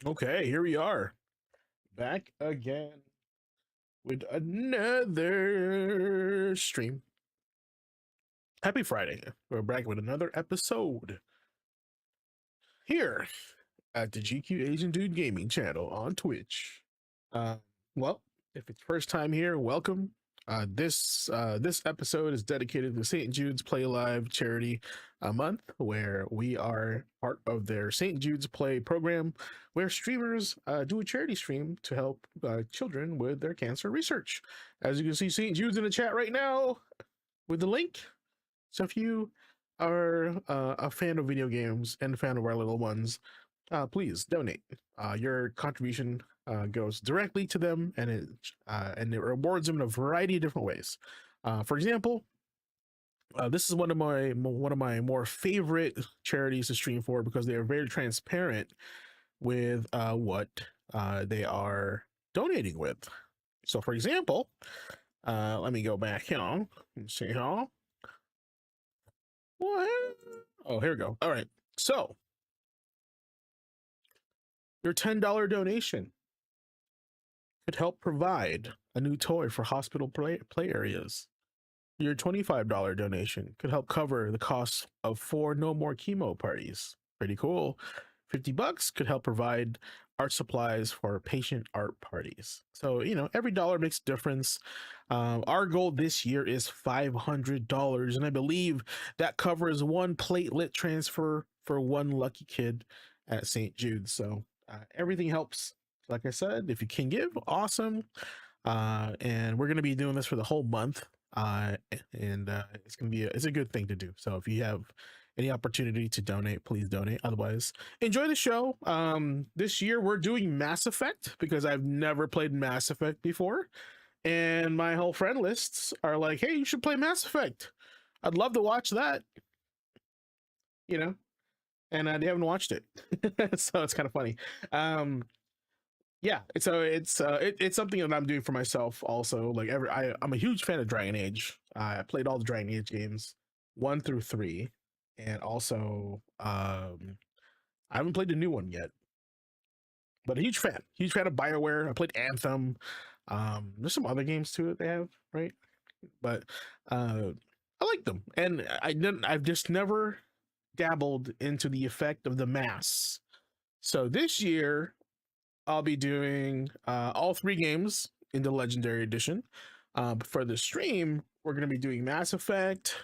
Okay, here we are, back again with another stream. Happy Friday. We're back with another episode here at the GQ Asian Dude Gaming channel on Twitch. Uh, well, if it's first time here, welcome. This episode is dedicated to St. Jude's Play Live charity month, where we are part of their St. Jude's Play program, where streamers do a charity stream to help children with their cancer research. As you can see, St. Jude's in the chat right now with the link. So if you are a fan of video games and a fan of our little ones, please donate. Your contribution goes directly to them, and it rewards them in a variety of different ways. For example, this is one of my more favorite charities to stream for, because they are very transparent with what they are donating with. So, for example, let me go back here and see how. What? Oh, here we go. All right. So, your $10 donation could help provide a new toy for hospital play areas. Your $25 donation could help cover the cost of 4 no more chemo parties. Pretty cool. $50 could help provide art supplies for patient art parties. So, every dollar makes a difference. Our goal this year is $500, and I believe that covers 1 platelet transfer for 1 lucky kid at St. Jude. So everything helps. Like I said, if you can give, awesome. And we're going to be doing this for the whole month. It's a good thing to do. So if you have any opportunity to donate, please donate. Otherwise, enjoy the show. This year we're doing Mass Effect, because I've never played Mass Effect before, and my whole friend lists are like, hey, you should play Mass Effect. I'd love to watch that, and I haven't watched it. So it's kind of funny. Yeah, so it's something that I'm doing for myself also. Like I'm a huge fan of Dragon Age. I played all the Dragon Age games 1 through 3, and also I haven't played the new one yet, but a huge fan of BioWare. I played Anthem. There's some other games too that they have, right? But I like them, and I've just never dabbled into the effect of the mass. So this year I'll be doing all 3 games in the Legendary Edition. But for the stream, we're going to be doing Mass Effect,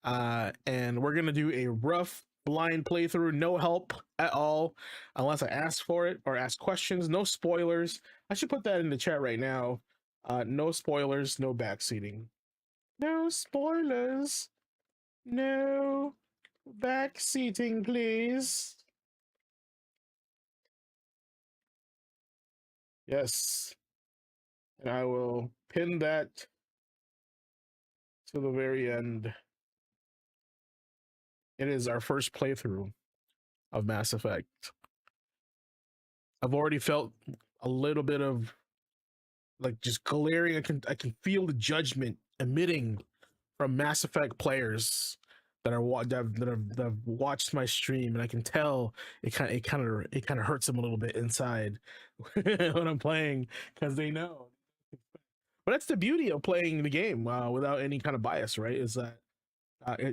and we're going to do a rough blind playthrough, no help at all, unless I ask for it or ask questions. No spoilers. I should put that in the chat right now. No spoilers, no backseating. No spoilers. No backseating, please. Yes. And I will pin that to the very end. It is our first playthrough of Mass Effect. I've already felt a little bit of like just glaring. I can feel the judgment emitting from Mass Effect players that have watched my stream, and I can tell it kind of hurts them a little bit inside when I'm playing, because they know. But that's the beauty of playing the game without any kind of bias, right? Is that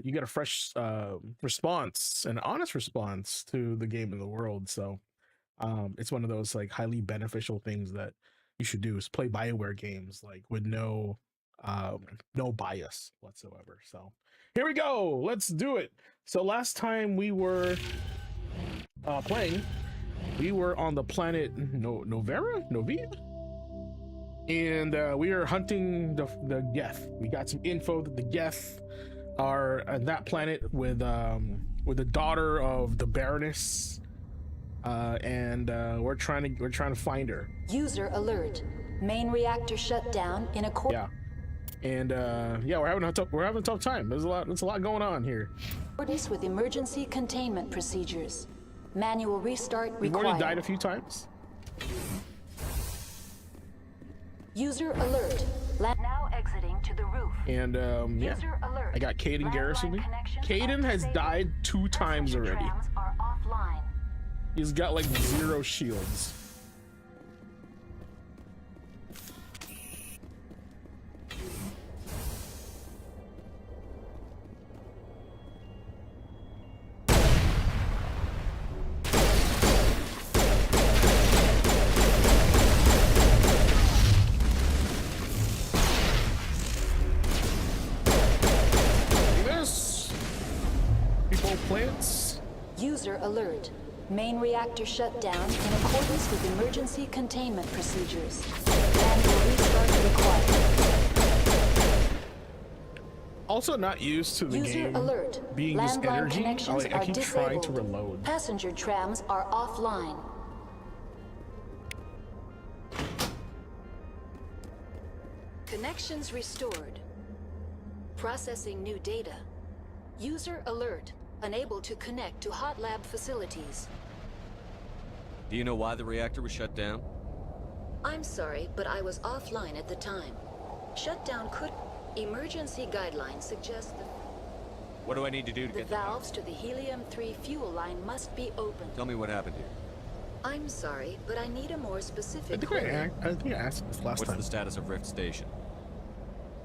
you get a fresh response, an honest response to the game and the world. So it's one of those like highly beneficial things that you should do, is play BioWare games like with no bias whatsoever. So here we go, let's do it. So last time we were playing, we were on the planet Novia, and we are hunting the Geth. We got some info that the Geth are on that planet with the daughter of the Baroness, and we're trying to find her. User alert. Main reactor shut down in a yeah. And we're having a tough time. There's a lot going on here. Accordance with emergency containment procedures. Manual restart required. We've already died a few times. User alert. Now exiting to the roof. And yeah, I got Caden garrisoning. Caden has died 2 times already. Are offline. He's got like 0 shields. Plants. User alert. Main reactor shut down in accordance with emergency containment procedures. Manual restart required. Also not used to the User game alert. being this Landline energy. connections I are keep disabled. trying to reload. Passenger trams are offline. Connections restored. Processing new data. User alert. Unable to connect to hot lab facilities. Do you know why the reactor was shut down? I'm sorry, but I was offline at the time. Shutdown could... Emergency guidelines suggest that What do I need to do to the get valves to the helium-3 fuel line must be opened. Tell me what happened here. I'm sorry, but I need a more specific... I think I asked this last What's time. the status of Rift Station?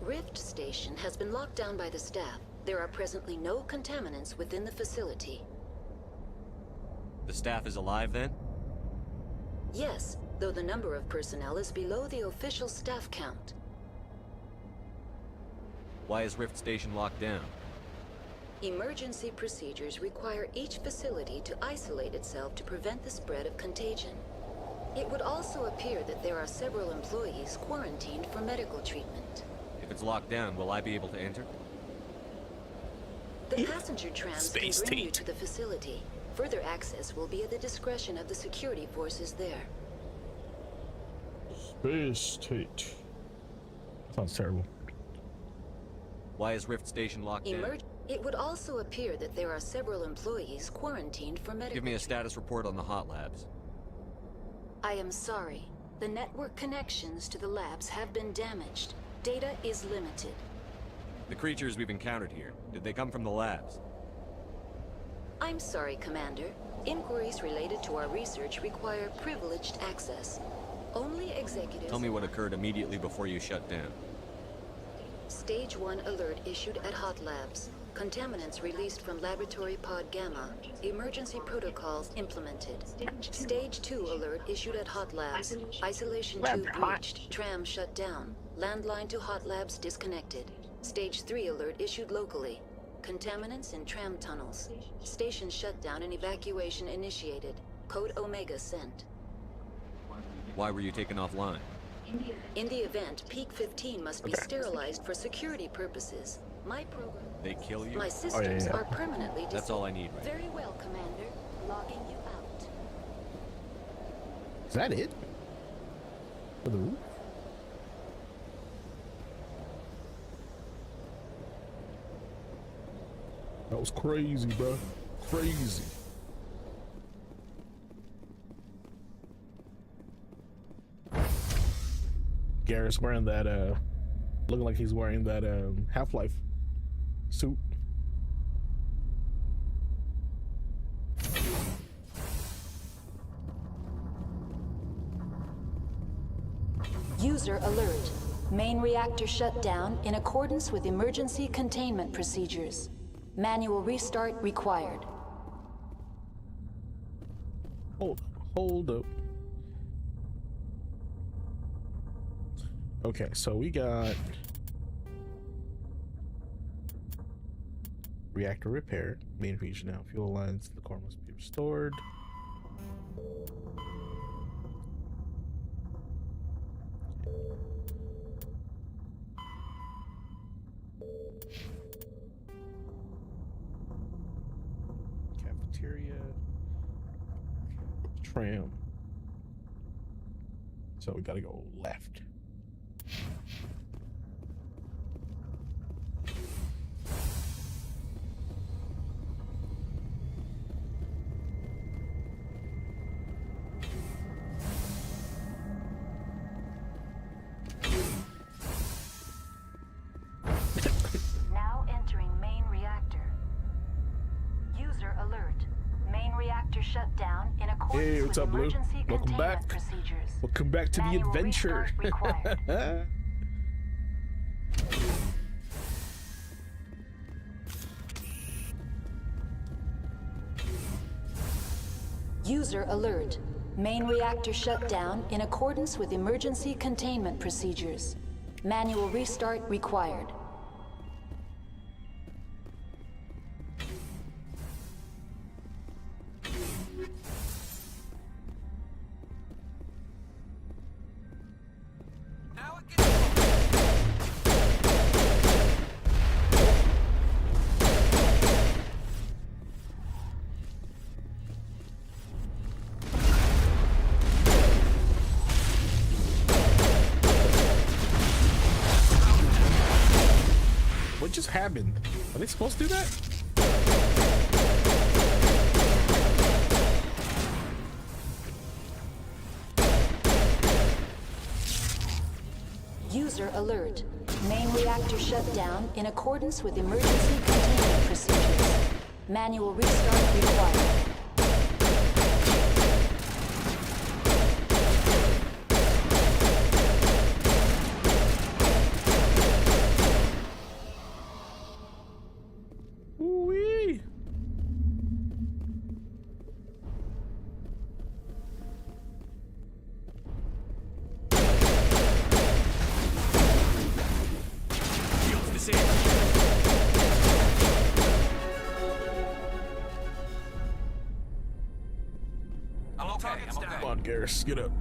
Rift Station has been locked down by the staff. There are presently no contaminants within the facility. The staff is alive then? Yes, though the number of personnel is below the official staff count. Why is Rift Station locked down? Emergency procedures require each facility to isolate itself to prevent the spread of contagion. It would also appear that there are several employees quarantined for medical treatment. If it's locked down, will I be able to enter? The passenger trams Space can bring you Tate. to the facility. Further access will be at the discretion of the security forces there. Space Tate. Sounds terrible. Why is Rift Station locked down? It would also appear that there are several employees quarantined for medical Give me a treatment. status report on the hot labs. I am sorry. The network connections to the labs have been damaged. Data is limited. The creatures we've encountered here, did they come from the labs? I'm sorry, Commander. Inquiries related to our research require privileged access. Only executives... Tell me what occurred immediately before you shut down. Stage 1 alert issued at Hot Labs. Contaminants released from Laboratory Pod Gamma. Emergency protocols implemented. Stage 2 alert issued at Hot Labs. Isolation tube breached. Tram shut down. Landline to Hot Labs disconnected. Stage 3 alert issued locally. Contaminants in tram tunnels. Station shutdown and evacuation initiated. Code Omega sent. Why were you taken offline? In the event, Peak 15 must be sterilized for security purposes. My program... They kill you? My systems yeah. are permanently disabled. That's all I need right now. Very well, Commander. Logging you out. Is that it? For the roof? That was crazy, bro. Crazy. Garrett's wearing that, looking like he's wearing that, Half-Life suit. User alert. Main reactor shut down in accordance with emergency containment procedures. Manual restart required. Hold up. Okay, so we got reactor repaired. Main feature now. Fuel lines to the core must be restored. Cafeteria. Tram. So we gotta go left. Now entering main reactor. User alert. Main reactor shut down in accordance Hey, what's with up, Blue? emergency Welcome containment back. procedures. Welcome back to the Manual adventure. restart required. User alert. Main reactor shut down in accordance with emergency containment procedures. Manual restart required. What just happened? Are they supposed to do that? User alert. Main reactor shut down in accordance with emergency containment procedures. Manual restart required. Wee. Shields disabled. I'm okay. I'm okay. Come on, Garrus, get up.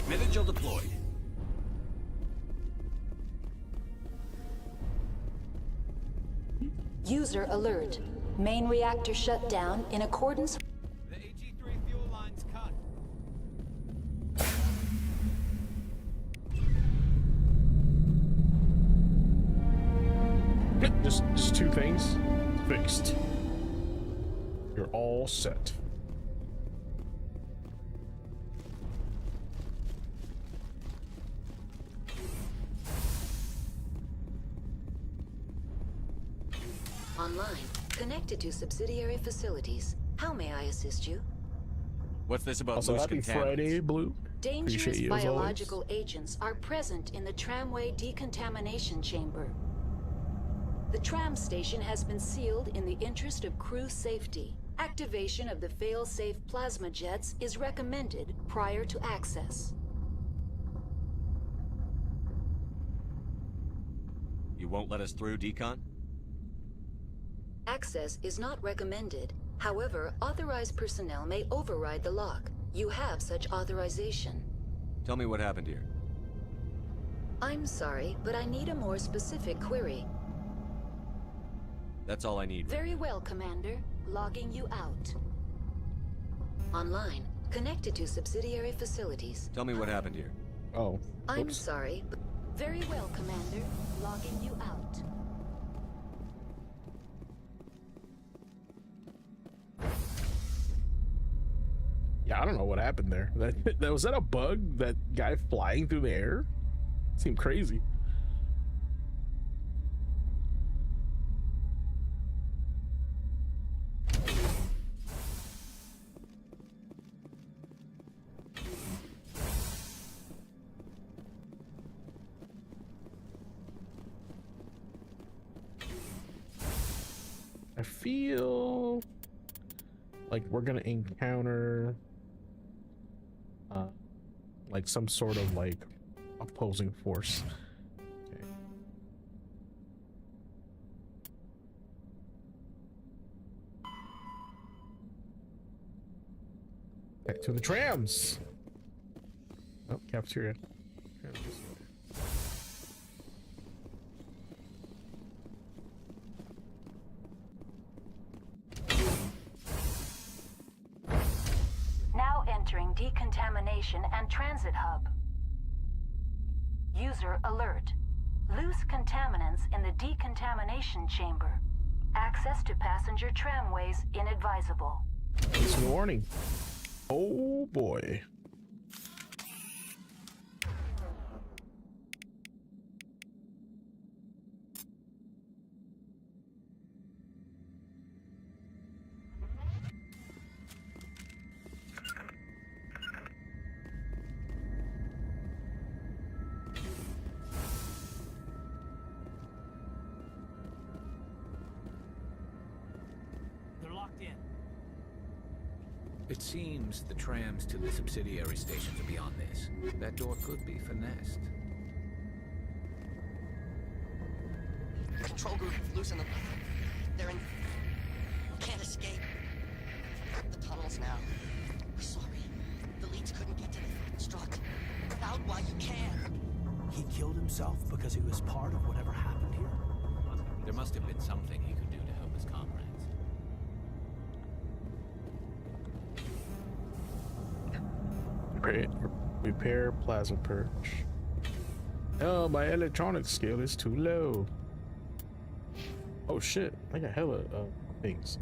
Vigil deployed. User alert. Main reactor shut down in accordance. The AG3 fuel line's cut. Just two things. Fixed. You're all set. Online. Connected to subsidiary facilities. How may I assist you? What's this about Also, loose happy contaminants? Friday, Blue. Dangerous Appreciate you as always. biological agents are present in the tramway decontamination chamber. The tram station has been sealed in the interest of crew safety. Activation of the fail-safe plasma jets is recommended prior to access. You won't let us through, Decon? Access is not recommended. However, authorized personnel may override the lock. You have such authorization. Tell me what happened here. I'm sorry, but I need a more specific query. That's all I need. Very well, Commander. Logging you out. Online. Connected to subsidiary facilities. Tell me what happened here. Oh. I'm Oops. sorry, but... Very well, Commander. Logging you out. Yeah, I don't know what happened there. That was that a bug? That guy flying through the air? Seemed crazy. I feel like we're gonna encounter like some sort of like opposing force. Okay. Back to the trams. Oh, cafeteria. Trams this way. Now entering decontamination and transit hub. User alert. Loose contaminants in the decontamination chamber. Access to passenger tramways inadvisable. It's a warning. Oh boy. locked in. It seems the trams to the subsidiary stations are beyond this. That door could be finessed. Control group, loosen them. They're in... Can't escape. The tunnels now. We're sorry. The leads couldn't get to the construct. Get out while you can. He killed himself because he was part of whatever happened here. There must have been something he could do to help his comrades. Repair plasma purge. Oh, my electronic skill is too low. Oh shit, I got hella things.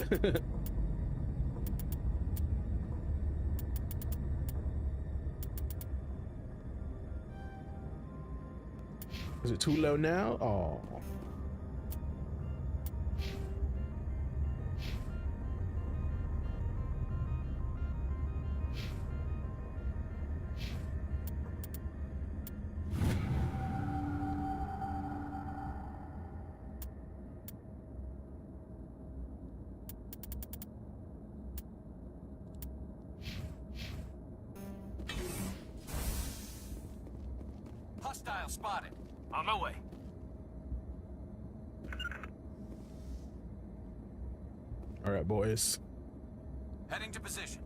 Is it too low now? Oh. Hostile spotted. On my way. All right, boys. Heading to position.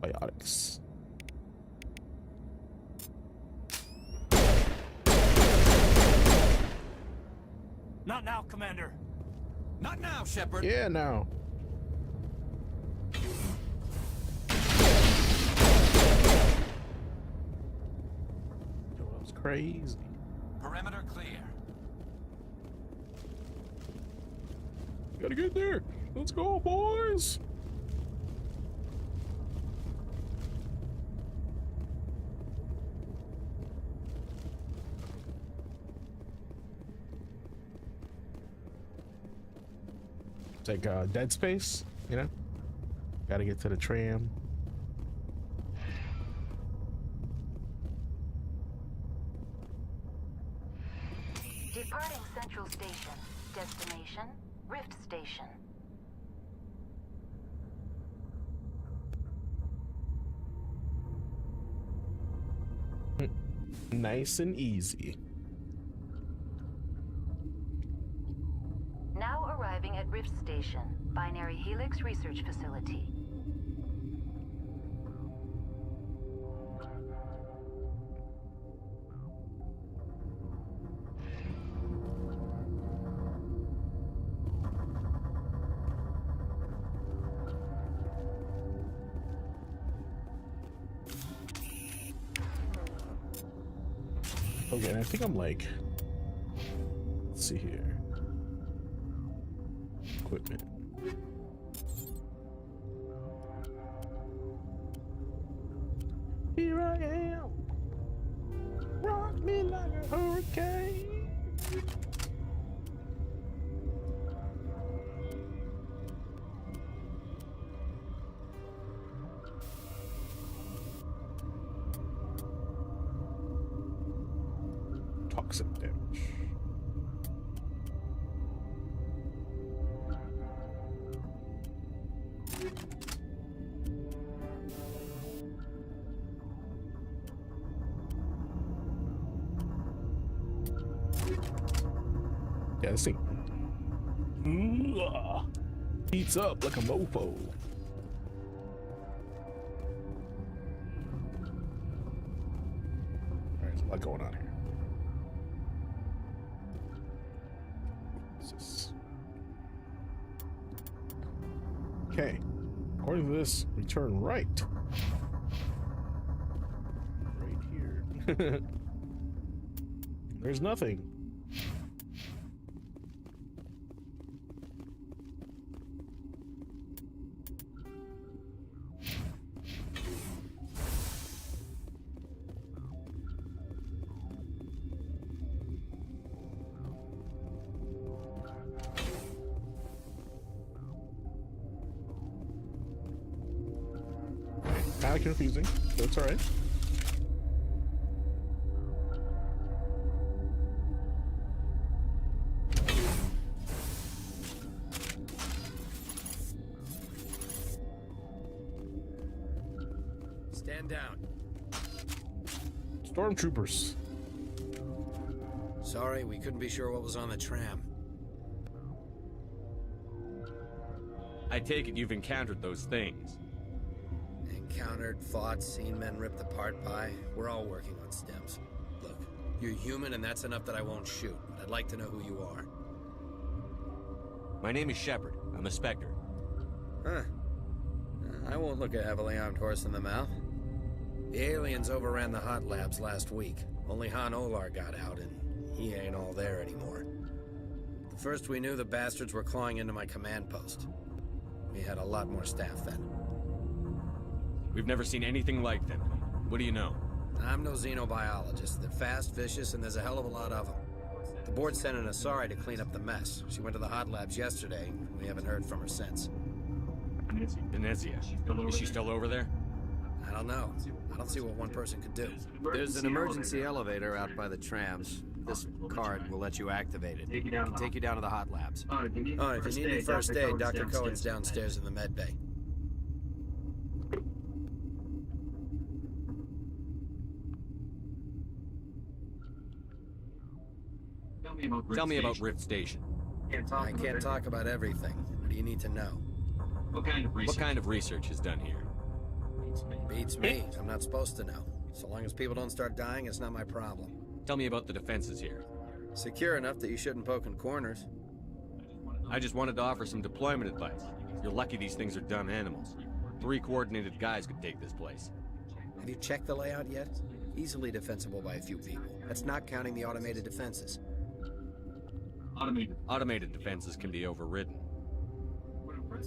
Biotics. Not now, Commander. Not now, Shepard. Yeah, now. Yo, that was crazy. Perimeter clear. Gotta get there. Let's go, boys. It's like Dead Space, you know? Gotta get to the tram. Departing Central Station. Destination, Rift Station. Nice and easy. Now arriving at Rift Station, Binary Helix Research Facility. Okay, and I think I'm like, let's see here. Equipment. Here I am. Rock me like a hurricane. Toxic damage. Yeah, this thing heats up like a mofo. Alright, there's a lot going on here. What's this? Okay, according to this, we turn right. Right here. There's nothing. Kind of confusing, but it's all right. Stand down. Stormtroopers. Sorry, we couldn't be sure what was on the tram. I take it you've encountered those things. Encountered, fought, seen men ripped apart by. We're all working on stems. Look, you're human and that's enough that I won't shoot. But I'd like to know who you are. My name is Shepard. I'm a Spectre. Huh. I won't look a heavily armed horse in the mouth. The aliens overran the hot labs last week. Only Han Olar got out, and he ain't all there anymore. The first we knew, the bastards were clawing into my command post. We had a lot more staff then. We've never seen anything like them. What do you know? I'm no xenobiologist. They're fast, vicious, and there's a hell of a lot of them. The board sent an Asari to clean up the mess. She went to the hot labs yesterday. We haven't heard from her since. Venezia. Is she still over there? I don't know. I don't see what one person could do. There's an emergency elevator out by the trams. This card will let you activate it. It can take you down to the hot labs. Oh, if you need any first aid, Dr. Cohen's downstairs in the med bay. Tell me about Rift Station. I can't talk about everything. What do you need to know? What kind of research is done here? Beats me. I'm not supposed to know. So long as people don't start dying, it's not my problem. Tell me about the defenses here. Secure enough that you shouldn't poke in corners. I just wanted to offer some deployment advice. You're lucky these things are dumb animals. 3 coordinated guys could take this place. Have you checked the layout yet? Easily defensible by a few people. That's not counting the automated defenses. Automated defenses can be overridden.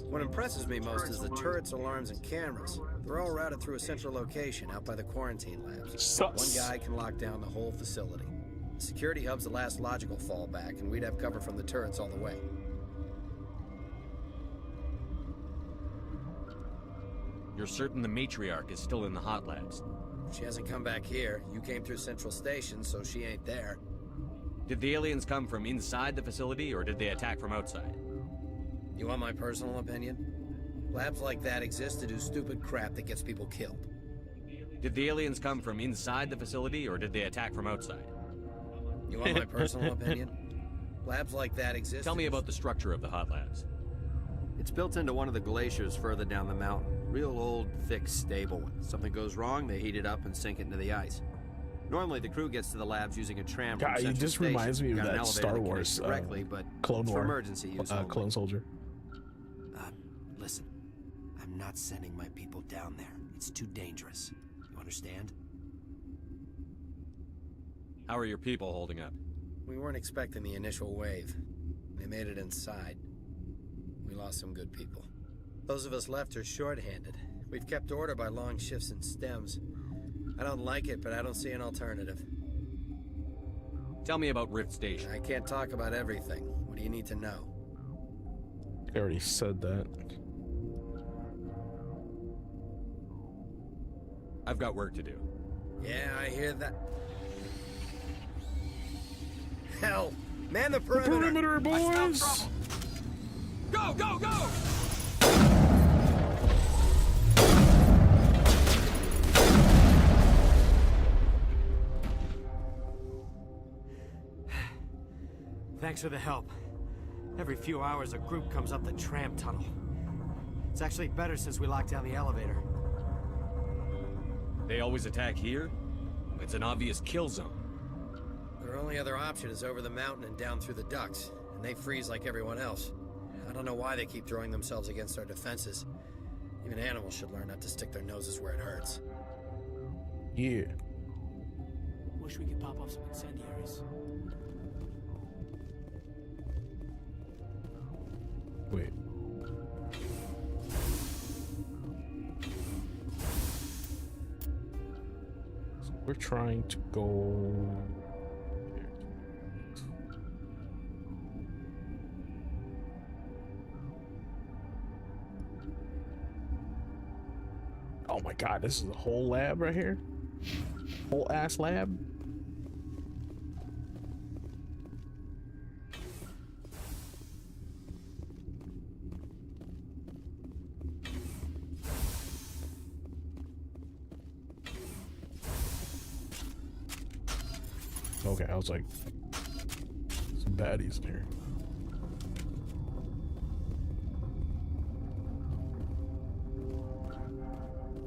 What impresses me most is the turrets, alarms, and cameras. They're all routed through a central location out by the quarantine labs. Sus. One guy can lock down the whole facility. The security hub's the last logical fallback, and we'd have cover from the turrets all the way. You're certain the matriarch is still in the hot labs? She hasn't come back here. You came through Central Station, so she ain't there. Did the aliens come from inside the facility, or did they attack from outside? You want my personal opinion? Labs like that exist to do stupid crap that gets people killed. Did the aliens come from inside the facility, or did they attack from outside? You want my personal opinion? Labs like that exist. Tell me about the structure of the hot labs. It's built into one of the glaciers further down the mountain. Real old, thick, stable one. Something goes wrong, they heat it up and sink it into the ice. Normally, the crew gets to the labs using a tram from God, Central it just Station. reminds me of Got an that elevator Star that connects Wars directly, but Clone it's for War emergency use only. Clone Soldier. Listen, I'm not sending my people down there. It's too dangerous. You understand? How are your people holding up? We weren't expecting the initial wave. They made it inside. We lost some good people. Those of us left are short-handed. We've kept order by long shifts and stems. I don't like it, but I don't see an alternative. Tell me about Rift Station. I can't talk about everything. What do you need to know? I already said that. I've got work to do. Yeah, I hear that. Hell! Man the perimeter! Perimeter, boys! Go, go, go! Thanks for the help. Every few hours, a group comes up the tram tunnel. It's actually better since we locked down the elevator. They always attack here? It's an obvious kill zone. Their only other option is over the mountain and down through the ducts, and they freeze like everyone else. I don't know why they keep throwing themselves against our defenses. Even animals should learn not to stick their noses where it hurts. Yeah. Wish we could pop off some incendiaries. Wait. So we're trying to go. Oh my god, this is a whole lab right here. Whole ass lab. Okay, I was like, some baddies in here.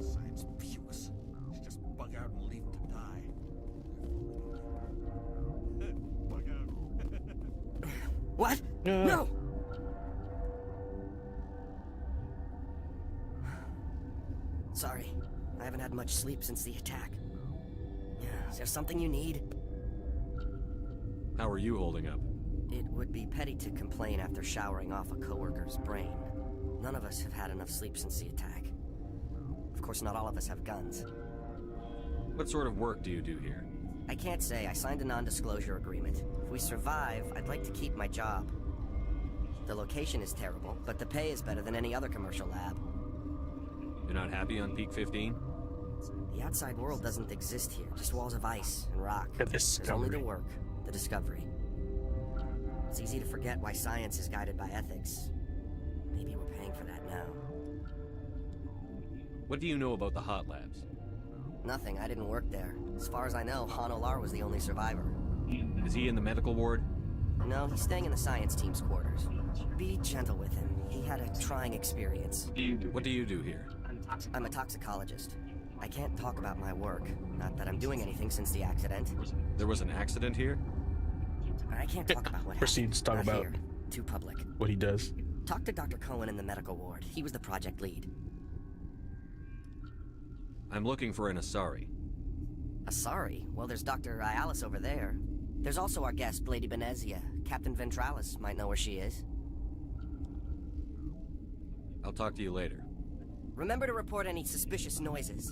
Science puce. Just bug out and leave to die. Bug out. What? No! Sorry, I haven't had much sleep since the attack. Is there something you need? How are you holding up? It would be petty to complain after showering off a coworker's brain. None of us have had enough sleep since the attack. Of course, not all of us have guns. What sort of work do you do here? I can't say. I signed a non-disclosure agreement. If we survive, I'd like to keep my job. The location is terrible, but the pay is better than any other commercial lab. You're not happy on Peak 15? The outside world doesn't exist here, just walls of ice and rock. The There's only the discovery. work, the discovery. It's easy to forget why science is guided by ethics. Maybe we're paying for that now. What do you know about the hot labs? Nothing, I didn't work there. As far as I know, Han Olar was the only survivor. Is he in the medical ward? No, he's staying in the science team's quarters. Be gentle with him. He had a trying experience. What do you do here? I'm a toxicologist. I can't talk about my work. Not that I'm doing anything since the accident. There was an accident here? I can't talk about what Proceeds to happened. talk Not about here. Too public. what he does. Talk to Dr. Cohen in the medical ward. He was the project lead. I'm looking for an Asari. Sorry. Well, there's Dr. Ayalis over there. There's also our guest, Lady Benezia. Captain Ventralis might know where she is. I'll talk to you later. Remember to report any suspicious noises.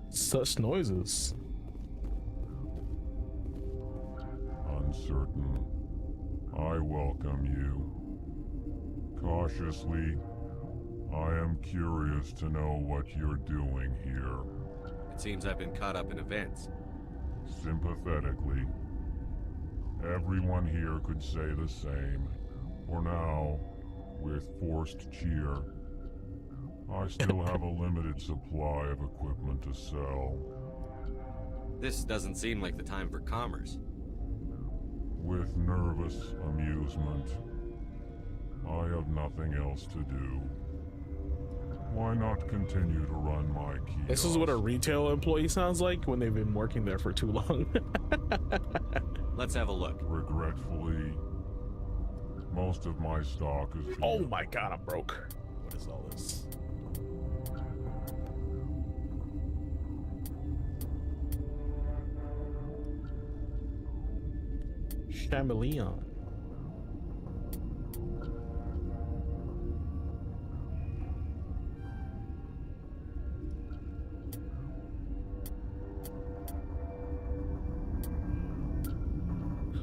Such noises. Uncertain. I welcome you. Cautiously, I am curious to know what you're doing here. It seems I've been caught up in events. Sympathetically. Everyone here could say the same. For now, with forced cheer, I still have a limited supply of equipment to sell. This doesn't seem like the time for commerce. With nervous amusement. I have nothing else to do. Why not continue to run my kiosk? This is what a retail employee sounds like when they've been working there for too long. Let's have a look. Regretfully, most of my stock is... Oh my god, I'm broke. What is all this? Chameleon.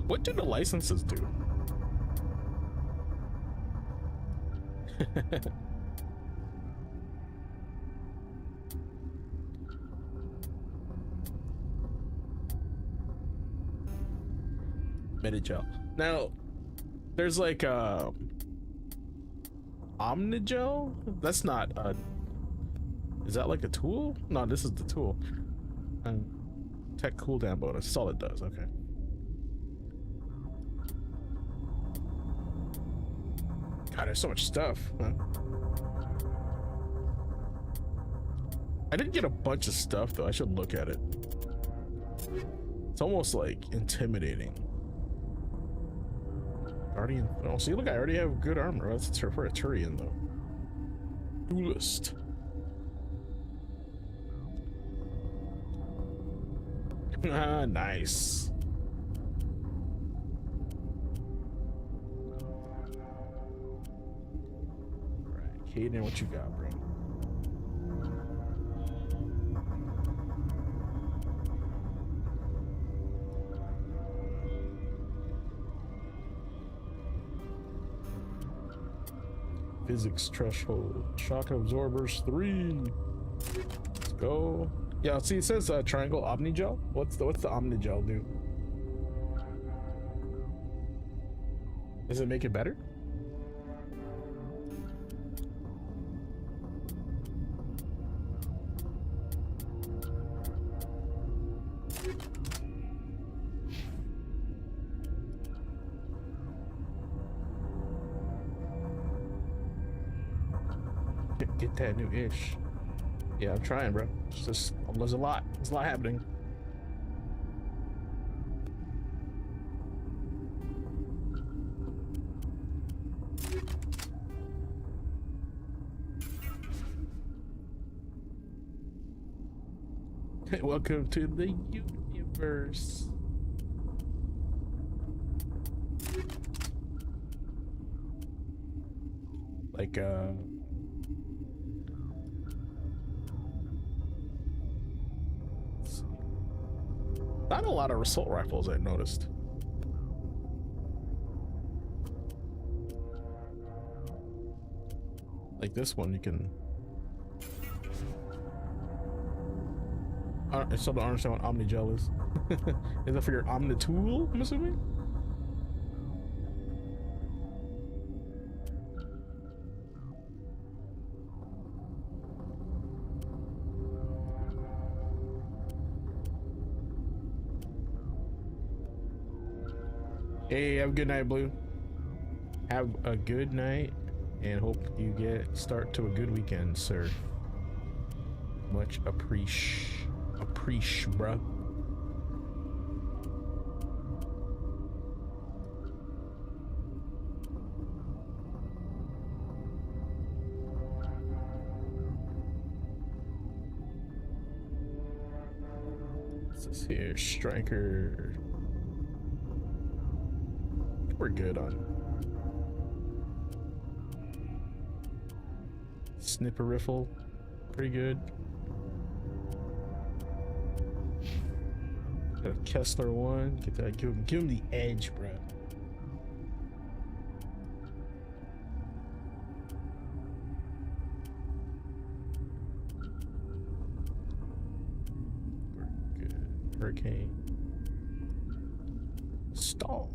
What do the licenses do? Medigel. Now, there's like Omnigel? That's not is that like a tool? No, this is the tool. Tech cooldown bonus. That's all it does. Okay. God, there's so much stuff. Huh? I didn't get a bunch of stuff though. I should look at it. It's almost like intimidating. Guardian. Oh, see, look, I already have good armor. That's for a Turian though. Duelist. Ah, nice. Alright, Caden, what you got, bro? Physics threshold. Shock absorbers 3. Let's go. Yeah, see, it says triangle omnigel. What's the omnigel do? Does it make it better? Get that new ish. Yeah, I'm trying, bro. It's just, there's a lot happening. Welcome to the universe. Like, not a lot of assault rifles, I noticed. Like this one, you can. I still don't understand what Omnigel is. Is that for your Omnitool, I'm assuming? Hey, have a good night, Blue. Have a good night, and hope you start to a good weekend, sir. Much appreciate, bruh. What's this here? Striker. We're good on snipper riffle, pretty good. Got a Kessler one. Get that. Give him the edge, bro. We're good. Hurricane. Storm.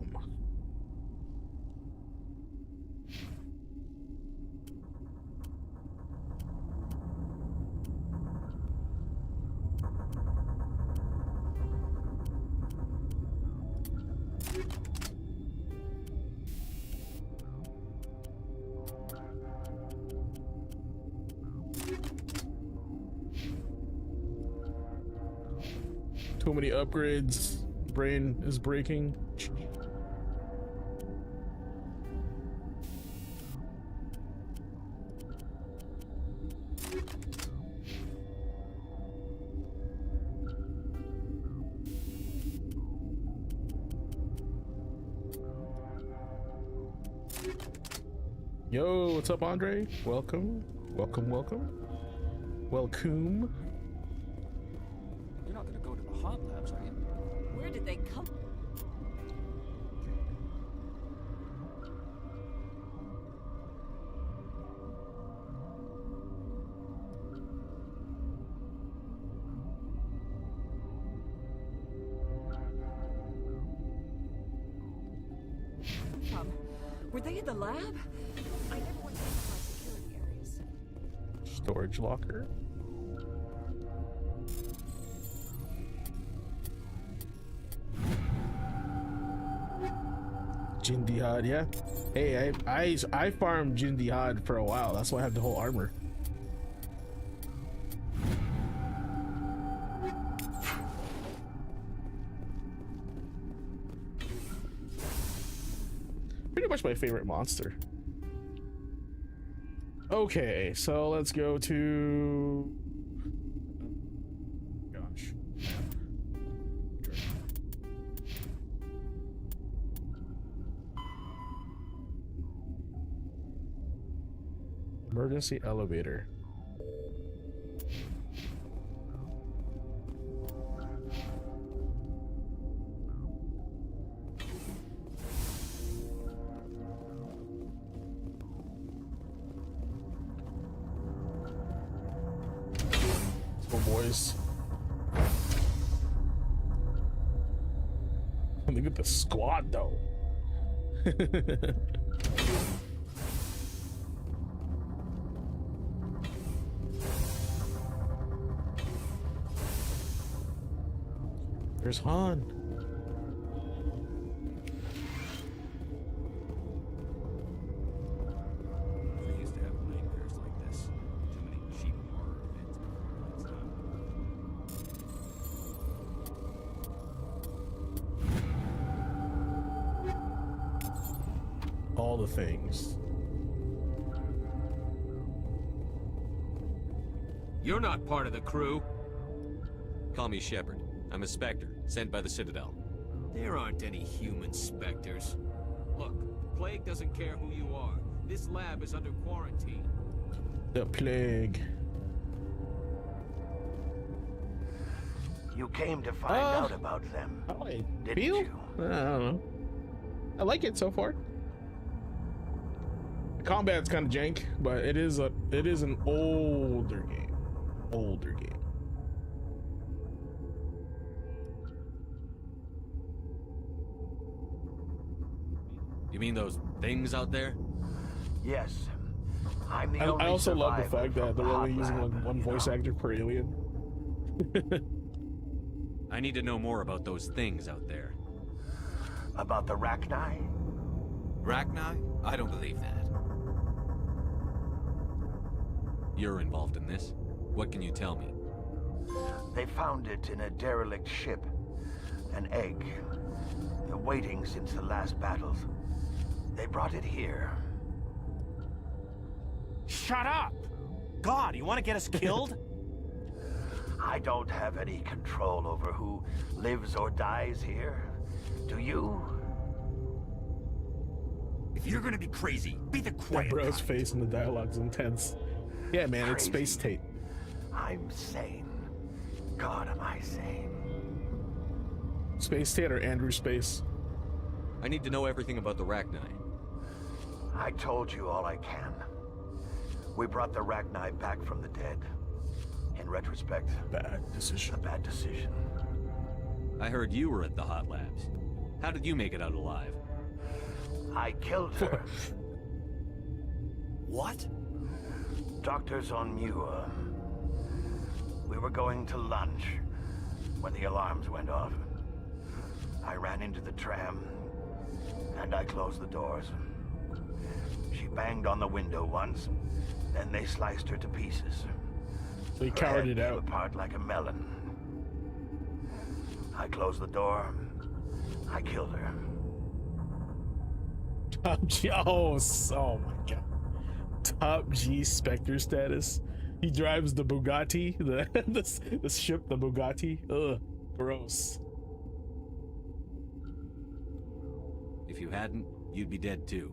Too many upgrades. Brain is breaking. Yo, what's up, Andre? Welcome. Welcome. Welcome. You're not gonna go to the hot labs, are you? Where did they come? Were they in the lab? I never went to my security areas. Storage locker. Jindihad, yeah. Hey, I farmed Jindihad for a while. That's why I have the whole armor. Pretty much my favorite monster. Okay, so let's go to. Gosh. Emergency elevator. Oh, boys. Look at the squad, though. There's Han. I used to have nightmares like this. Too many cheap horror events before it's time. All the things. You're not part of the crew. Call me Shepard. I'm a Spectre, sent by the Citadel. There aren't any human specters. Look, Plague doesn't care who you are. This lab is under quarantine. The plague. You came to find out about them, How do I didn't feel? you? I don't know. I like it so far. The combat's kind of jank, but it is an older game. Older game. You mean those things out there? Yes. I'm the I only also love the survivor fact that from they're the only hot using lab, like one you voice know. actor per alien. I need to know more about those things out there. About the Rachni? Rachni? I don't believe that. You're involved in this. What can you tell me? They found it in a derelict ship. An egg. Waiting since the last battles. They brought it here. Shut up! God, you want to get us killed? I don't have any control over who lives or dies here. Do you? If you're gonna be crazy, be the That quiet bro's kind. face and the dialogue's intense. Yeah, man, it's space Crazy. tape. I'm sane. God, am I sane? Space Tate or Andrew Space? I need to know everything about the Rachni. I told you all I can. We brought the Rachni back from the dead. In retrospect, Bad decision. a bad decision. I heard you were at the hot labs. How did you make it out alive? I killed her. What? Doctors on Muir. We were going to lunch when the alarms went off. I ran into the tram and I closed the doors. She banged on the window once, then they sliced her to pieces. So he Her cowered head it came out. apart like a melon. I closed the door. I killed her. Top G. Oh my god. Top G Spectre status. He drives the Bugatti, the ship, the Bugatti. Ugh, gross. If you hadn't, you'd be dead too.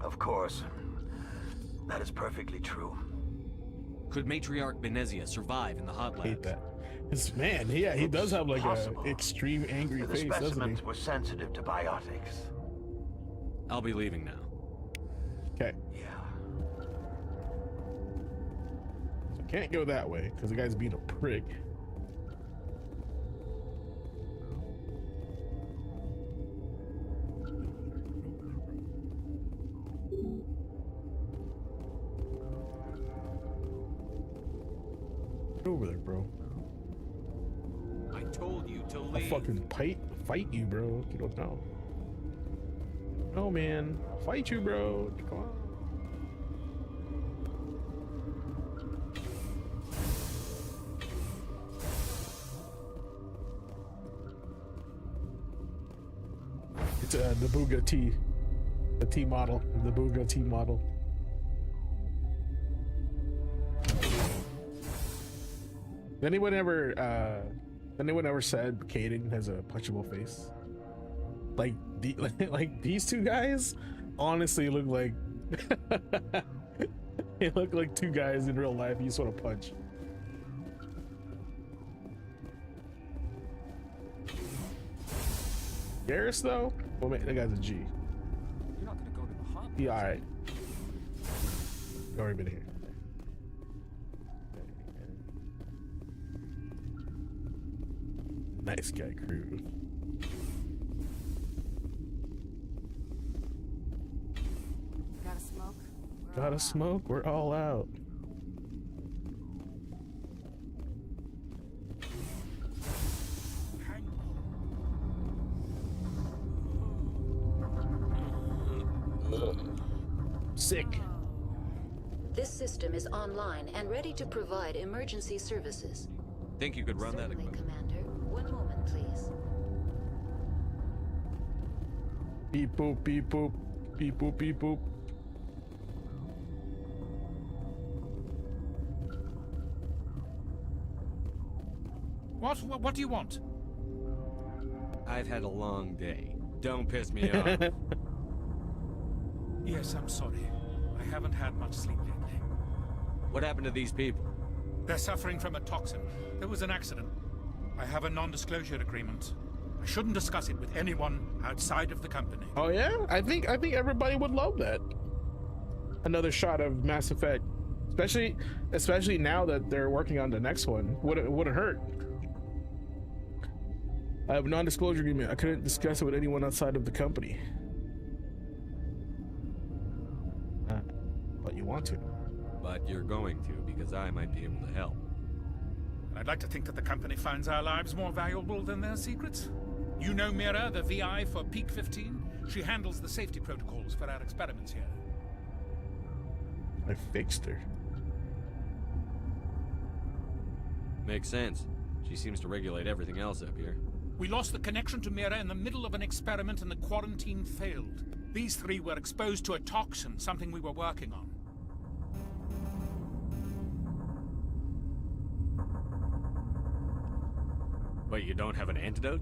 Of course. That is perfectly true. Could Matriarch Benezia survive in the hot labs? Hate that. His man, yeah, he does have like Possible. a extreme angry The face, doesn't specimens he? were sensitive to biotics. I'll be leaving now. Okay, Yeah. so can't go that way because the guy's being a prick. Get over there, bro. I told you to I'll leave. fucking fight you, bro. You don't know. No, man. I'll fight you, bro. Come on. It's the Bugatti. The T model. The Bugatti model. Anyone ever said Caden has a punchable face? Like like these two guys honestly look like they look like two guys in real life you just want to punch. Garrus though? Well, man, that guy's a G. You're not gonna go to the hot. He alright. Already been here. Nice guy crew. Gotta smoke? Gotta smoke, we're all out. Sick. This system is online and ready to provide emergency services. Think you could run that Certainly, equipment? Commander. One moment, please. Beep boop, beep boop, beep boop, beep boop. What do you want? I've had a long day. Don't piss me off. Yes, I'm sorry. I haven't had much sleep lately. What happened to these people? They're suffering from a toxin. There was an accident. I have a non-disclosure agreement. I shouldn't discuss it with anyone outside of the company. Oh yeah? I think everybody would love that. Another shot of Mass Effect. Especially now that they're working on the next one. Wouldn't hurt. I have a non-disclosure agreement. I couldn't discuss it with anyone outside of the company. But you want to. But you're going to, because I might be able to help. I'd like to think that the company finds our lives more valuable than their secrets. You know Mira, the VI for Peak 15? She handles the safety protocols for our experiments here. I fixed her. Makes sense. She seems to regulate everything else up here. We lost the connection to Mira in the middle of an experiment and the quarantine failed. These three were exposed to a toxin, something we were working on. But you don't have an antidote?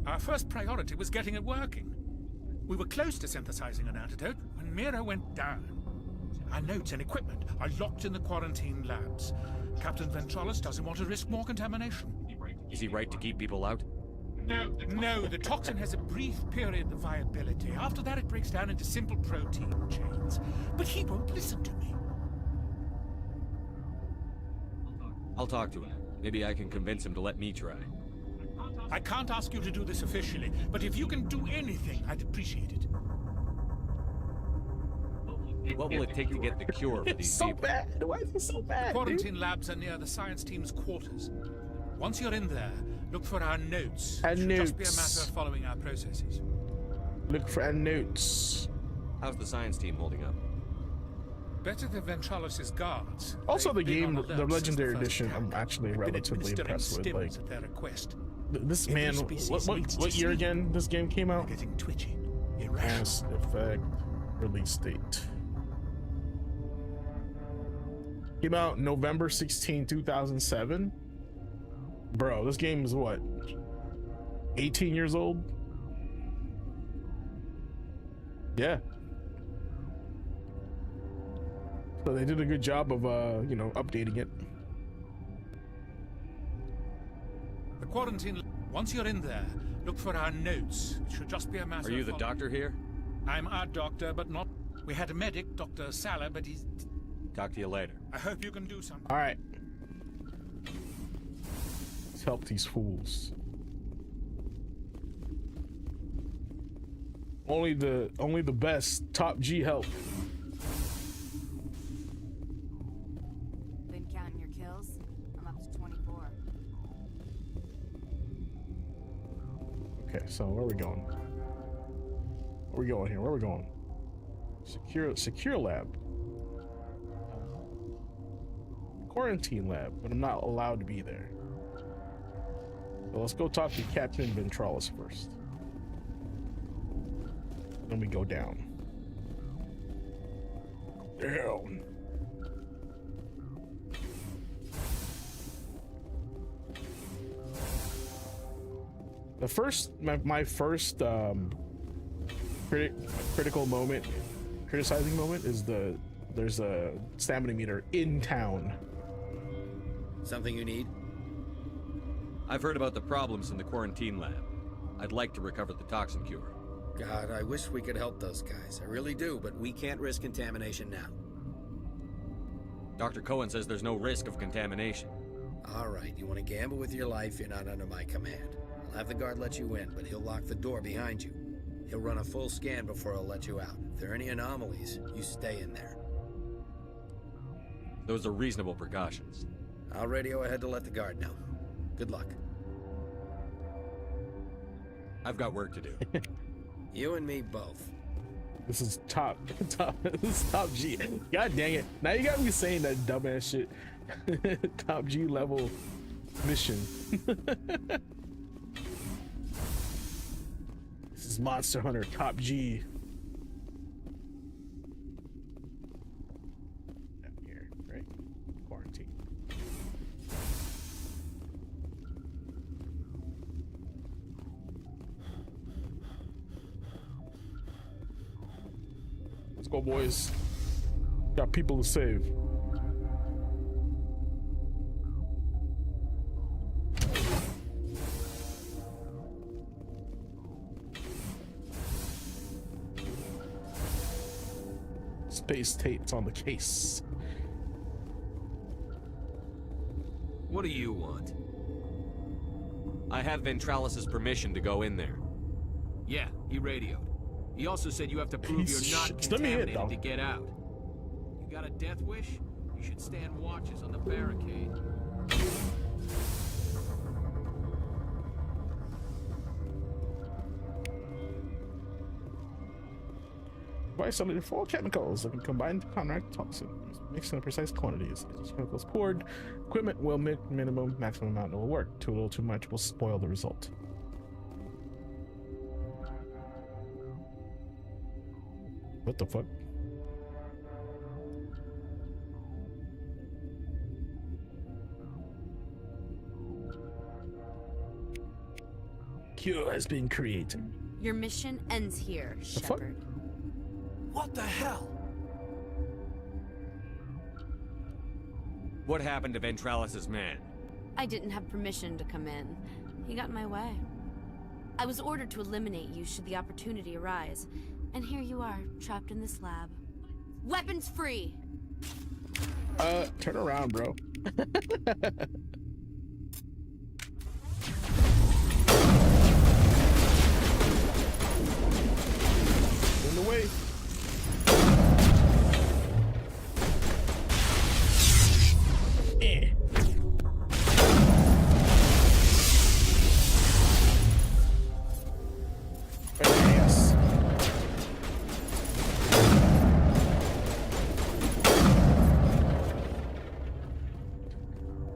Our first priority was getting it working. We were close to synthesizing an antidote when Mira went down. Our notes and equipment are locked in the quarantine labs. Captain Ventralis doesn't want to risk more contamination. Is he right to keep people out? No, the toxin has a brief period of viability. After that, it breaks down into simple protein chains. But he won't listen to me. I'll talk to him. Maybe I can convince him to let me try. I can't ask you to do this officially, but if you can do anything, I'd appreciate it. What will it take to get the cure for these people? Bad. Why is it so bad? Quarantine labs are near the science team's quarters. Once you're in there, look for our notes. And it should notes. just be a matter of following our processes. Look for our notes. How's the science team holding up? Better than Ventralis's guards. Also, the They've been game, on alert the since Legendary the first Edition, I'm attack. actually They've been relatively administering impressed with. Like, stims at their request. this Every man, species needs what to year see. again this game came out? They're getting twitchy, irrational. Mass Effect release date. Came out November 16, 2007. Bro, this game is what? 18 years old? Yeah. So they did a good job of, you know, updating it. The quarantine. Once you're in there, look for our notes. It should just be a matter Are you of the doctor here? I'm our doctor, but not. We had a medic, Dr. Salah, but he's. Talk to you later. I hope you can do something. All right. Let's help these fools. Only the best top G help. Been counting your kills? I'm up to 24. Okay, so where are we going? Where are we going here? Where are we going? Secure lab. Quarantine lab, but I'm not allowed to be there. So let's go talk to Captain Ventralis first. Then we go down. Down. The first, my first critical moment, criticizing moment is there's a stamina meter in town. Something you need? I've heard about the problems in the quarantine lab. I'd like to recover the toxin cure. God, I wish we could help those guys. I really do, but we can't risk contamination now. Dr. Cohen says there's no risk of contamination. All right, you want to gamble with your life? You're not under my command. I'll have the guard let you in, but he'll lock the door behind you. He'll run a full scan before he'll let you out. If there are any anomalies, you stay in there. Those are reasonable precautions. I'll radio ahead to let the guard know. Good luck. I've got work to do. You and me both. This is top G. God dang it. Now you got me saying that dumbass shit. Top G level mission. This is Monster Hunter Top G. Down here, right? Quarantine. Let's go, boys. Got people to save. Space tapes on the case. What do you want? I have Ventralis's permission to go in there. Yeah, he radioed. He also said you have to prove you're not contaminated to get out. You got a death wish? You should stand watches on the barricade. Device under 4 chemicals that can combine to counteract toxin. Mixed in precise quantities. As each chemical is poured, equipment will make minimum, maximum amount will work. Too little, too much will spoil the result. What the fuck? Cure has been created. Your mission ends here, Shepard. What the hell? What happened to Ventralis's man? I didn't have permission to come in. He got in my way. I was ordered to eliminate you should the opportunity arise. And here you are, trapped in this lab. Weapons free! Turn around, bro. In the way.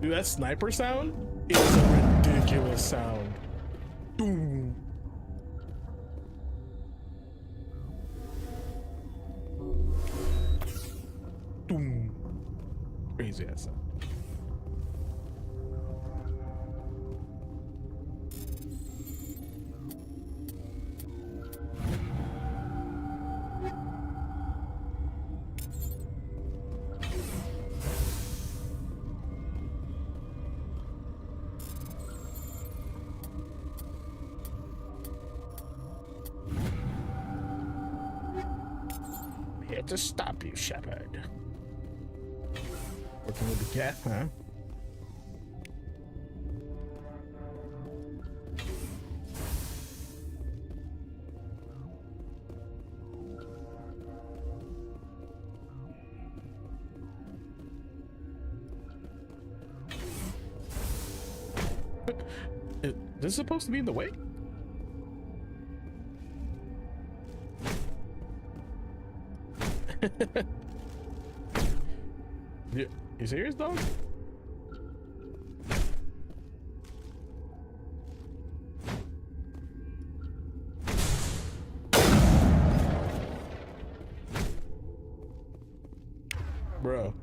Dude, that sniper sound is a ridiculous sound. Boom. Boom. Crazy ass sound. Here to stop you, Shepard. Working with the cat, huh? Is this supposed to be in the way? You serious, dog? Bro.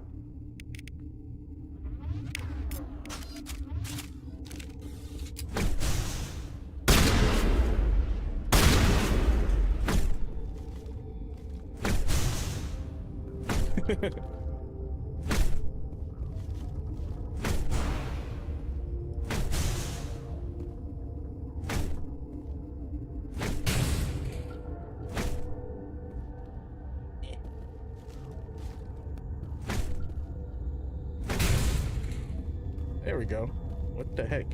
There we go. What the heck?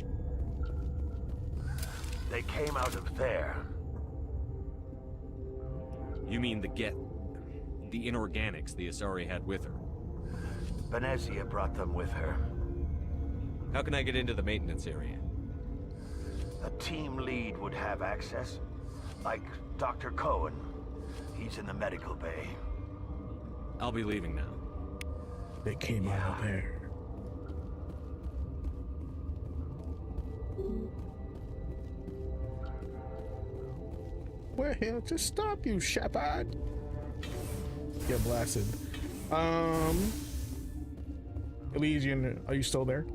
They came out of there. You mean the inorganics the Asari had with her? Venezia brought them with her. How can I get into the maintenance area? A team lead would have access, like Dr. Cohen. He's in the medical bay. I'll be leaving now. They came out of there. We're here to stop you, Shepard. Get blasted. Elysian, are you still there?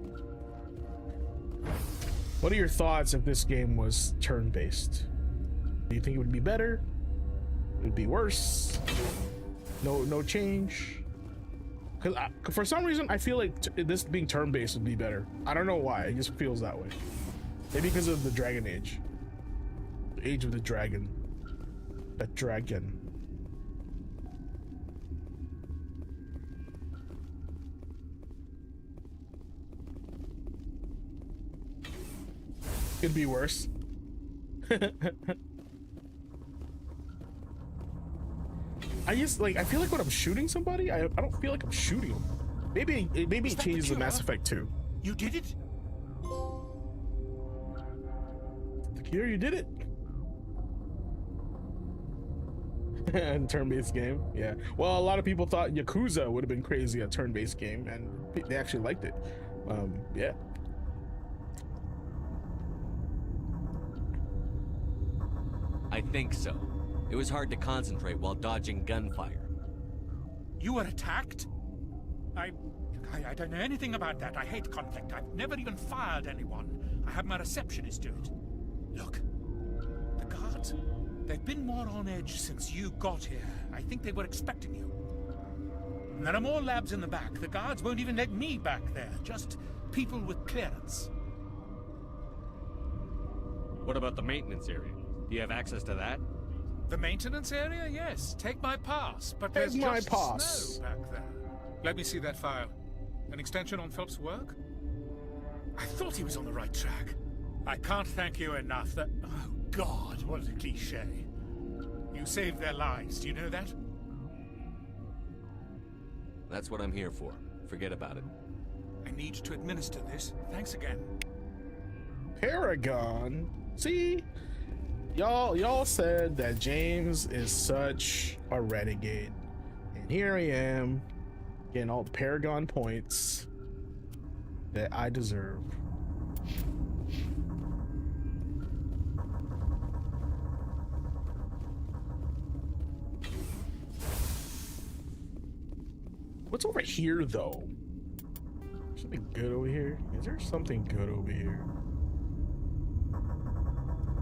What are your thoughts if this game was turn-based? Do you think it would be better? It would be worse? No change? Because for some reason, I feel like this being turn-based would be better. I don't know why. It just feels that way. Maybe because of the Dragon Age. The Age of the Dragon. The dragon. Could be worse. I feel like when I'm shooting somebody, I don't feel like I'm shooting them. Maybe it changes the Mass Effect 2. You did it? The cure, you did it. And turn-based game, yeah. Well, a lot of people thought Yakuza would have been crazy a turn-based game, and they actually liked it. Yeah. I think so. It was hard to concentrate while dodging gunfire. You were attacked? I don't know anything about that. I hate conflict. I've never even fired anyone. I have my receptionist do it. Look, the guards, they've been more on edge since you got here. I think they were expecting you. And there are more labs in the back. The guards won't even let me back there. Just people with clearance. What about the maintenance area? Do you have access to that? The maintenance area? Yes. Take my pass. But There's there's my just pass. snow back there. Let me see that file. An extension on Phelps' work? I thought he was on the right track. I can't thank you enough that... Oh, God, what a cliché. You saved their lives, do you know that? That's what I'm here for. Forget about it. I need to administer this. Thanks again. Paragon. See? Y'all said that James is such a renegade. And here I am, getting all the Paragon points that I deserve. What's over here, though? Something good over here? Is there something good over here?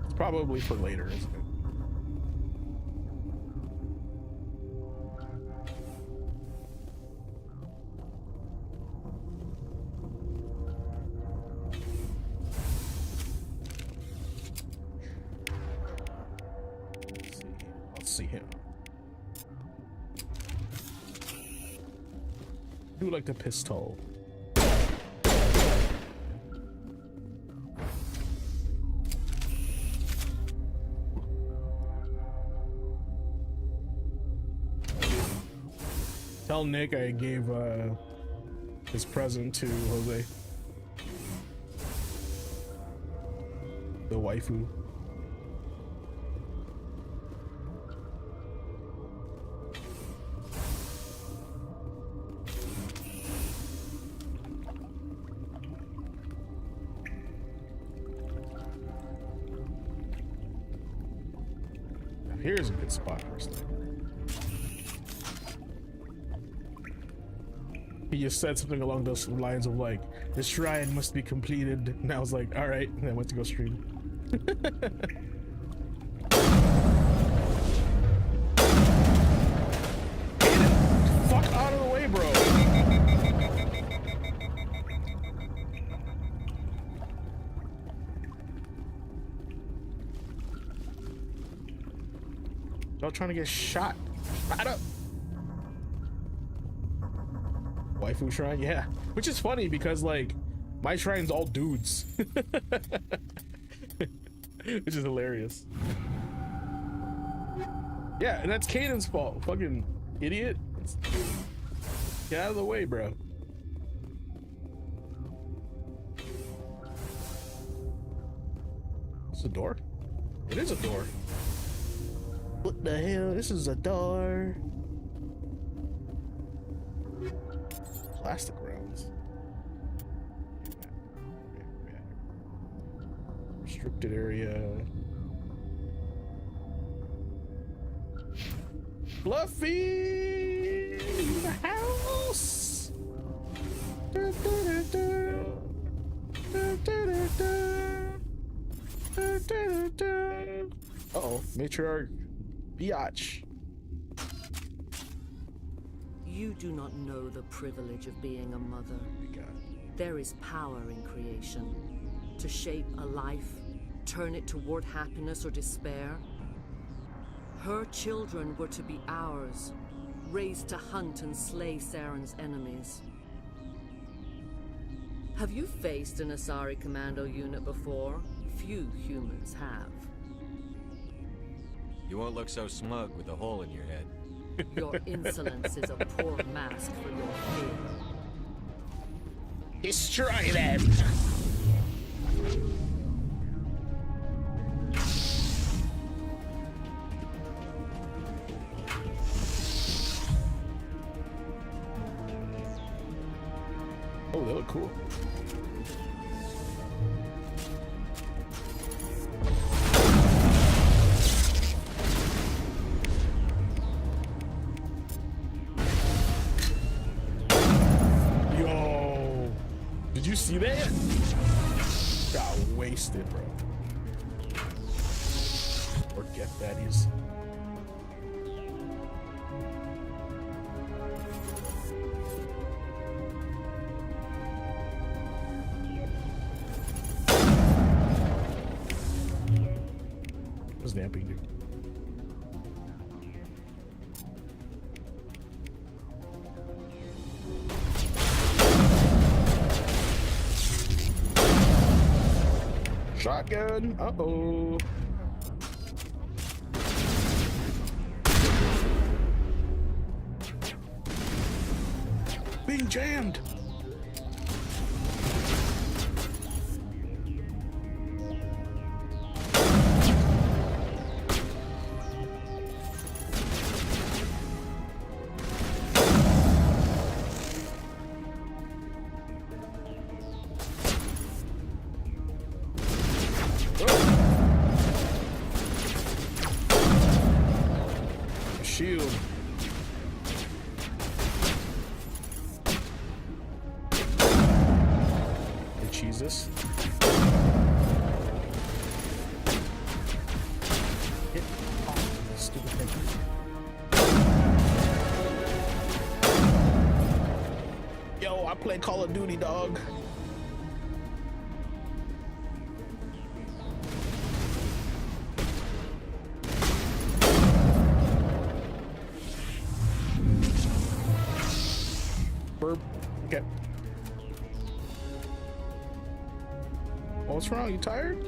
It's probably for later, isn't it? Let's see him. I do like the pistol. Tell Nick I gave his present to Jose. The waifu. Now here's a good spot for us. He just said something along those lines of like, the shrine must be completed. And I was like, all right. And I went to go stream. Fuck out of the way, bro. Y'all trying to get shot. Shut up. Waifu shrine, yeah, which is funny because like my shrine's all dudes. which is hilarious. Yeah, and that's Kanan's fault. Fucking idiot. Get out of the way, bro. It's a door? It is a door. What the hell? This is a door. Plastic rounds. Restricted area. Fluffy in the house. Uh-oh, matriarch biatch. You do not know the privilege of being a mother. There is power in creation. To shape a life, turn it toward happiness or despair. Her children were to be ours, raised to hunt and slay Saren's enemies. Have you faced an Asari commando unit before? Few humans have. You won't look so smug with a hole in your head. Your insolence is a poor mask for your fear. Destroy them! Oh, they look cool. Yo, did you see that? Got wasted, bro. Forget that is. What's napping do? Shotgun. Uh-oh. Being jammed. Shield. Hey, Jesus. Get off, stupid thing. Yo, I play Call of Duty, dog. Okay. What's wrong? You tired?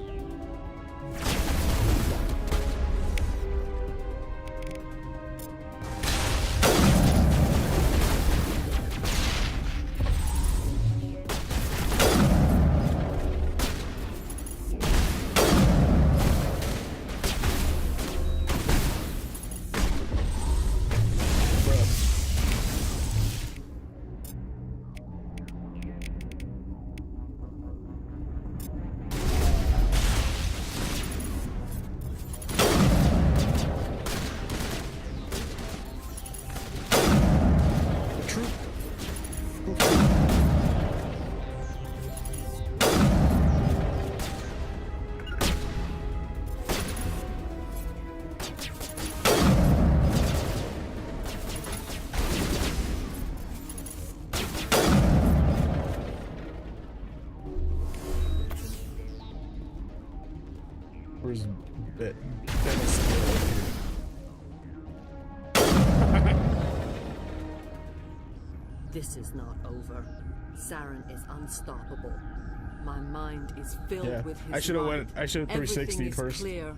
Where's that? This is not over. Saren is unstoppable. My mind is filled Yeah, with his I should have light. went. I should have 360 Everything is first. clear.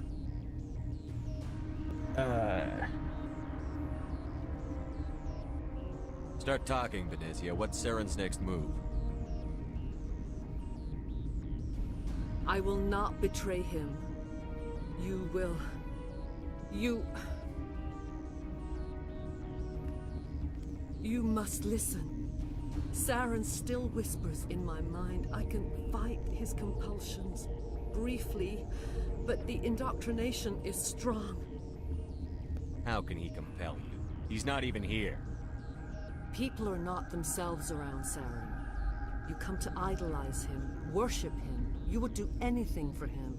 Start talking, Venezia. What's Saren's next move? I will not betray him. You will. You must listen. Saren still whispers in my mind. I can fight his compulsions briefly, but the indoctrination is strong. How can he compel you? He's not even here. People are not themselves around Saren. You come to idolize him, worship him. You would do anything for him.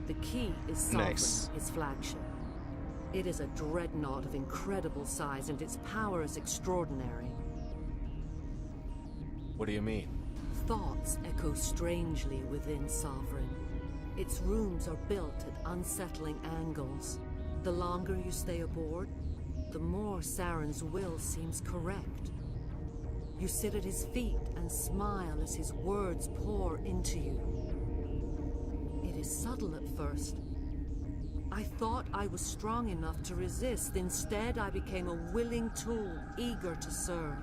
The key is Sovereign, Nice. his flagship. It is a dreadnought of incredible size, and its power is extraordinary. What do you mean? Thoughts echo strangely within Sovereign. Its rooms are built at unsettling angles. The longer you stay aboard, the more Saren's will seems correct. You sit at his feet and smile as his words pour into you. It is subtle at first. I thought I was strong enough to resist. Instead, I became a willing tool, eager to serve.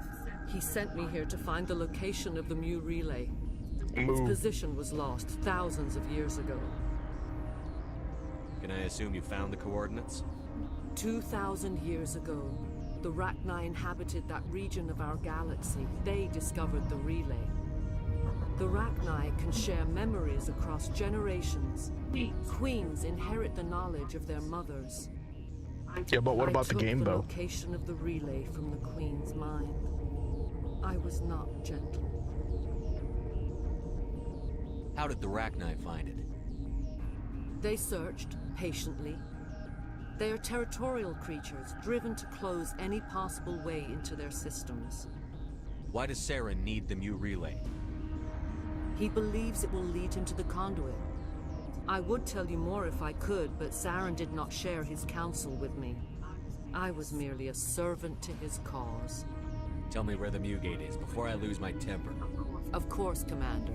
He sent me here to find the location of the Mu relay. Its position was lost thousands of years ago. Can I assume you found the coordinates? 2,000 years ago, the Rachni inhabited that region of our galaxy. They discovered the relay. The Rachni can share memories across generations. Queens inherit the knowledge of their mothers. Yeah, but what about the game, I though? took the location of the relay from the Queen's mind. I was not gentle. How did the Rachni find it? They searched, patiently. They are territorial creatures, driven to close any possible way into their systems. Why does Saren need the Mu relay? He believes it will lead him to the conduit. I would tell you more if I could, but Saren did not share his counsel with me. I was merely a servant to his cause. Tell me where the Mu gate is before I lose my temper. Of course, Commander.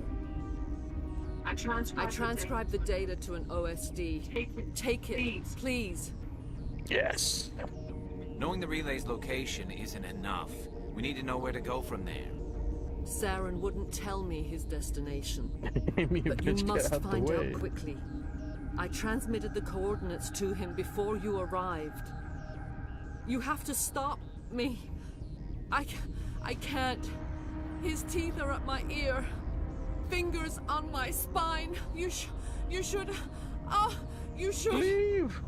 I transcribed the data to an OSD. Take it, please. Yes. Knowing the relay's location isn't enough. We need to know where to go from there. Saren wouldn't tell me his destination. But You must find out quickly. I transmitted the coordinates to him before you arrived. You have to stop me. I can't. His teeth are at my ear. Fingers on my spine. You should... you should... Leave!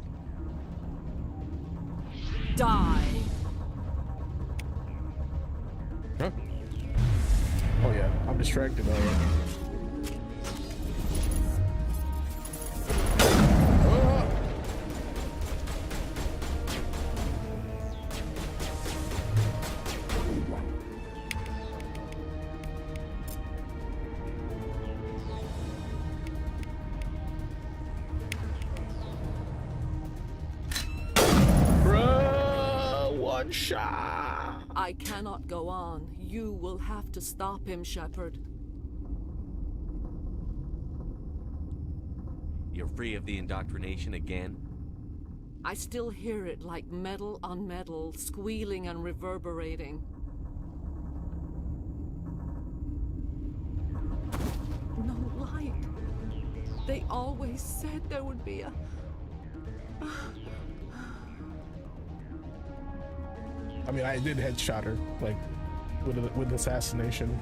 Die. Huh? Oh yeah, I'm distracted by it. One shot. I cannot go on. You will have to stop him, Shepard. You're free of the indoctrination again? I still hear it like metal on metal, squealing and reverberating. No light. They always said there would be a... I mean, I did headshot her, like, with assassination.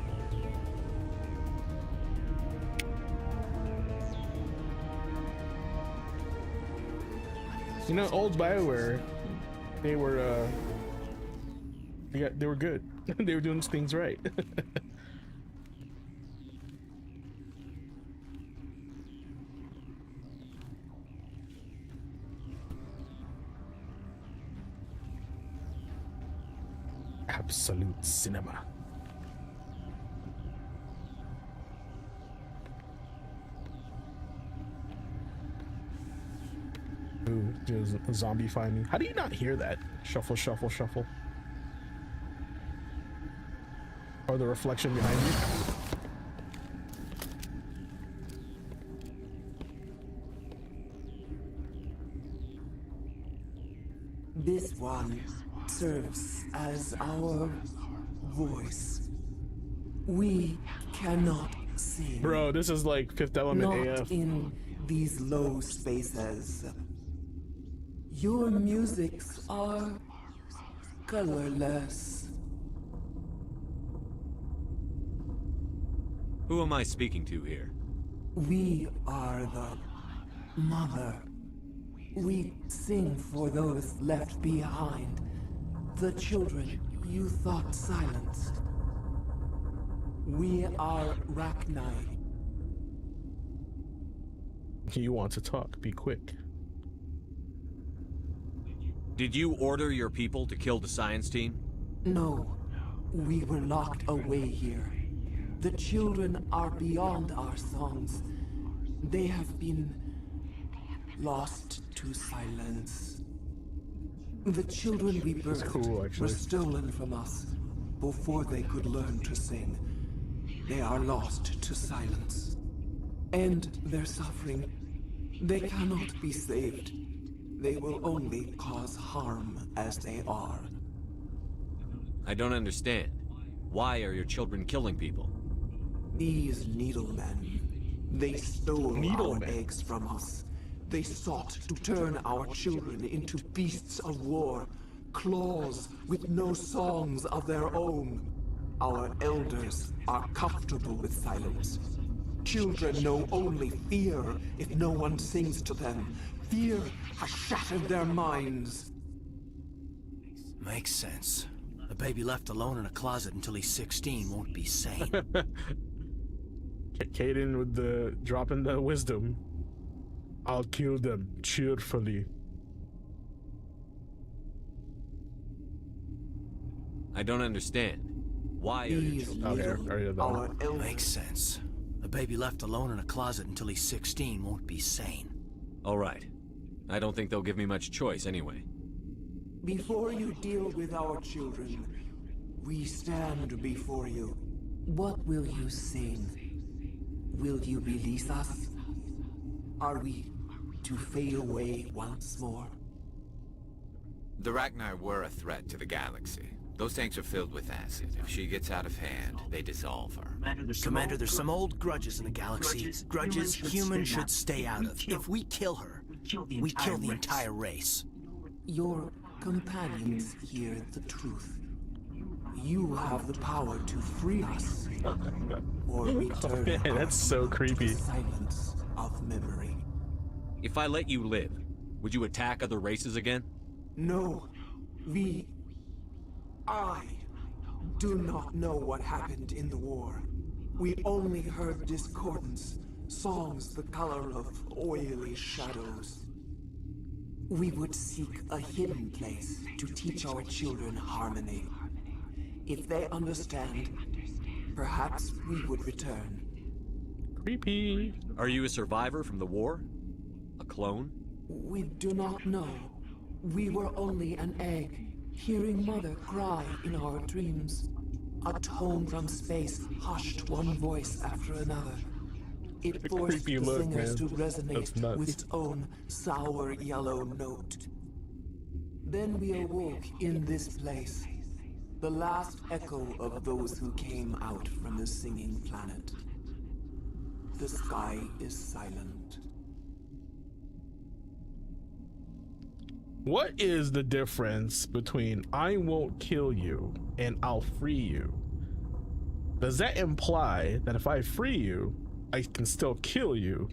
You know, old BioWare, they were good. They were doing things right. Absolute cinema. Ooh, there's a zombie find me. How do you not hear that? Shuffle, shuffle, shuffle. Or the reflection behind you. one serves as our voice. We cannot sing. Bro, this is like Fifth Element Not AF. in these low spaces. Your musics are colorless. Who am I speaking to here? We are the mother. We sing for those left behind. The children you thought silenced. We are Rachni. You want to talk? Be quick. Did you order your people to kill the science team? No, we were locked away here. The children are beyond our songs. They have been lost to silence. The children we birthed were stolen from us before they could learn to sing. They are lost to silence. And their suffering, they cannot be saved. They will only cause harm as they are. I don't understand. Why are your children killing people? These needlemen, they stole our eggs from us. They sought to turn our children into beasts of war, claws with no songs of their own. Our elders are comfortable with silence. Children know only fear if no one sings to them. Fear has shattered their minds. Makes sense. A baby left alone in a closet until he's 16 won't be sane. Caden with the dropping the wisdom. I'll kill them cheerfully. I don't understand. Why are your children... Makes sense. A baby left alone in a closet until he's 16 won't be sane. All right. I don't think they'll give me much choice anyway. Before you deal with our children, we stand before you. What will you sing? Will you release us? Are we to fade away once more? The Rachni were a threat to the galaxy. Those tanks are filled with acid. If she gets out of hand, they dissolve her. Commander, there's some old grudges in the galaxy. Grudges humans should stay out of. If we kill her, we kill the entire race. Your companions hear the truth. You have the power to free us, or return Man, that's so creepy. To the silence of memory. If I let you live, would you attack other races again? No, I do not know what happened in the war. We only heard discordance, songs the color of oily shadows. We would seek a hidden place to teach our children harmony. If they understand, perhaps we would return. Creepy. Are you a survivor from the war? A clone? We do not know. We were only an egg, hearing Mother cry in our dreams. A tone from space hushed one voice after another. It forced the singers to resonate with its own sour yellow note. Then we awoke in this place, the last echo of those who came out from the singing planet. The sky is silent. What is the difference between I won't kill you and I'll free you? Does that imply that if I free you, I can still kill you?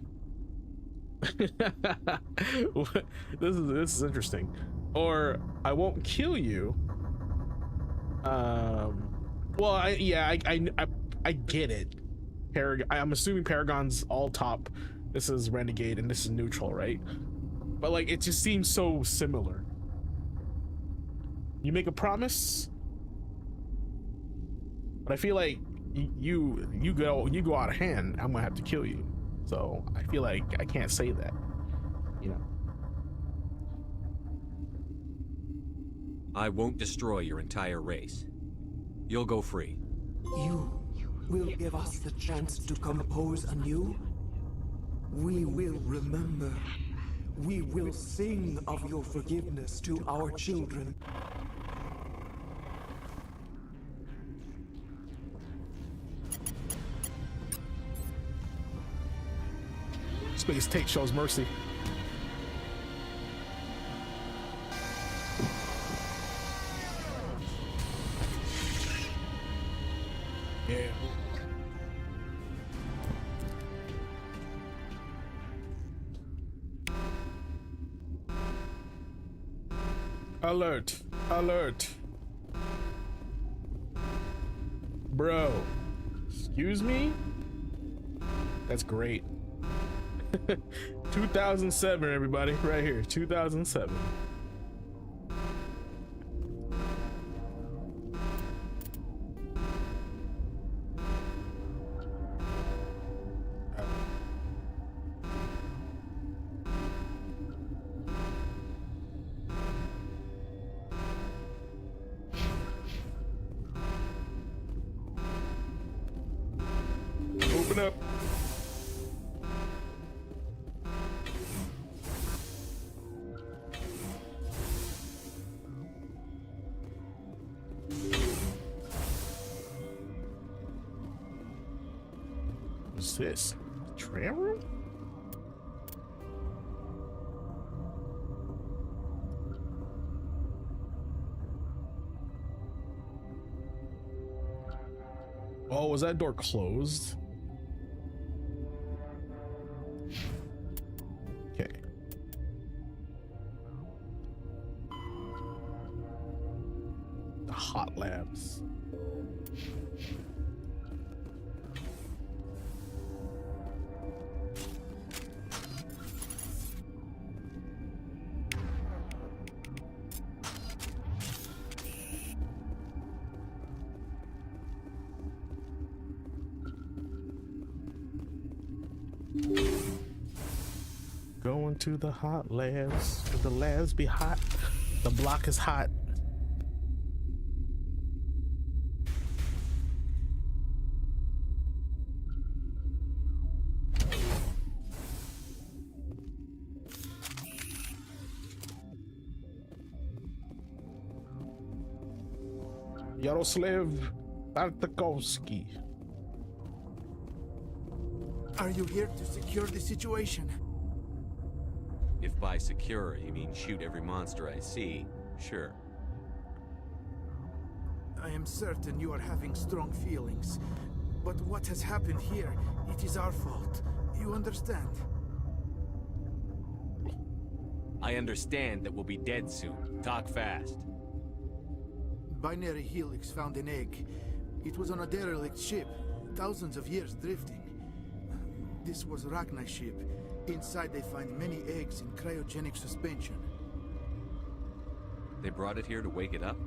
This is interesting. Or I won't kill you. Well, I get it. I'm assuming Paragon's all top. This is Renegade and this is neutral, right? But like, it just seems so similar. You make a promise, but I feel like you go out of hand, I'm gonna have to kill you. So I feel like I can't say that, you know. I won't destroy your entire race. You'll go free. You will give us the chance to compose anew? We will remember We will sing of your forgiveness to our children. Space Tate shows mercy. Yeah. Alert! Alert! Bro, excuse me? That's great. 2007, everybody, right here, 2007. Open up. What's this? Tram room? Oh, was that door closed? Okay. The hot labs. Going to the hot labs. The labs be hot. The block is hot. Yaroslav Tartakovsky. Are you here to secure the situation? If by secure you mean shoot every monster I see, sure. I am certain you are having strong feelings. But what has happened here, it is our fault. You understand? I understand that we'll be dead soon. Talk fast. Binary Helix found an egg. It was on a derelict ship, thousands of years drifting. This was Rachni's ship. Inside they find many eggs in cryogenic suspension. They brought it here to wake it up?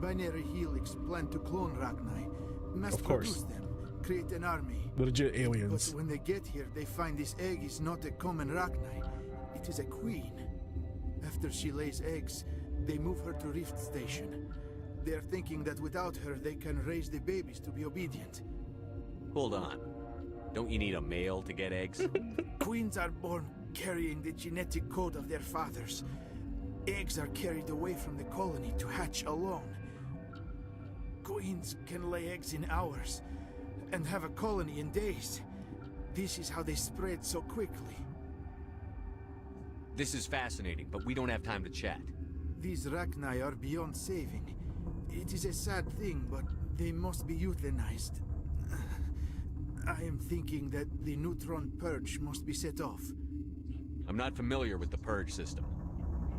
Binary Helix planned to clone Rachni, mass produce them, create an army. Legit aliens. But when they get here, they find this egg is not a common Rachni. It is a queen. After she lays eggs, they move her to Rift Station. They are thinking that without her, they can raise the babies to be obedient. Hold on. Don't you need a male to get eggs? Queens are born carrying the genetic code of their fathers. Eggs are carried away from the colony to hatch alone. Queens can lay eggs in hours and have a colony in days. This is how they spread so quickly. This is fascinating, but we don't have time to chat. These Rachni are beyond saving. It is a sad thing, but they must be euthanized. I am thinking that the neutron purge must be set off. I'm not familiar with the purge system.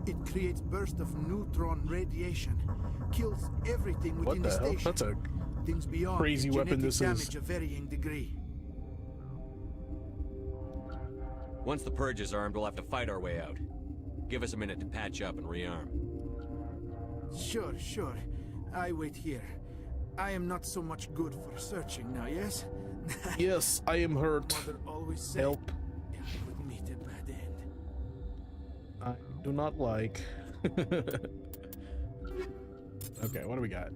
It creates bursts of neutron radiation, kills everything within the station. That's a things beyond crazy weapon this damage is. of varying degree. Once the purge is armed, we'll have to fight our way out. Give us a minute to patch up and rearm. Sure, sure. I wait here. I am not so much good for searching now, yes? Yes, I am hurt. Mother always said Help. I would meet a bad end. I do not like. Okay, what do we got?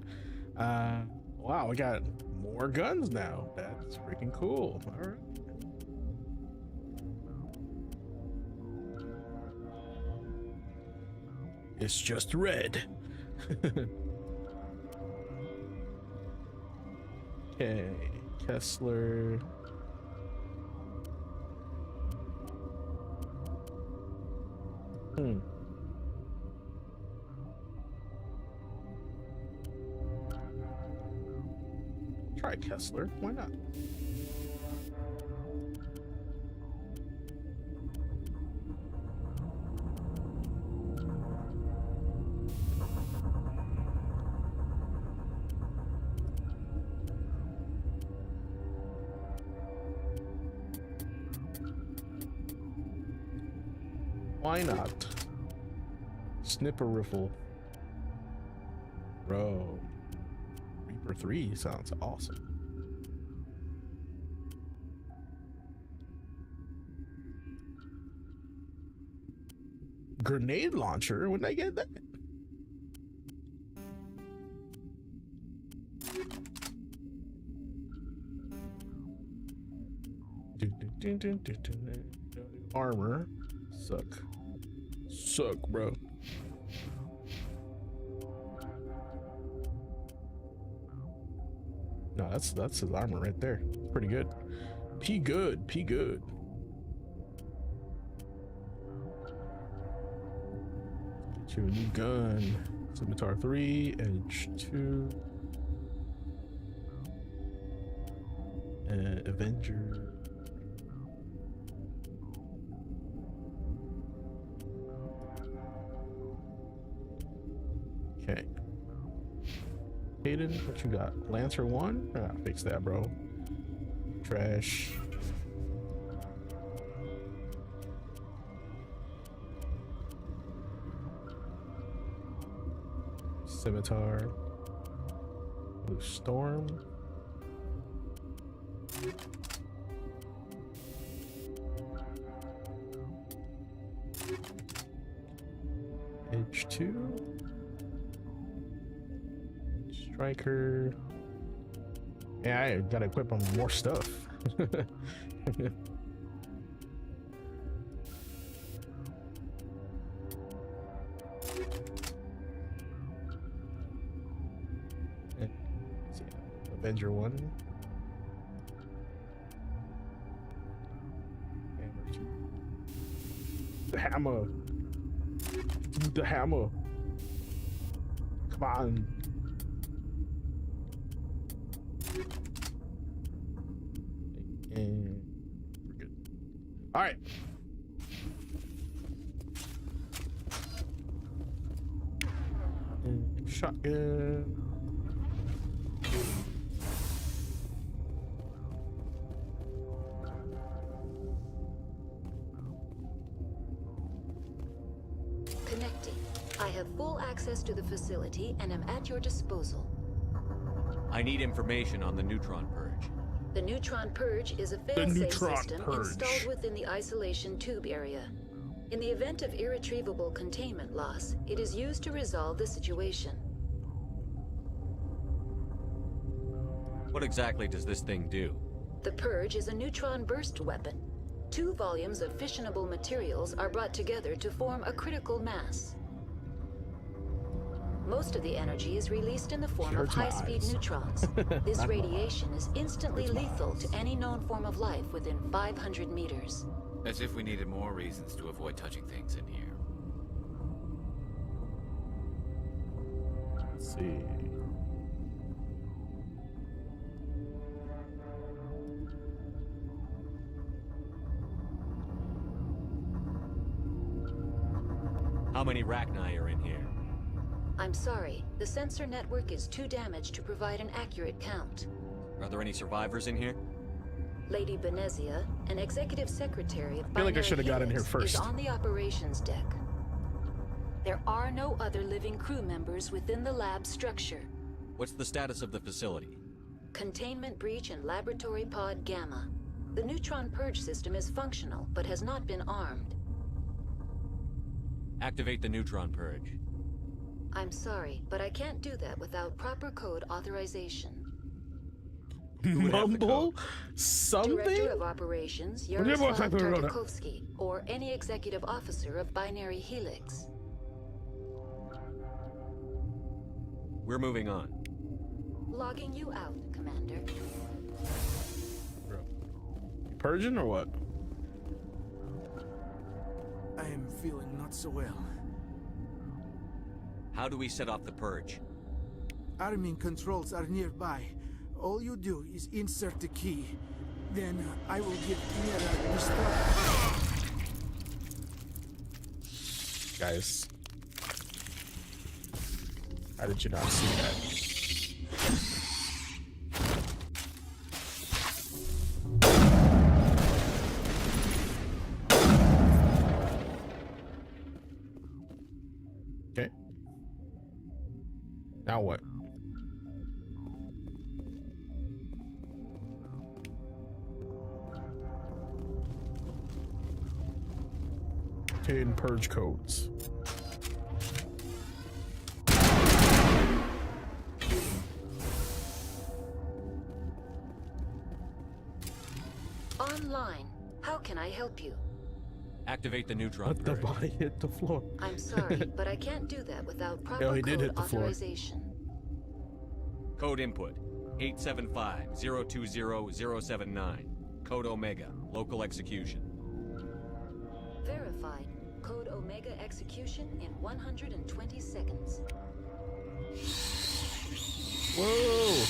Wow, we got more guns now. That's freaking cool. All right. It's just red. Okay, Kessler. Try Kessler. Why not? Why not? Snipper riffle. Bro. Reaper 3 sounds awesome. Grenade launcher? When did I get that? Armor. Suck, bro. No, that's his armor right there. Pretty good. P good. Get you a new gun. Scimitar 3, Edge 2. Avenger. Okay. Hayden, what you got? Lancer 1? Ah, fix that, bro. Trash. Scimitar. Blue Storm. Edge 2. Striker. Yeah, I gotta equip him more stuff. Avenger 1. Hammer 2. The hammer. The hammer. Come on. And we're good. All right. And shotgun. Connecting. I have full access to the facility and am at your disposal. I need information on the neutron purge. The neutron purge is a fail-safe system installed within the isolation tube area. In the event of irretrievable containment loss, it is used to resolve the situation. What exactly does this thing do? The purge is a neutron burst weapon. 2 volumes of fissionable materials are brought together to form a critical mass. Most of the energy is released in the form of high-speed neutrons. This radiation is instantly lethal to any known form of life within 500 meters. As if we needed more reasons to avoid touching things in here. Let's see. How many Rachni are in here? I'm sorry, the sensor network is too damaged to provide an accurate count. Are there any survivors in here? Lady Benezia, an executive secretary of I feel like I should have got in here first. is on the operations deck. There are no other living crew members within the lab structure. What's the status of the facility? Containment breach in Laboratory Pod Gamma. The neutron purge system is functional, but has not been armed. Activate the neutron purge. I'm sorry, but I can't do that without proper code authorization. Mumble? Something? Director of Operations, Yaroslav Tartakovsky, or any executive officer of Binary Helix. We're moving on. Logging you out, Commander. You Persian or what? I am feeling not so well. How do we set off the purge? Arming controls are nearby. All you do is insert the key. Then I will give Mira the start. Guys, how did you not see that? Okay. Now what? Obtain purge codes. Online. How can I help you? Activate the neutron Let the purge. body hit the floor. I'm sorry, but I can't do that without proper Yo, he did code hit the floor. authorization. Code input 875-020-079. Code Omega. Local execution. Verified. Code Omega execution in 120 seconds. Whoa!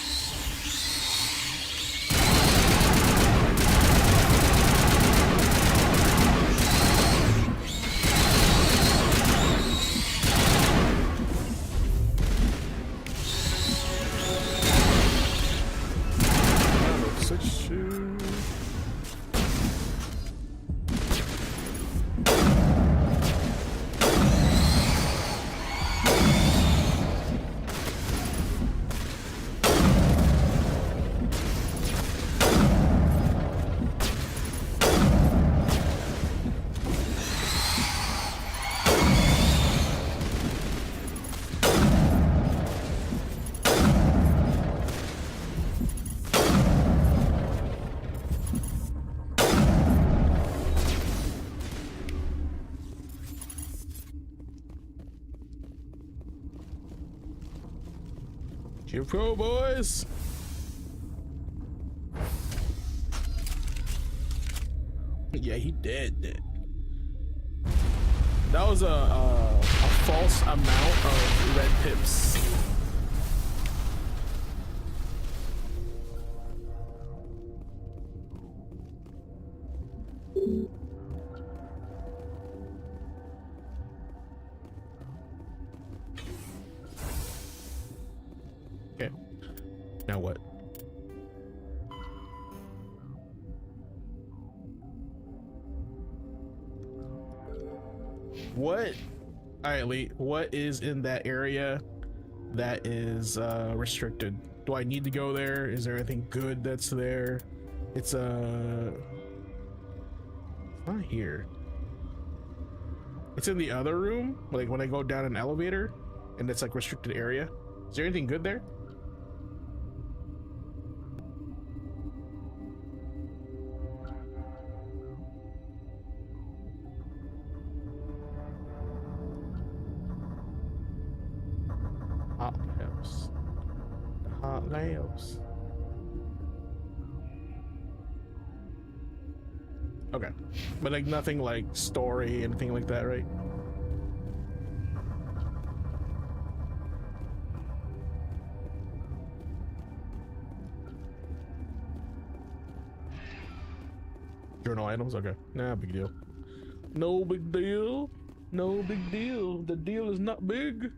You pro boys. Yeah, he did. That was a false amount of red pips. Okay. Now what? What? Alright, Lee, what is in that area that is restricted? Do I need to go there? Is there anything good that's there? It's not here. It's in the other room, like when I go down an elevator and it's like restricted area. Is there anything good there? Hot labs. The hot labs. Okay. But like nothing like story, anything like that, right? Journal items? Okay. Nah, big deal. No big deal. No big deal. The deal is not big.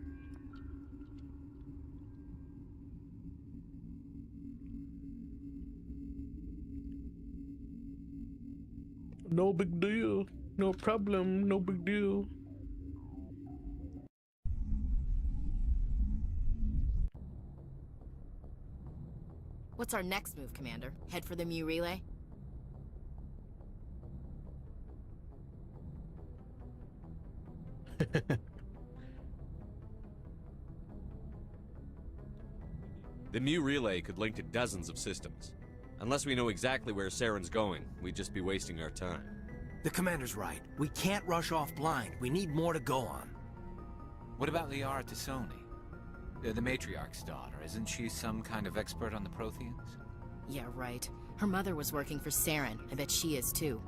No big deal. No problem. No big deal. What's our next move, Commander? Head for the Mu relay? The Mu relay could link to dozens of systems. Unless we know exactly where Saren's going, we'd just be wasting our time. The Commander's right. We can't rush off blind. We need more to go on. What about Liara Tassoni? The matriarch's daughter. Isn't she some kind of expert on the Protheans? Yeah, right. Her mother was working for Saren. I bet she is too.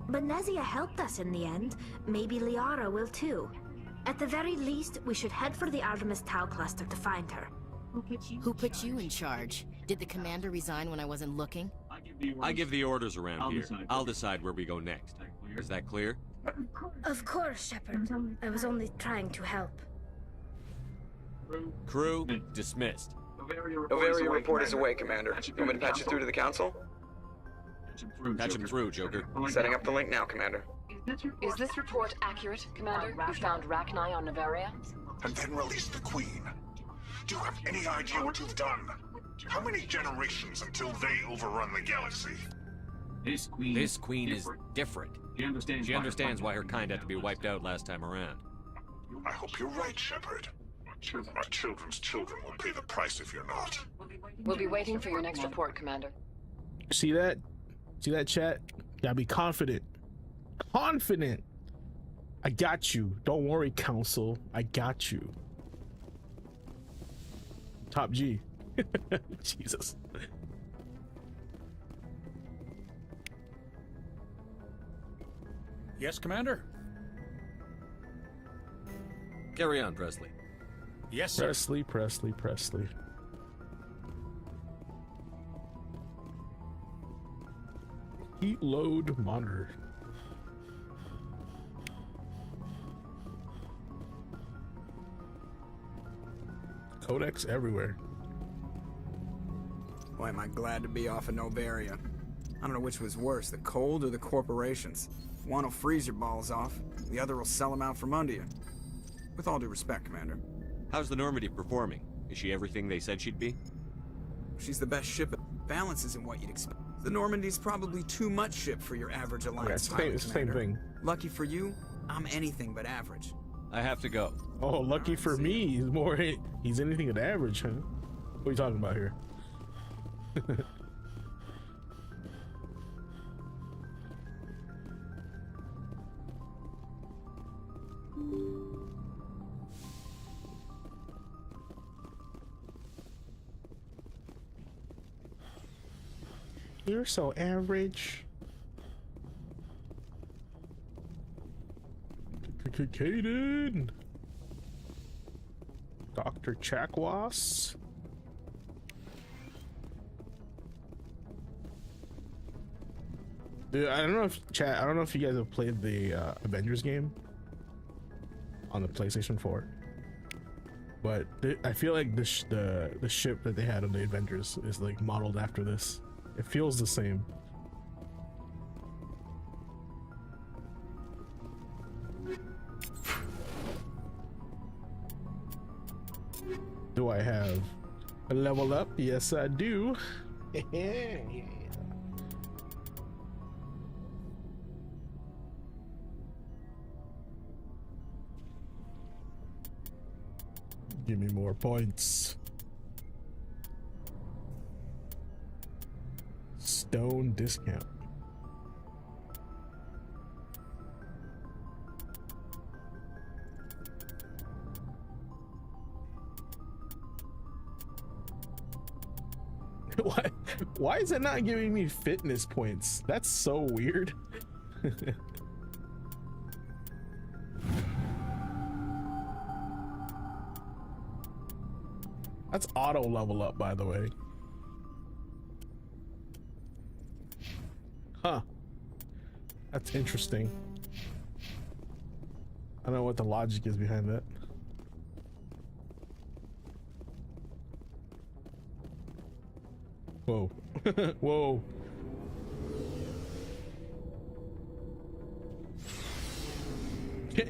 But Nezia helped us in the end. Maybe Liara will too. At the very least, we should head for the Artemis Tau cluster to find her. Who put you in charge? Did the commander resign when I wasn't looking? I give the orders around here. I'll decide where we go next. Is that clear? Of course, Shepard. I was only trying to help. Crew, dismissed. Novaria report is away, Commander. You want me to patch you through to the Council? Patch him through, Joker. Setting up the link now, Commander. Is this report accurate, Commander? You found Rachni on Novaria? And then released the Queen. Do you have any idea what you've done? How many generations until they overrun the galaxy? This queen is different. She understands why her kind had to be wiped out last time around. I hope you're right, Shepard. My children's children will pay the price if you're not. We'll be waiting for your next report, Commander. See that? See that, chat? Gotta be confident. Confident. I got you. Don't worry, Council. I got you. Top G. Jesus. Yes, Commander? Carry on, Presley. Yes, sir. Presley. Heat load monitor. Codex everywhere. Boy, am I glad to be off of Novaria. I don't know which was worse, the cold or the corporations. One will freeze your balls off, the other will sell them out from under you. With all due respect, Commander. How's the Normandy performing? Is she everything they said she'd be? She's the best ship. Balance isn't what you'd expect. The Normandy's probably too much ship for your average Alliance pilot, it's the Commander. same thing. Lucky for you, I'm anything but average. I have to go. Oh, lucky for me, he's anything but average, huh? What are you talking about here? You're so average. Caden. Dr. Chakwas. Dude, I don't know if you guys have played the Avengers game on the PlayStation 4. But I feel like the ship that they had on the Avengers is like modeled after this. It feels the same. Do I have a level up? Yes, I do. Give me more points. Stone discount. Why is it not giving me fitness points? That's so weird. That's auto level up, by the way. Huh. That's interesting. I don't know what the logic is behind that. Whoa. Whoa.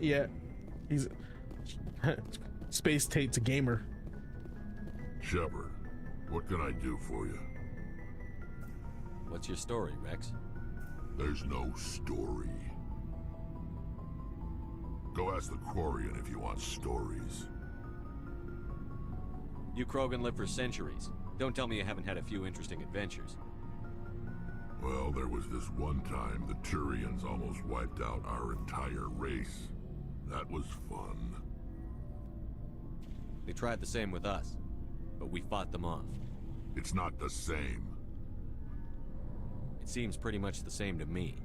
Yeah. He's Space Tate's a gamer. Shepard, what can I do for you? What's your story, Rex? There's no story. Go ask the Quarian if you want stories. You Krogan lived for centuries. Don't tell me you haven't had a few interesting adventures. Well, there was this one time the Turians almost wiped out our entire race. That was fun. They tried the same with us, but we fought them off. It's not the same. It seems pretty much the same to me.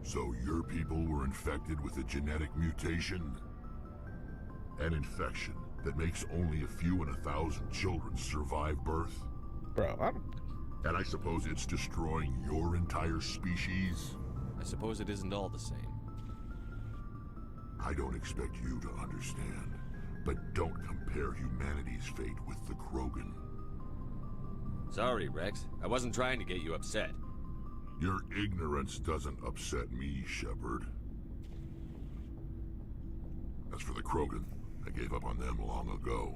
So your people were infected with a genetic mutation? An infection that makes only a few in 1,000 children survive birth? Bro, And I suppose it's destroying your entire species? I suppose it isn't all the same. I don't expect you to understand, but don't compare humanity's fate with the Krogan. Sorry, Rex. I wasn't trying to get you upset. Your ignorance doesn't upset me, Shepard. As for the Krogan, I gave up on them long ago.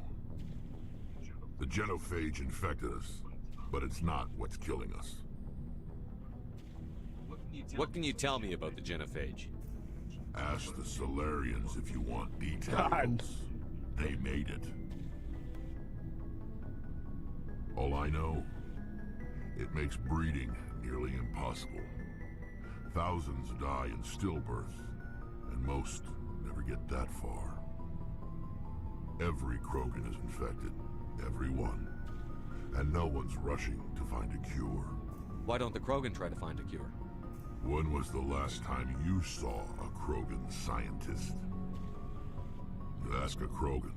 The genophage infected us, but it's not what's killing us. What can you tell me about the genophage? Ask the Solarians if you want details. God. They made it. All I know, it makes breeding nearly impossible. Thousands die in stillbirth, and most never get that far. Every Krogan is infected, every one. And no one's rushing to find a cure. Why don't the Krogan try to find a cure? When was the last time you saw a Krogan scientist? You ask a Krogan,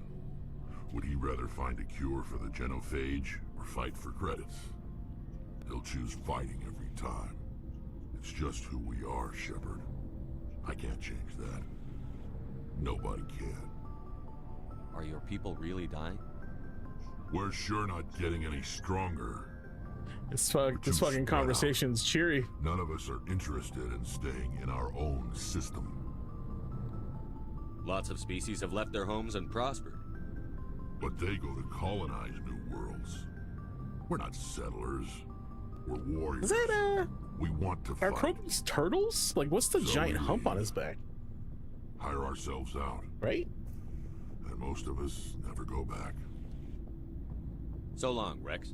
would he rather find a cure for the genophage or fight for credits? He'll choose fighting every time. It's just who we are, Shepard. I can't change that. Nobody can. Are your people really dying? We're sure not getting any stronger. This fucking conversation's cheery. None of us are interested in staying in our own system. Lots of species have left their homes and prospered. But they go to colonize new worlds. We're not settlers. We're warriors. Is that we want to are fight. Krogans turtles? Like, what's the So giant we hump on leave. his back? Hire ourselves out. Right? And most of us never go back. So long, Rex.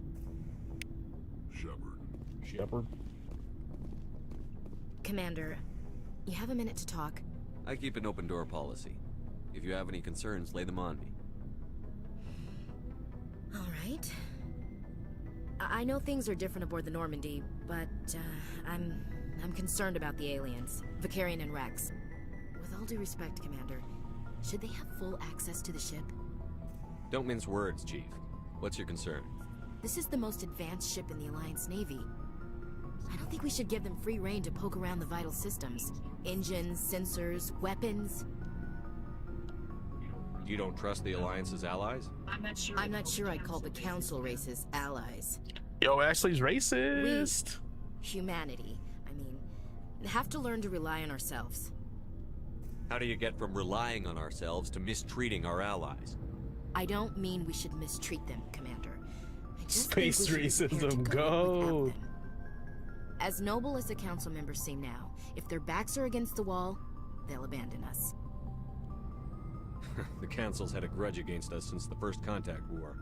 Shepard. Commander, you have a minute to talk? I keep an open door policy. If you have any concerns, lay them on me. All right. I know things are different aboard the Normandy, but I'm concerned about the aliens, Vicarian and Rex. With all due respect, Commander, should they have full access to the ship? Don't mince words, Chief. What's your concern? This is the most advanced ship in the Alliance Navy. I don't think we should give them free rein to poke around the vital systems. Engines, sensors, weapons. You don't trust the Alliance's allies? I'm not sure I'd call the Council races allies. Yo, Ashley's racist. Humanity, I mean, have to learn to rely on ourselves. How do you get from relying on ourselves to mistreating our allies? I don't mean we should mistreat them, Commander. I just Space think we should prepare to racism, go without go. them. As noble as the Council members seem now, if their backs are against the wall, they'll abandon us. The Council's had a grudge against us since the First Contact War.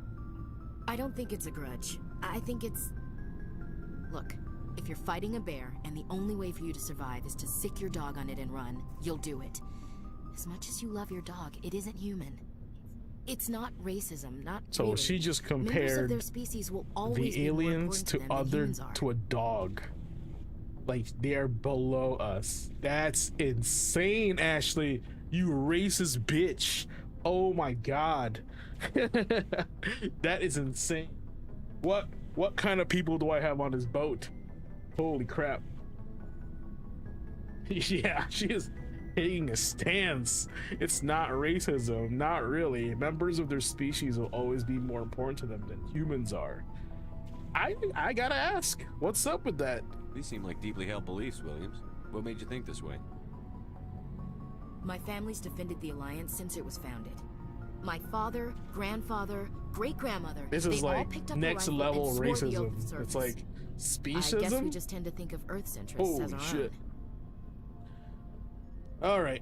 I don't think it's a grudge. I think it's... Look, if you're fighting a bear and the only way for you to survive is to sick your dog on it and run, you'll do it. As much as you love your dog, it isn't human. It's not racism, not So really. she just Members of compared their species will always the be more aliens important to them than other humans are. to a dog. Like, they're below us. That's insane, Ashley. You racist bitch. Oh my god. That is insane. What kind of people do I have on this boat? Holy crap. Yeah, she is taking a stance. It's not racism, not really. Members of their species will always be more important to them than humans are. I gotta ask, what's up with that? These seem like deeply held beliefs, Williams. What made you think this way? My family's defended the Alliance since it was founded. My father, grandfather, great-grandmother, This they is all like picked up a next rifle level and swore the oath of racism. service. It's like I guess we speciesism. just tend to think of Earth's interests as Holy our shit. own. All right.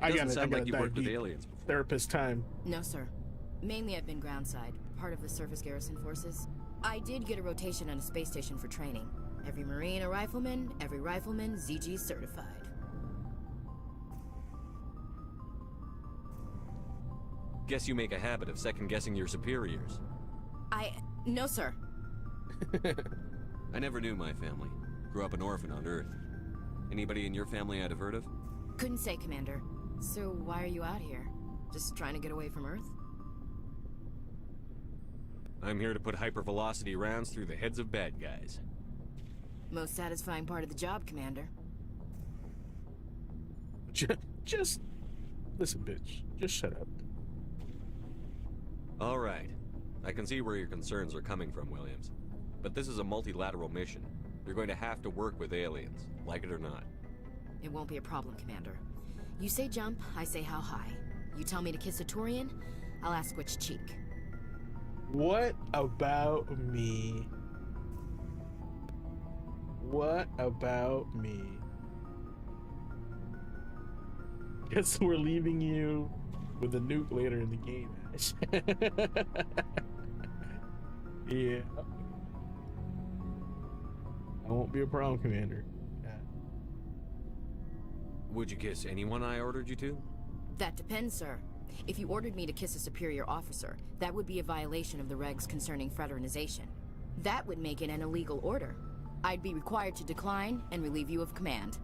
I Doesn't gotta sound like you dive worked with deep. aliens before. Therapist time. No, sir. Mainly I've been groundside, part of the surface garrison forces. I did get a rotation on a space station for training. Every Marine a rifleman, every rifleman ZG certified. Guess you make a habit of second-guessing your superiors. No, sir. I never knew my family. Grew up an orphan on Earth. Anybody in your family I'd have heard of? Couldn't say, Commander. So why are you out here? Just trying to get away from Earth? I'm here to put hypervelocity rounds through the heads of bad guys. Most satisfying part of the job, Commander. Just listen, bitch. Just shut up. All right. I can see where your concerns are coming from, Williams. But this is a multilateral mission. You're going to have to work with aliens, like it or not. It won't be a problem, Commander. You say jump, I say how high. You tell me to kiss a Turian, I'll ask which cheek. What about me? What about me? Guess we're leaving you with a nuke later in the game, Ash. Yeah. I won't be a problem, Commander. Yeah. Would you kiss anyone I ordered you to? That depends, sir. If you ordered me to kiss a superior officer, that would be a violation of the regs concerning fraternization. That would make it an illegal order. I'd be required to decline and relieve you of command.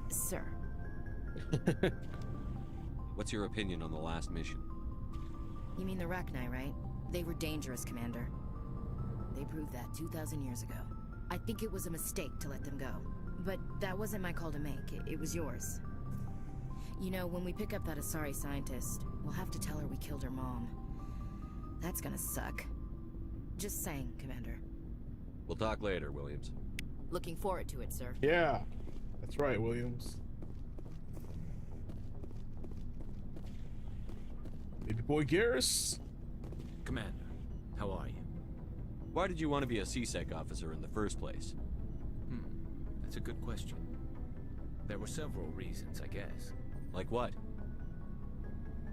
Sir. What's your opinion on the last mission? You mean the Rachni, right? They were dangerous, Commander. They proved that 2,000 years ago. I think it was a mistake to let them go. But that wasn't my call to make. It was yours. You know, when we pick up that Asari scientist, we'll have to tell her we killed her mom. That's gonna suck. Just saying, Commander. We'll talk later, Williams. Looking forward to it, sir. Yeah, that's right, Williams. Baby boy Garrus. Commander, how are you? Why did you want to be a CSEC officer in the first place? That's a good question. There were several reasons, I guess. Like what?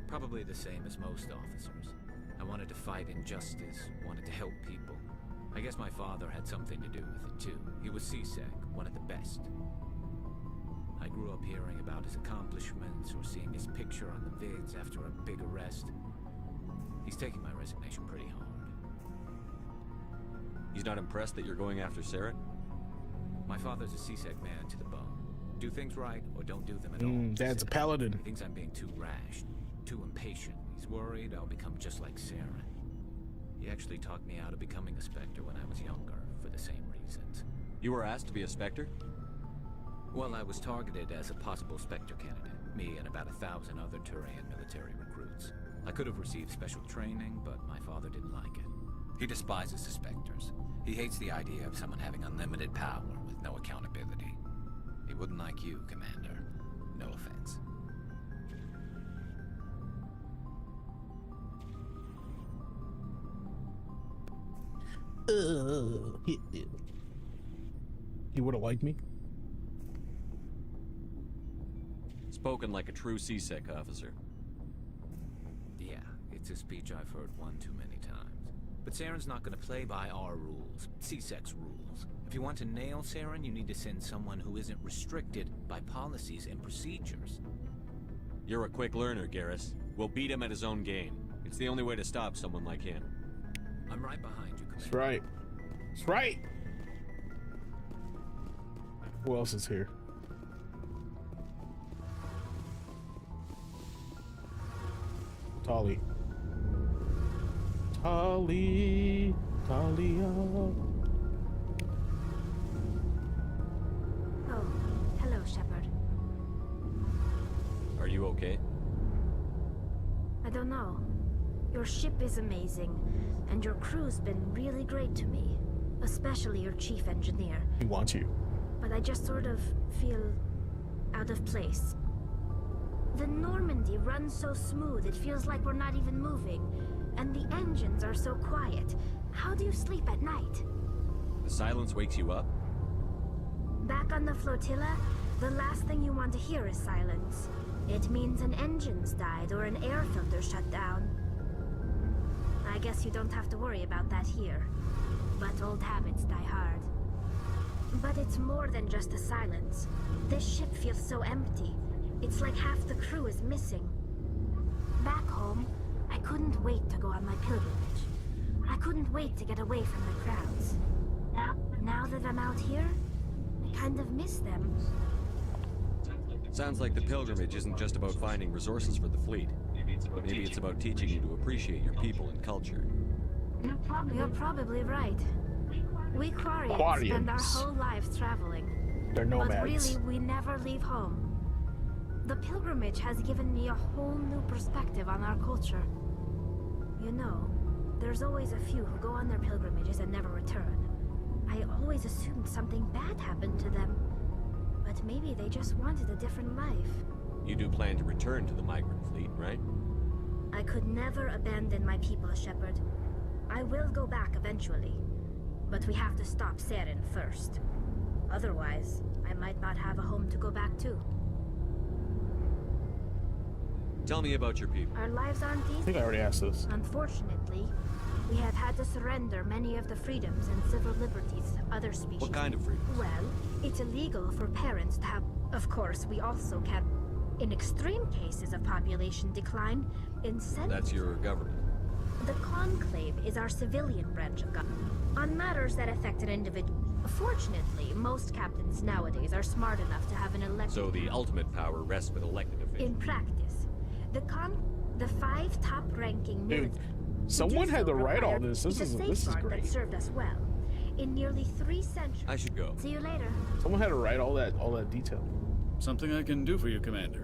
Probably the same as most officers. I wanted to fight injustice, wanted to help people. I guess my father had something to do with it too. He was CSEC, one of the best. I grew up hearing about his accomplishments or seeing his picture on the vids after a big arrest. He's taking my resignation pretty hard. He's not impressed that you're going after Sarah? My father's a CSEC man to the bone. Do things right or don't do them at all. Dad's a paladin. He thinks I'm being too rash, too impatient. He's worried I'll become just like Sarah. He actually talked me out of becoming a Spectre when I was younger, for the same reasons. You were asked to be a Spectre? Well, I was targeted as a possible Spectre candidate. Me and about 1,000 other Turian military recruits. I could have received special training, but my father didn't like it. He despises the Spectres. He hates the idea of someone having unlimited power with no accountability. He wouldn't like you, Commander. No offense. He would have liked me. Spoken like a true CSEC officer. Yeah, it's a speech I've heard one too many times. But Saren's not going to play by our rules, CSEC's rules. If you want to nail Saren, you need to send someone who isn't restricted by policies and procedures. You're a quick learner, Garrus. We'll beat him at his own game. It's the only way to stop someone like him. I'm right behind you, Commander. That's right. That's right. Who else is here? Tali. Tali. Talia. Oh, hello, Shepard. Are you okay? I don't know. Your ship is amazing, and your crew's been really great to me. Especially your chief engineer. He wants you. But I just sort of feel out of place. The Normandy runs so smooth, it feels like we're not even moving. And the engines are so quiet. How do you sleep at night? The silence wakes you up? Back on the flotilla, the last thing you want to hear is silence. It means an engine's died or an air filter shut down. I guess you don't have to worry about that here. But old habits die hard. But it's more than just the silence. This ship feels so empty. It's like half the crew is missing. Back couldn't wait to go on my pilgrimage. I couldn't wait to get away from the crowds. Now that I'm out here, I kind of miss them. Sounds like the pilgrimage isn't just about finding resources for the fleet. Maybe it's about teaching you to appreciate your people and culture. You're probably right. We Quarians spend our whole lives traveling. They're nomads. But really, we never leave home. The pilgrimage has given me a whole new perspective on our culture. You know, there's always a few who go on their pilgrimages and never return. I always assumed something bad happened to them. But maybe they just wanted a different life. You do plan to return to the migrant fleet, right? I could never abandon my people, Shepard. I will go back eventually. But we have to stop Saren first. Otherwise, I might not have a home to go back to. Tell me about your people. Our lives aren't easy. I think I already asked this. Unfortunately, we have had to surrender many of the freedoms and civil liberties other species. What kind of freedoms? Well, it's illegal for parents to have... Of course, we also can... In extreme cases of population decline, incentives... That's your government. The Conclave is our civilian branch of government. On matters that affect an individual... Fortunately, most captains nowadays are smart enough to have an elected... So the ultimate power rests with elected officials. In practice, the 5 top-ranking military... Someone had to write all this. This is great. That served us well. In nearly 3 centuries. I should go. See you later. Someone had to write all that detail. Something I can do for you, Commander.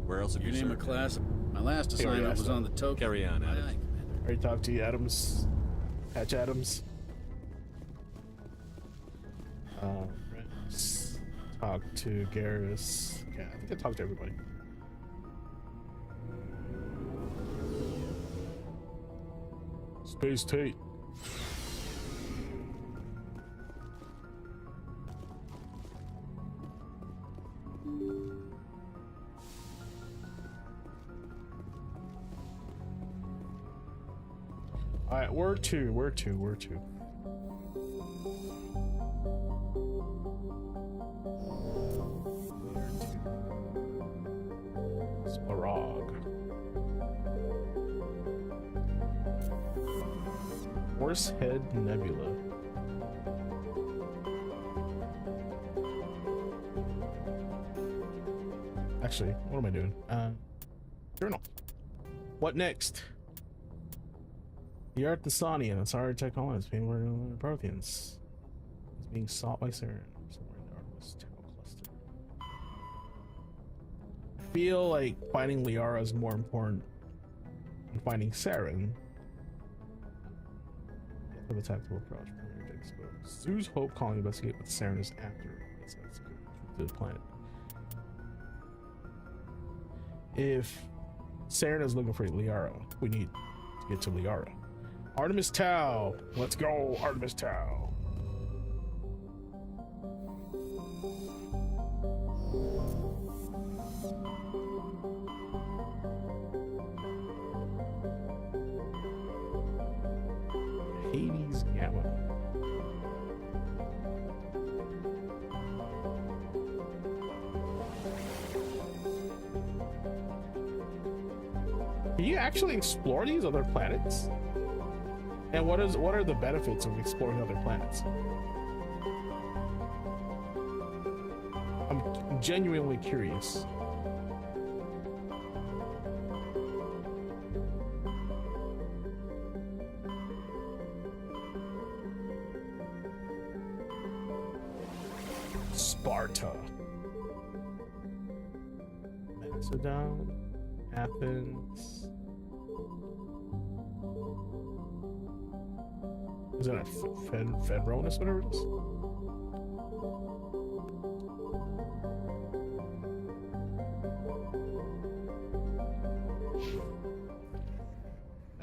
Where else have you name a served? class? My last assignment was on the token. Carry on, Adams. Aye, Commander. Already talked to you, Adams. Patch Adams. Let's talk to Garrus. Yeah, I think I talked to everybody. Space Tate. Alright, where to? Sparog. Horsehead Nebula. Actually, what am I doing? Journal. What next? The Arthasanian, a sorry tech colonist, being worried on the Protheans. Is being sought by Saren somewhere in the Artemis Tau cluster. I feel like finding Liara is more important than finding Saren. For the tactical approach, Zeus Hope calling to investigate what Saren is after. That's to the planet. If Saren is looking for Liara, we need to get to Liara. Artemis Tau! Let's go, Artemis Tau! Hades Gamma. Can you actually explore these other planets? And what are the benefits of exploring other planets? I'm genuinely curious. Sparta. Macedon, Athens. Is that a Fedronus, whatever it is?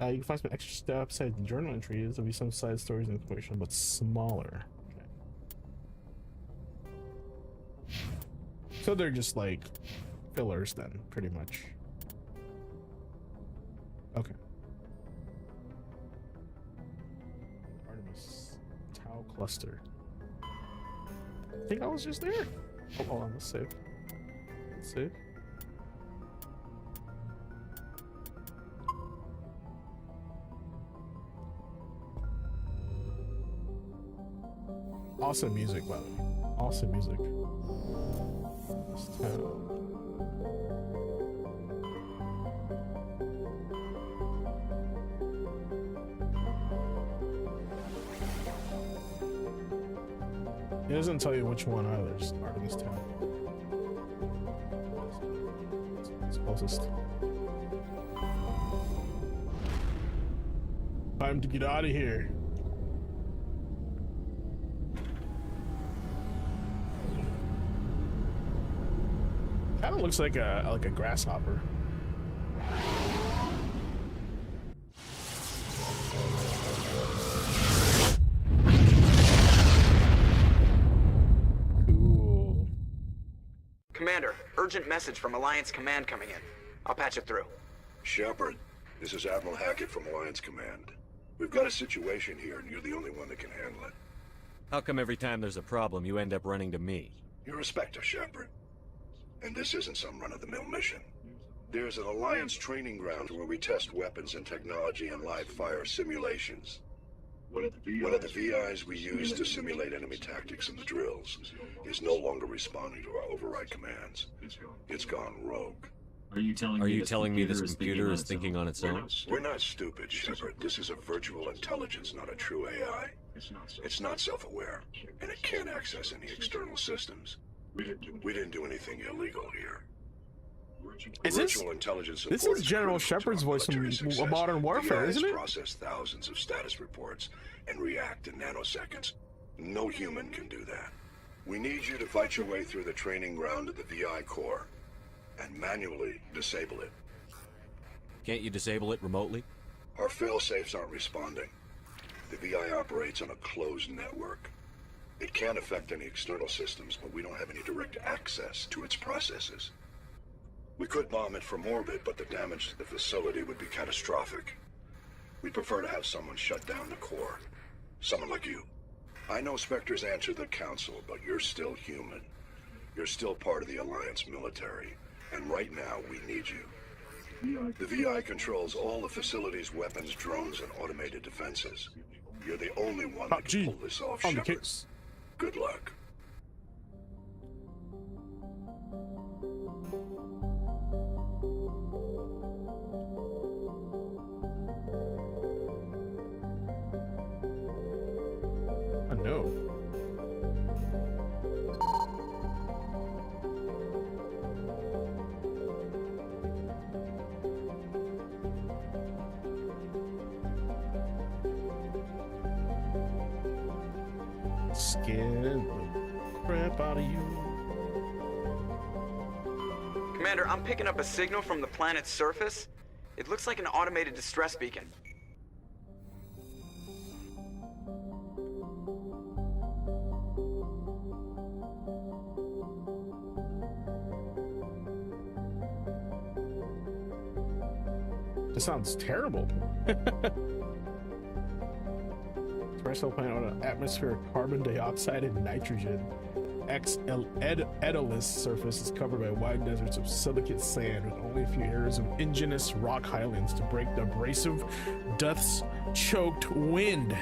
You can find some extra steps at journal entries. There'll be some side stories and information, but smaller. Okay. So they're just like fillers then, pretty much. Okay. Artemis Tau cluster. I think I was just there. Oh, hold on, let's save. Let's save. Awesome music, by the way. Awesome music. This town. It doesn't tell you which one either. Just Artemis Town. It's closest. Time to get out of here. Kind of looks like a grasshopper. Cool. Commander, urgent message from Alliance Command coming in. I'll patch it through. Shepard, this is Admiral Hackett from Alliance Command. We've got a situation here, and you're the only one that can handle it. How come every time there's a problem, you end up running to me? You're a Spectre, Shepard. And this isn't some run-of-the-mill mission. There's an Alliance training ground where we test weapons and technology in live-fire simulations. One of the VIs we use to simulate enemy tactics in the drills is no longer responding to our override commands. It's gone rogue. Are you telling me this computer is thinking on its own? We're not stupid, Shepard. This is a virtual intelligence, not a true AI. It's not self-aware, and it can't access any external systems. We didn't do anything illegal here. Virtual intelligence This is General Shepard's voice from Modern Warfare, isn't it? Process thousands of status reports and react in nanoseconds. No human can do that. We need you to fight your way through the training ground of the VI core and manually disable it. Can't you disable it remotely? Our fail-safes aren't responding. The VI operates on a closed network. It can't affect any external systems, but we don't have any direct access to its processes. We could bomb it from orbit, but the damage to the facility would be catastrophic. We'd prefer to have someone shut down the core. Someone like you. I know Spectres answer the Council, but you're still human. You're still part of the Alliance military, and right now we need you. The VI controls all the facility's weapons, drones, and automated defenses. You're the only one that can pull this off, Shepard. Good luck. I know. Scared the crap out of you. Commander, I'm picking up a signal from the planet's surface. It looks like an automated distress beacon. This sounds terrible. Terrestrial planet on an atmosphere of carbon dioxide and nitrogen. Edalis surface is covered by wide deserts of silicate sand with only a few areas of indigenous rock highlands to break the abrasive, dust-choked wind.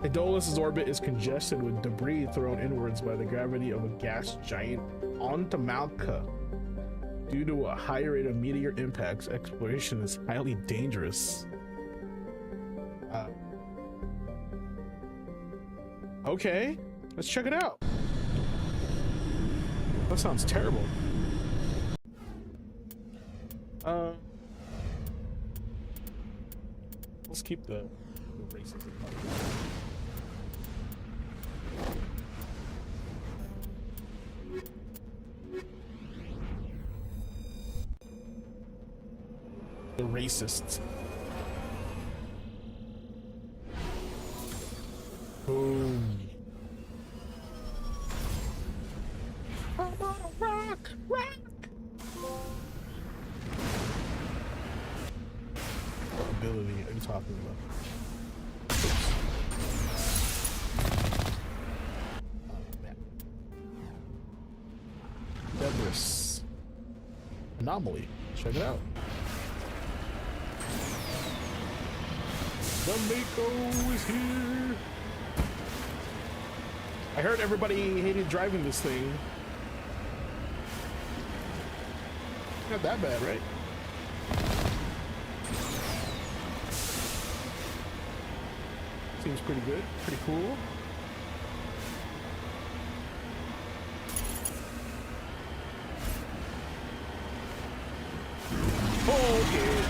Edalis' orbit is congested with debris thrown inwards by the gravity of a gas giant Ontamalka. Due to a high rate of meteor impacts, exploration is highly dangerous. Okay, let's check it out. That sounds terrible. Let's keep the races. The racists. Boom. I'm on a rock. What ability are you talking about? Debris. Anomaly. Check it out. The Mako is here. I heard everybody hated driving this thing. Not that bad, right? Seems pretty good, pretty cool. Okay.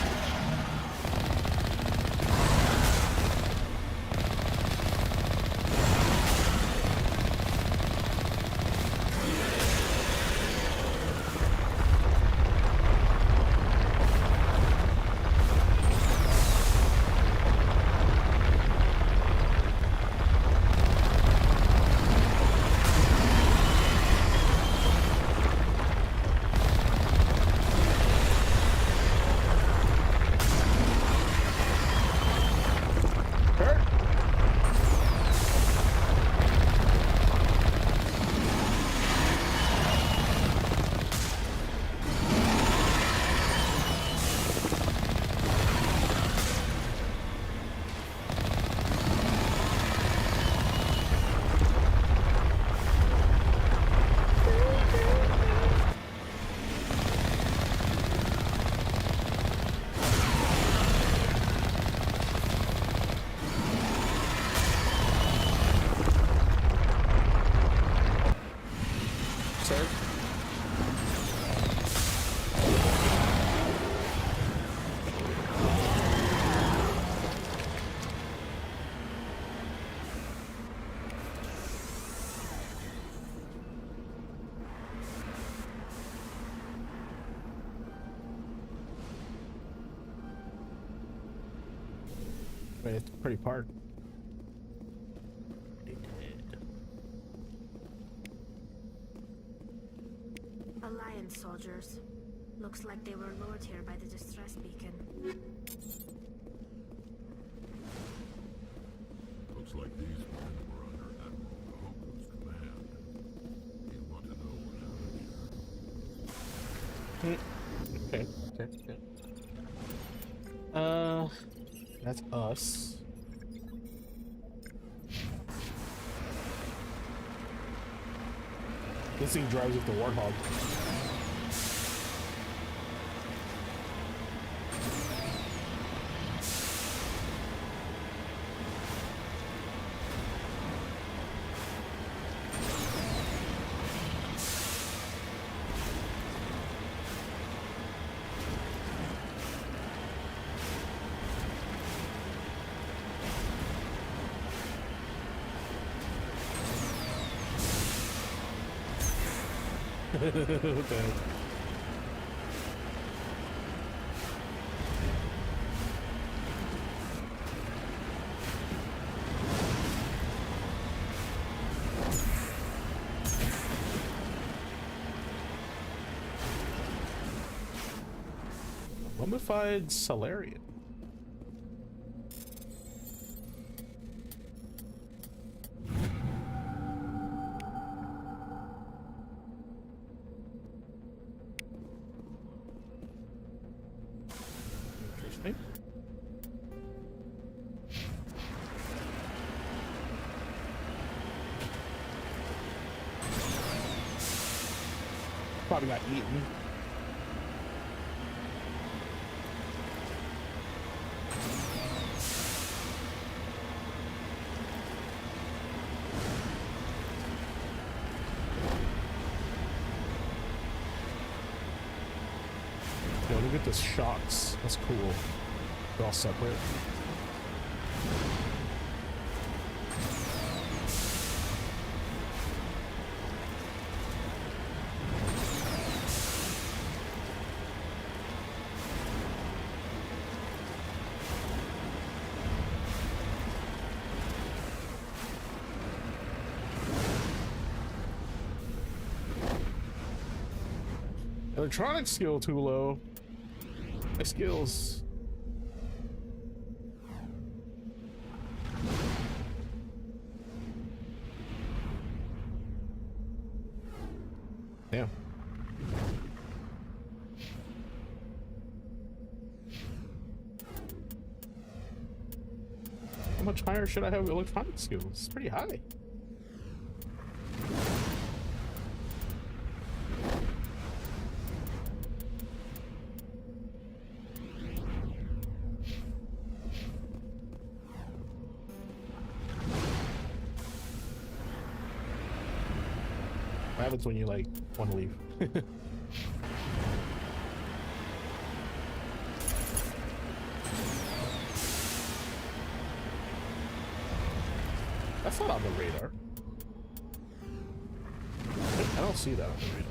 It's pretty parked. Alliance soldiers. Looks like they were lured here by the distress beacon. Looks like these men were under Admiral Hoku's command. You want to know what happened here? Okay. That's us. This thing drives with the Warthog. Okay. Mummified Solarian. Probably got eaten. Yo, look at the shots. That's cool. They're all separate. Electronic skill too low. My skills. Damn. How much higher should I have electronic skills? It's pretty high. What happens when you like want to leave? That's not on the radar. I don't see that on the radar.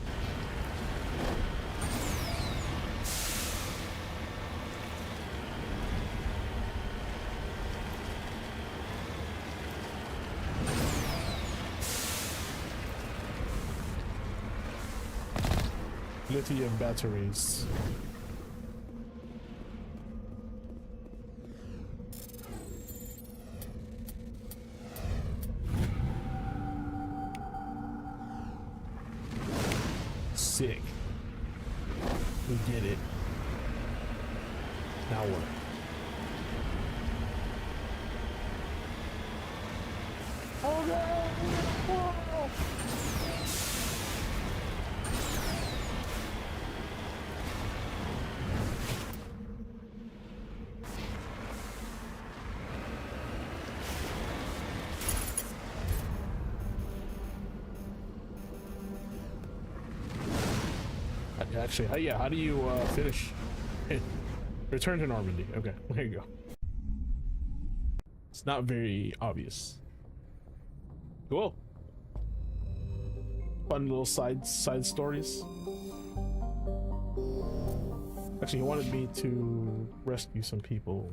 Lithium batteries. Sick. We did it. Now what? Oh no! Whoa! Actually, how do you finish? Return to Normandy. Okay, there you go. It's not very obvious. Cool. Fun little side stories. Actually, he wanted me to rescue some people.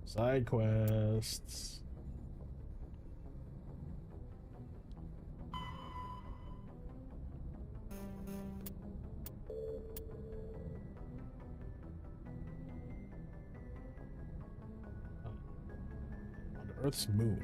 Side quests. Earth's moon.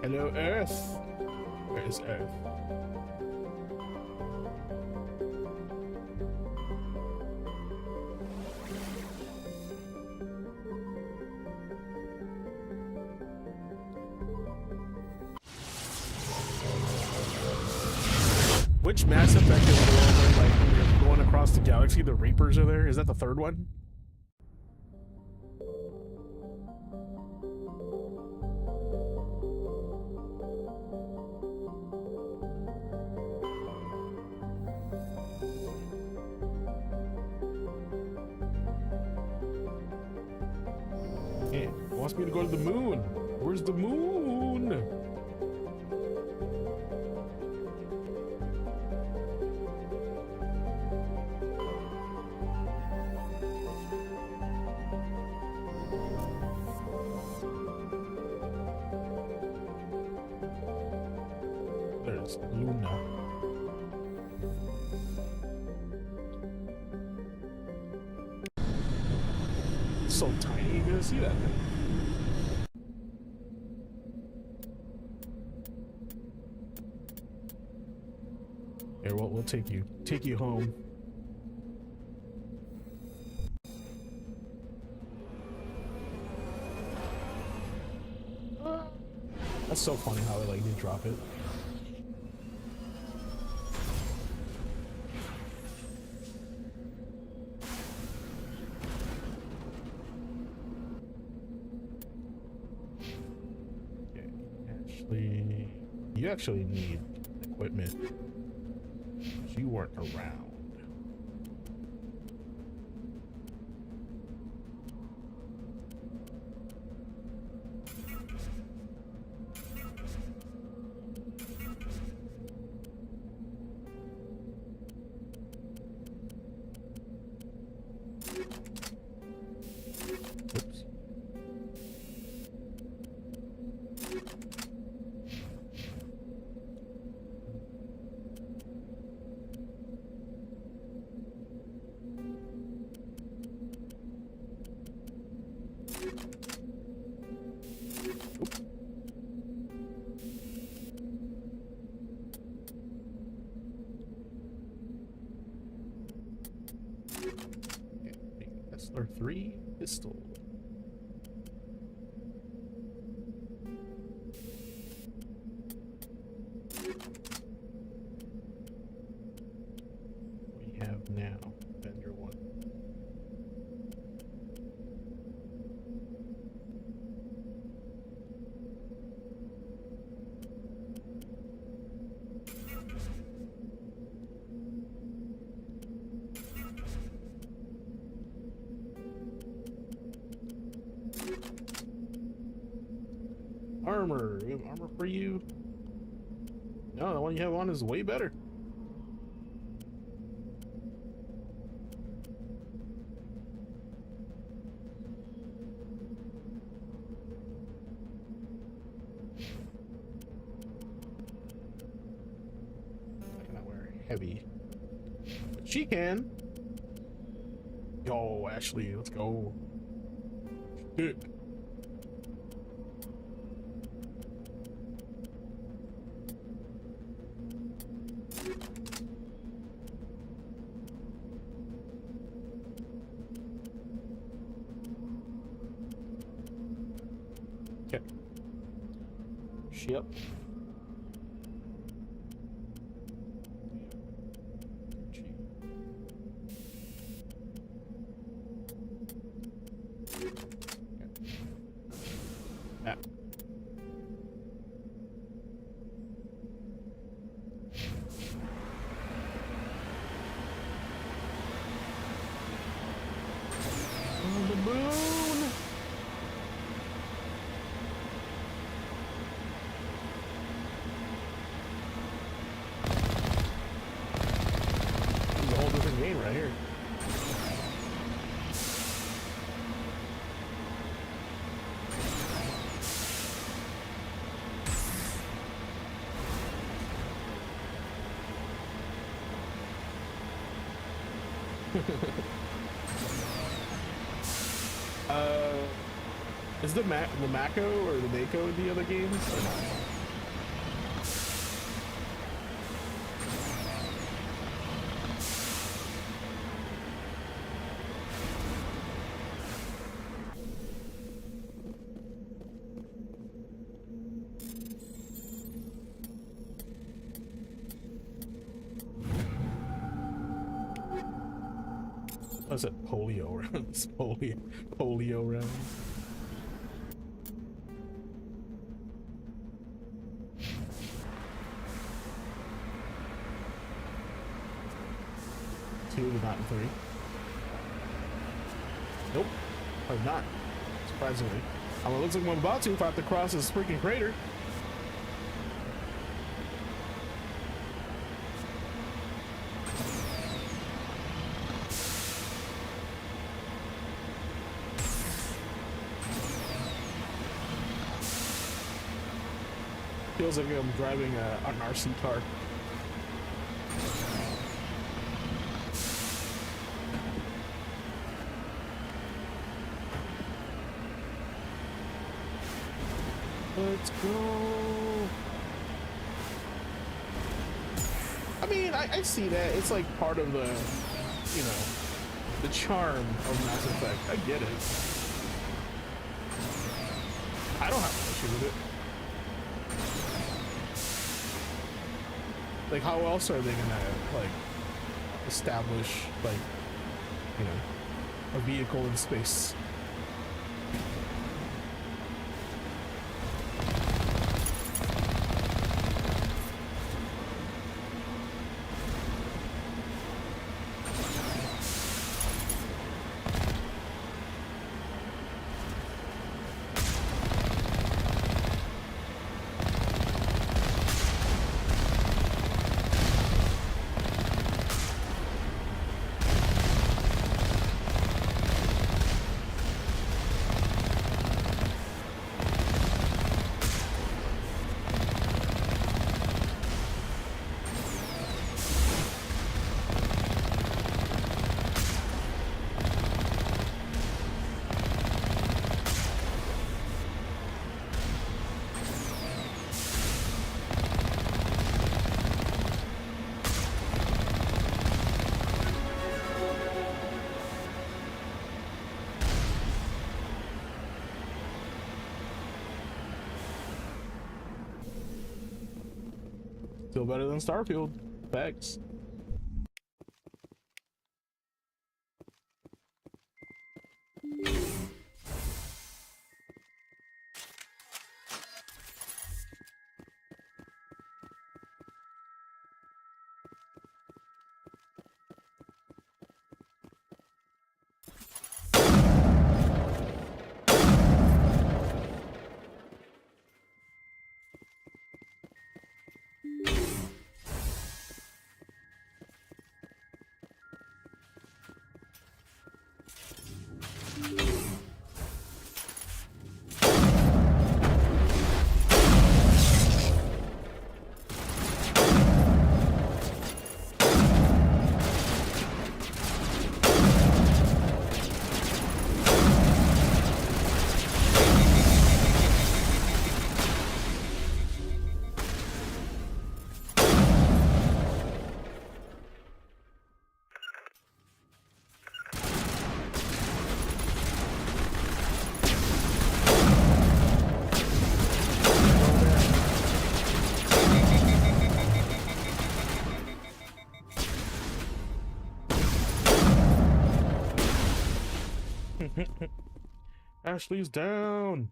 Hello, Earth. Where is Earth? Which Mass Effect is the one where, like, when you're going across the galaxy, the Reapers are there? Is that the third one? Wants me to go to the moon. Where's the moon? There's Luna. It's so tiny, you're gonna see that thing. Here, we'll take you home. That's so funny how they like drop it. Okay, you actually need equipment. You weren't around. Oops. Or 3 pistol. We have now vendor 1. Armor. We have armor for you. No, the one you have on is way better. I cannot wear heavy. But she can. Yo, Ashley, let's go. Dick. Yep. Ah. On the moon. Game right here. Is the Mako or the Mako in the other games? Or not? I said polio rounds. Polio rounds. Two, but not in 3. Nope, probably not. Surprisingly. It looks like I'm about to if I have to cross this freaking crater. Feels like I'm driving an RC car. Let's go. I mean, I see that. It's like part of the, you know, the charm of Mass Effect. I get it. I don't have an issue with it. Like, how else are they gonna, like, establish, like, you know, a vehicle in space? Still better than Starfield. Facts. Ashley's down.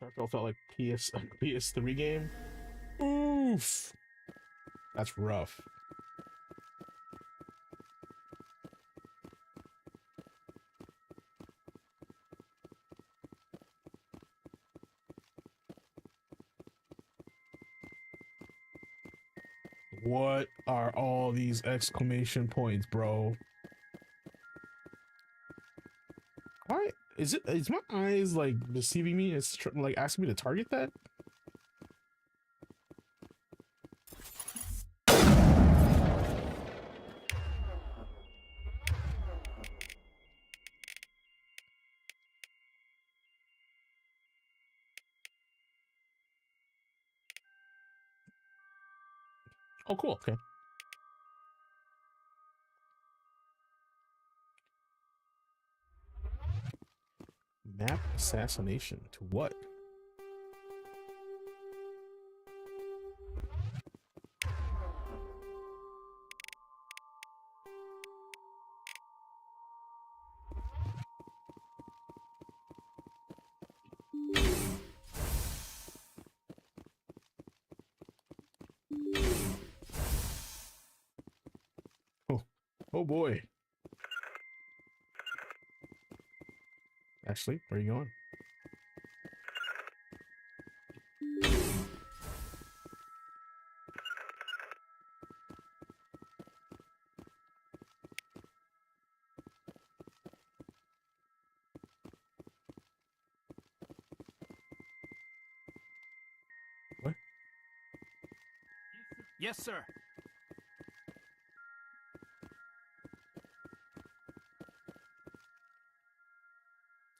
Starfield felt like PS3 game. Oof. That's rough. What are all these exclamation points, bro? Why is my eyes like deceiving me? It's like asking me to target that? Oh, cool. Okay. Map assassination to what? Oh boy. Ashley, where are you going? What? Yes, sir.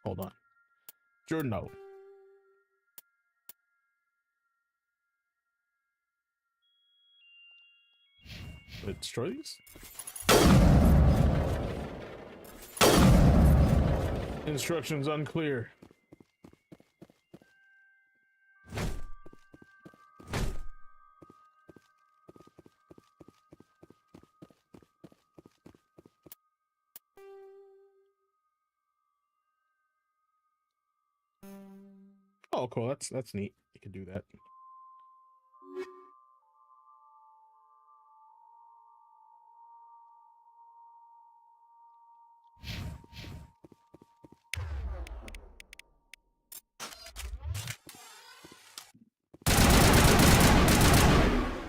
Hold on. Jordan, no. Did I destroy these? Instructions unclear. Oh, cool. That's neat. You can do that.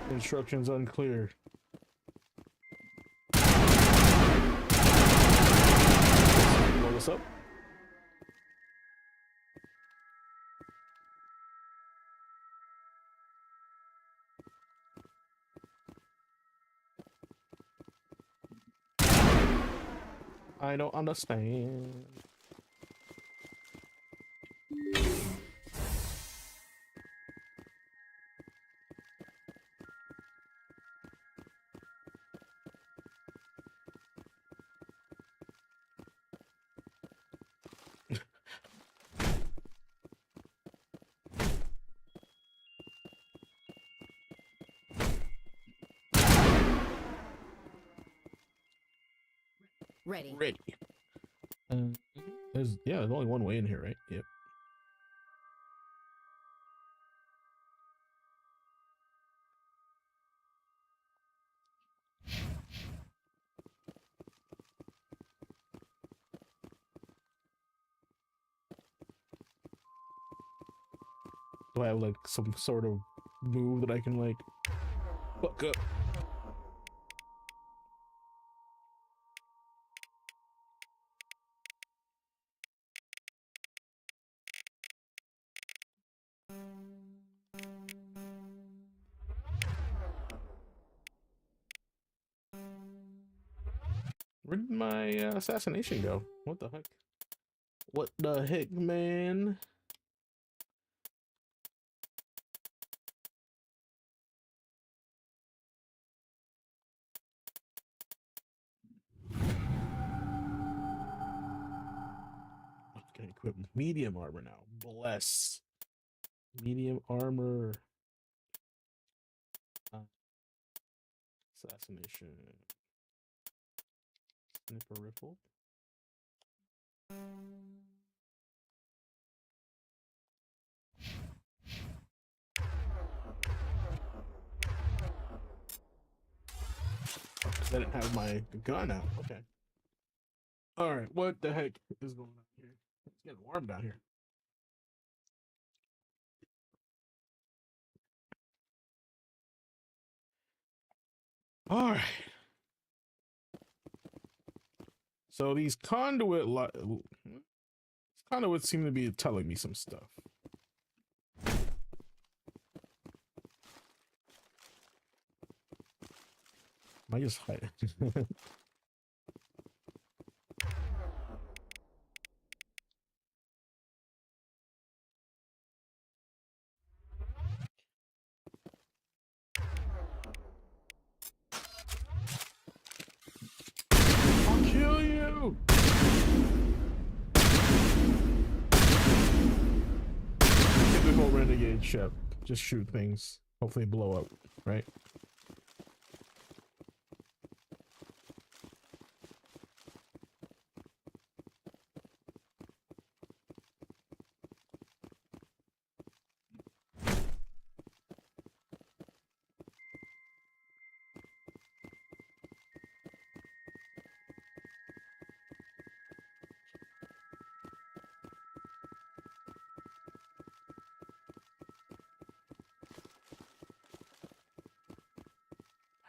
Instructions unclear. Blow this up. I don't understand. Ready. Ready. There's only one way in here, right? Yep. Do I have like some sort of move that I can like fuck up? Where did my assassination go? What the heck? What the heck, man? Okay, equip medium armor now. Bless. Medium armor. Assassination. Sniper rifle. I didn't have my gun out. Okay. All right. What the heck is going on here? It's getting warm down here. All right. So these conduits seem to be telling me some stuff. Am I just hiding? I'll kill you! Typical renegade ship. Just shoot things. Hopefully blow up, right?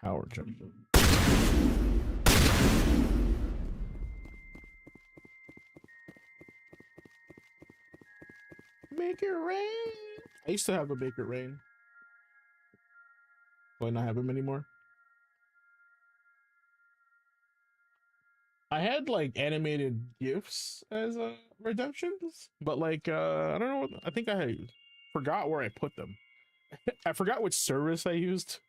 Power jump. Make it rain. I used to have a make it rain. Do I not have him anymore? I had like animated gifs as redemptions, but like I don't know what, I think I forgot where I put them. I forgot which service I used.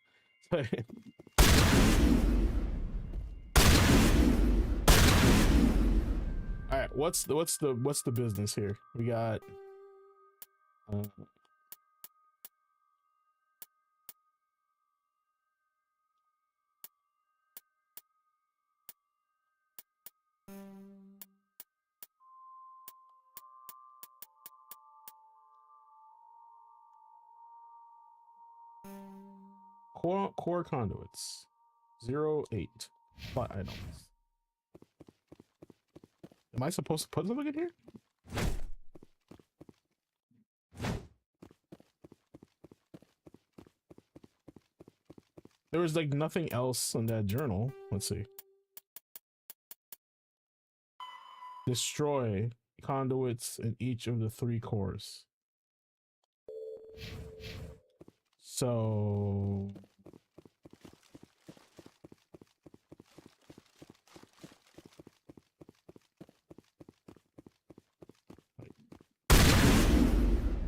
All right, what's the business here? We got core conduits 08 plot items. Am I supposed to put something in here? There was like nothing else in that journal. Let's see. Destroy conduits in each of the 3 cores. So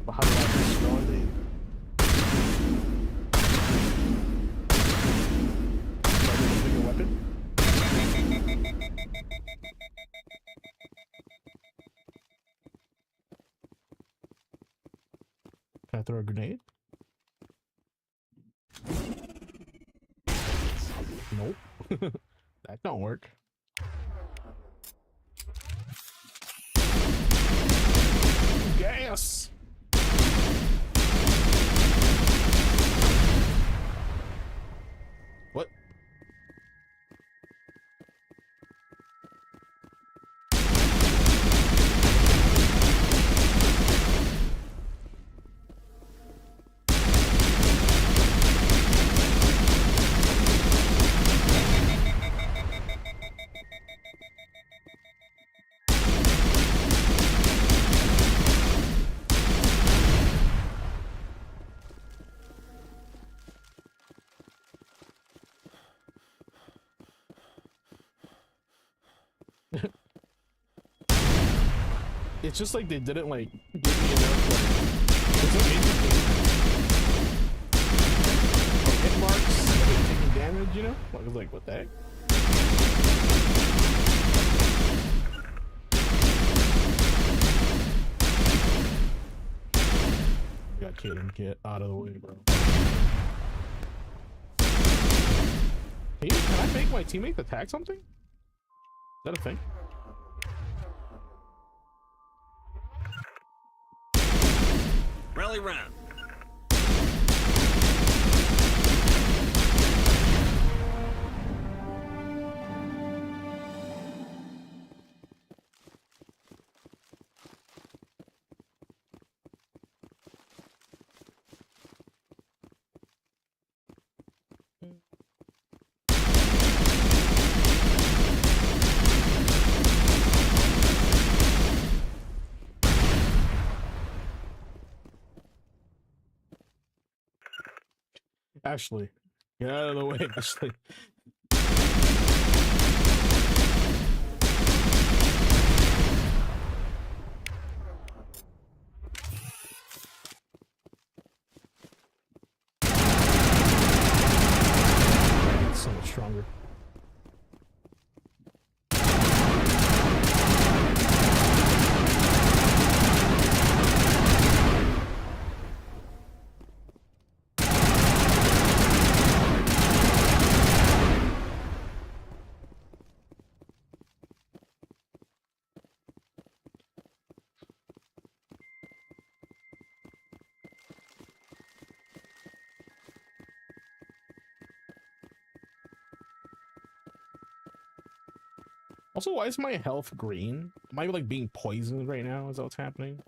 but how do I destroy these? A weapon? Can I throw a grenade? Nope. That don't work. Yes. What? It's just like they didn't like give me enough like it's so interesting. Hit marks, like, taking damage, you know? I was like, what the heck? We got Kaden, get out of the way, bro. Hey, can I make my teammate attack something? Is that a thing? Rally round. Ashley, get out of the way, Ashley. It's so much stronger. Also, why is my health green? Am I like being poisoned right now? Is that what's happening?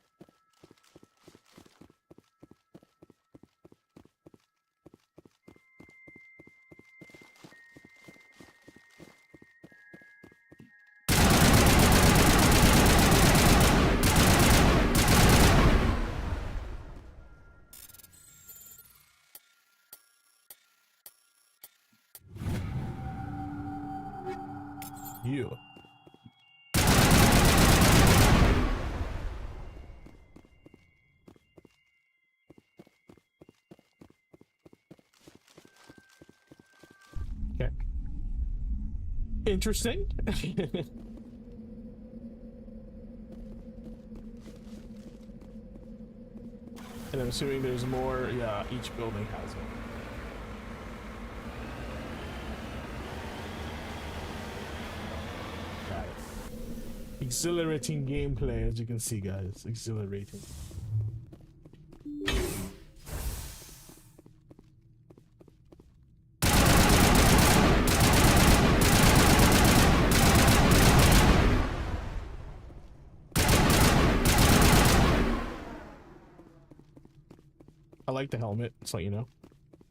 You. Okay. Interesting. And I'm assuming there's more. Yeah, each building has one. Got it. Exhilarating gameplay, as you can see, guys. Exhilarating. I like the helmet, so you know,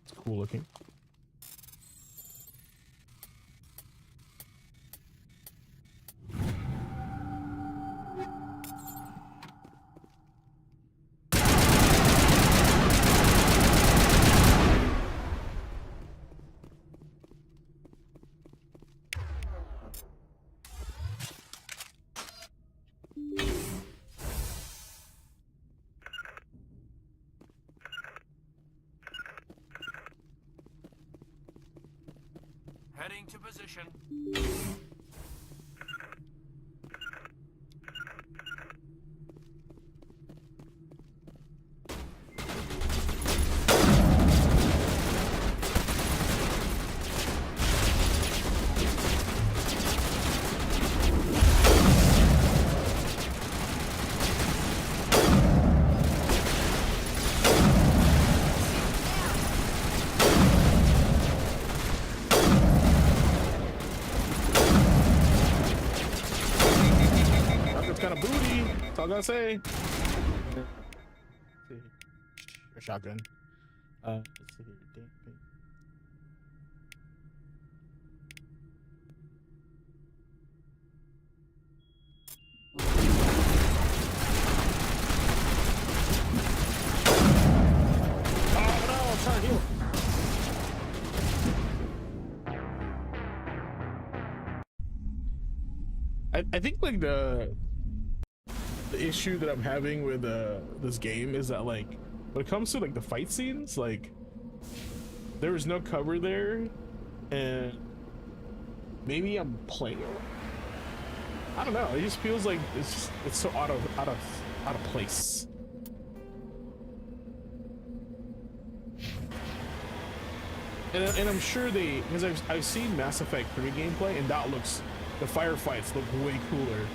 it's cool looking. Heading to position. gonna say. A shotgun. Let's see here. Oh no, I'm trying to heal. I think like the issue that I'm having with this game is that like when it comes to like the fight scenes, like there is no cover there, and maybe I'm playing. I don't know. It just feels like it's so out of place. And I'm sure because I've seen Mass Effect 3 gameplay, and that looks, the firefights look way cooler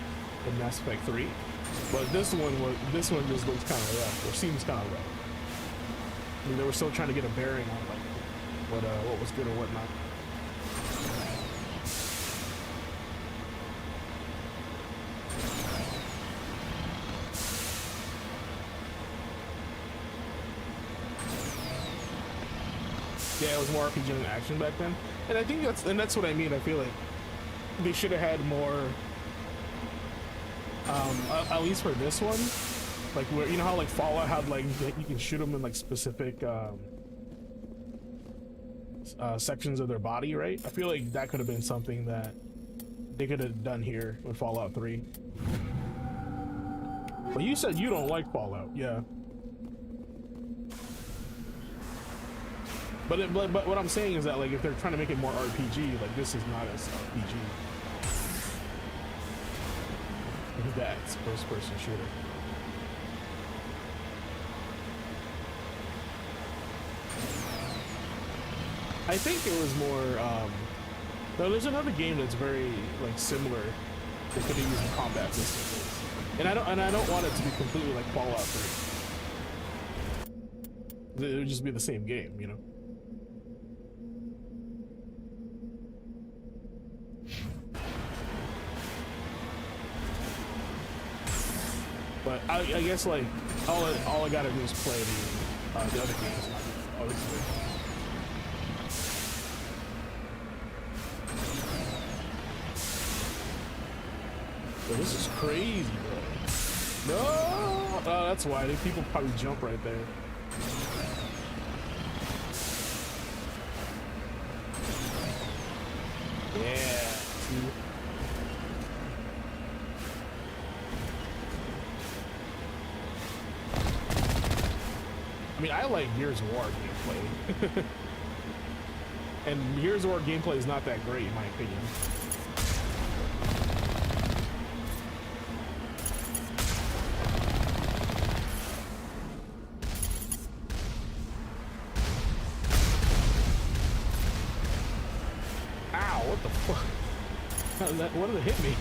than Mass Effect 3. But this one just looks kind of rough, or seems kind of rough. I mean, they were still trying to get a bearing on like what was good or what not. Yeah, it was more RPG than action back then, and I think that's what I mean. I feel like they should have had more. At least for this one, like where you know how like Fallout had like you can shoot them in like specific sections of their body, right? I feel like that could have been something that they could have done here with Fallout 3. But you said you don't like Fallout, yeah. But what I'm saying is that like if they're trying to make it more RPG, like this is not as RPG. That's first-person shooter. I think it was more. No, there's another game that's very like similar. They could have used combat systems, and I don't want it to be completely like Fallout 3. It would just be the same game, you know. But I guess like all I gotta do is play the other games, obviously. Yo, this is crazy, bro. No, oh, that's why people probably jump right there. Yeah. See? I mean, I like Gears of War gameplay. And Gears of War gameplay is not that great, in my opinion. Ow, what the fuck? What did it hit me?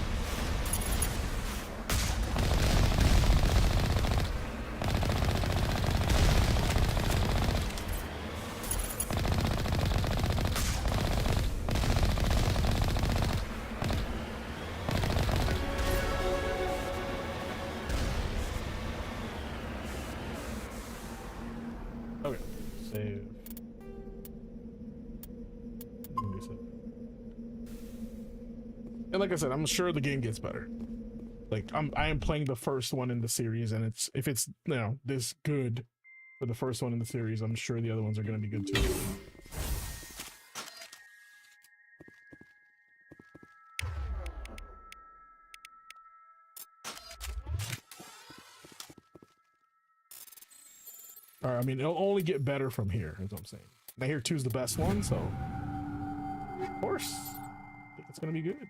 And like I said, I'm sure the game gets better. Like I am playing the first one in the series, and if it's you know this good for the first one in the series, I'm sure the other ones are going to be good too. All right, I mean it'll only get better from here. Is what I'm saying. And I hear 2's the best one, so of course I think it's going to be good.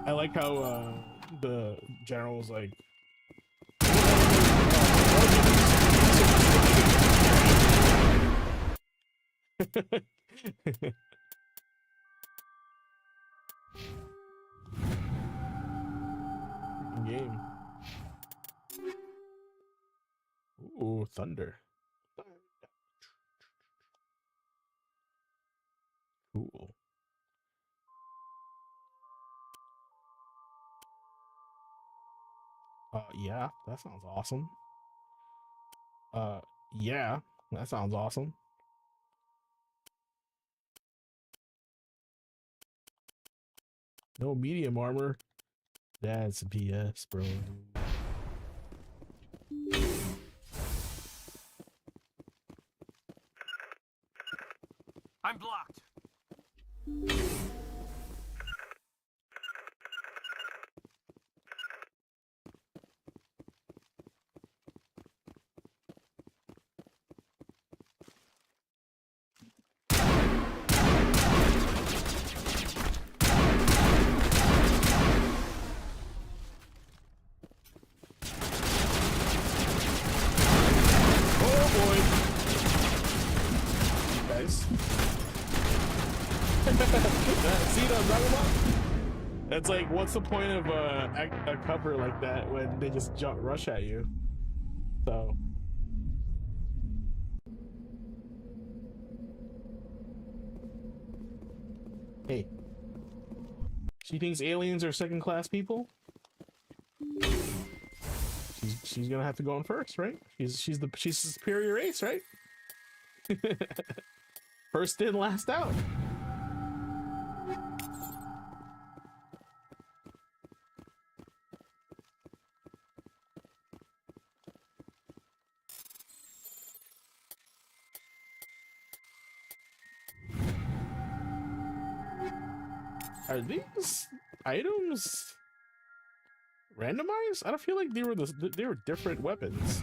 I like how the general was like, game. Ooh, thunder. Cool. Yeah, that sounds awesome. Yeah, that sounds awesome. No medium armor. That's BS, bro. I'm blocked. See what I'm talking about? It's like, what's the point of a cover like that when they just rush at you? So. Hey. She thinks aliens are second-class people? She's gonna have to go in first, right? She's the superior race, right? First in, last out. Are these items randomized? I don't feel like they were different weapons.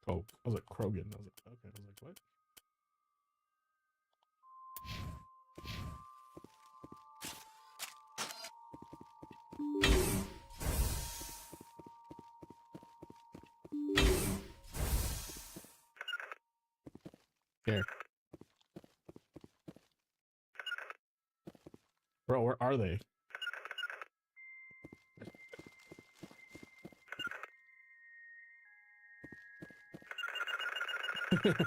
Oh, I was like Krogan. I was like, okay. I was like, what? Here. Bro, where are they?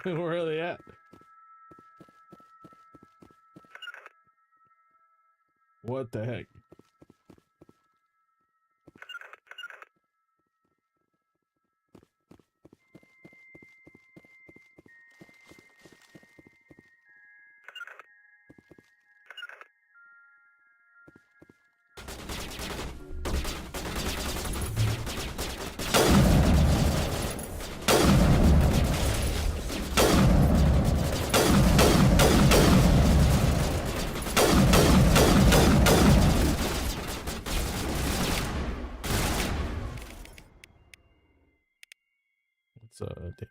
Where are they at? What the heck? It's biotics.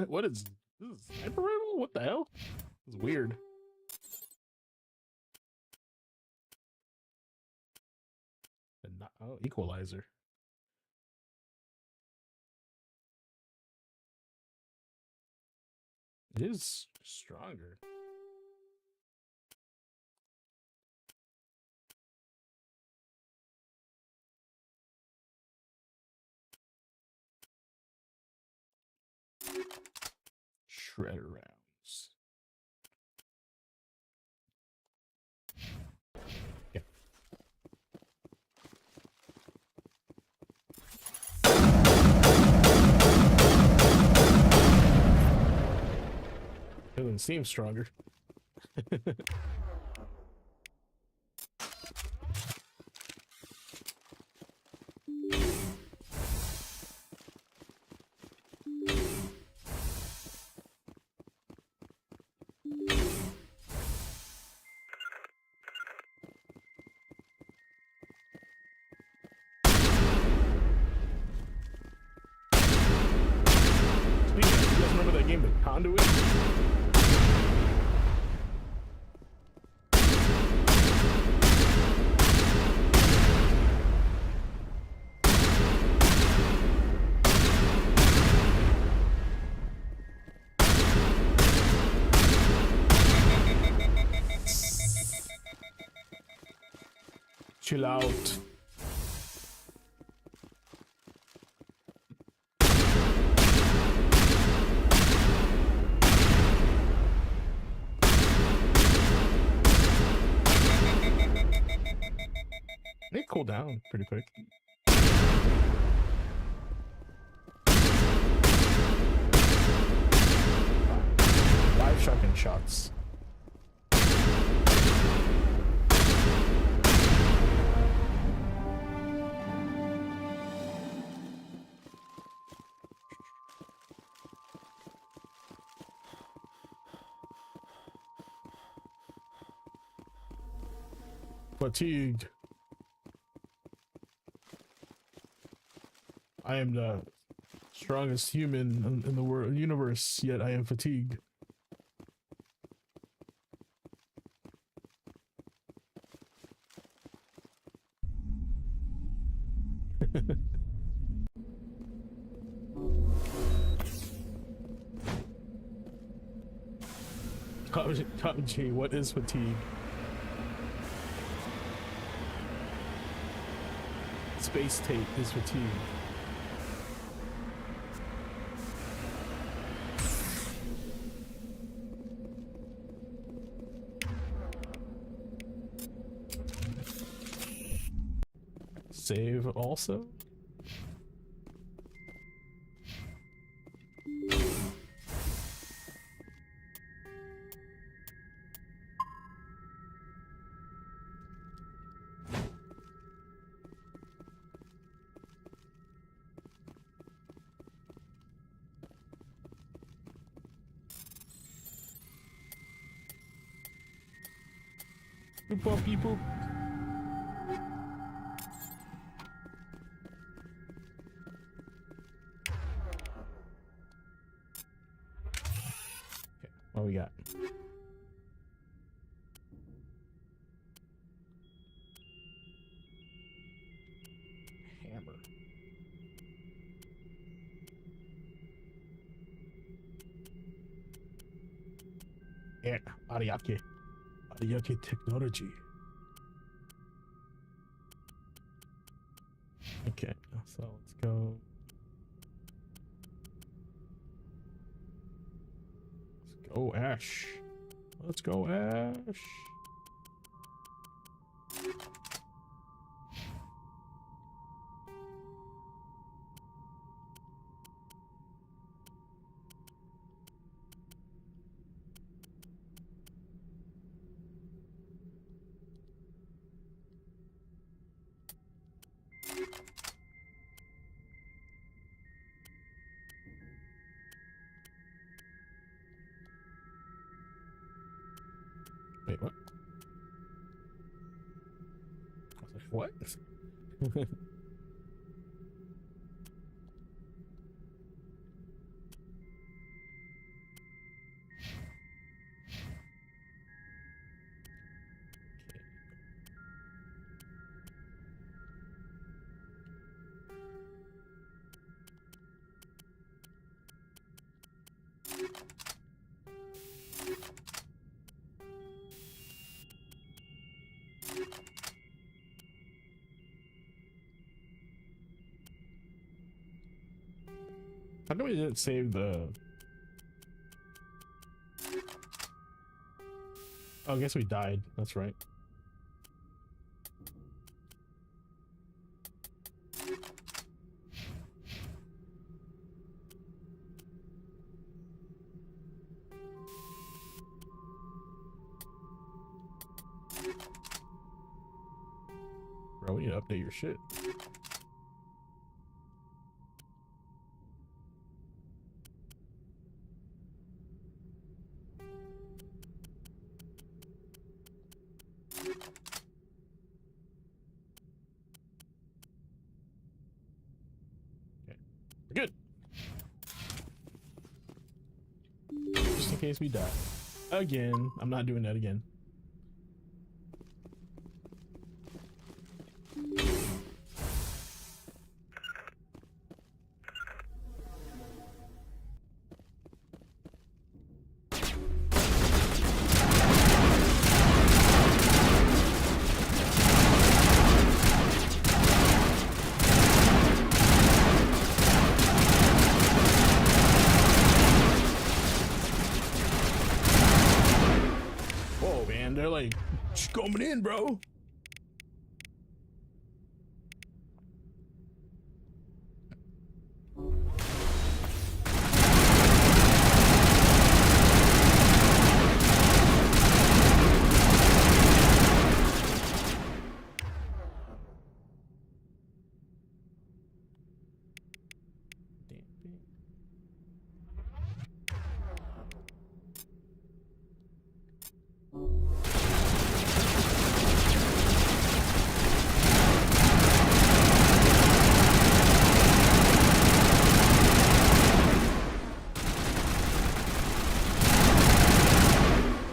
What is this? Is sniper rifle? What the hell? It's weird. Oh, equalizer. It is stronger. Shredder rounds. Yeah. even seems stronger. You guys remember that game, The Conduit? Chill out. They cool down pretty quick. Live shotgun shots. Fatigued. I am the strongest human in the world universe, yet I am fatigued. Top G, what is fatigue? Space tape is fatigue. Save also? Boop, beep, boop. Okay, what we got? Hammer. Yeah, Ariake. Ariake technology. Okay, so let's go. Let's go, Ash. Let's go, Ash. Wait, what? I was like, what? How come we didn't save the... Oh, I guess we died. That's right. we need to update your shit. Okay, we're good. Just in case we die. Again, I'm not doing that again. Whoa, man, they're like coming in, bro.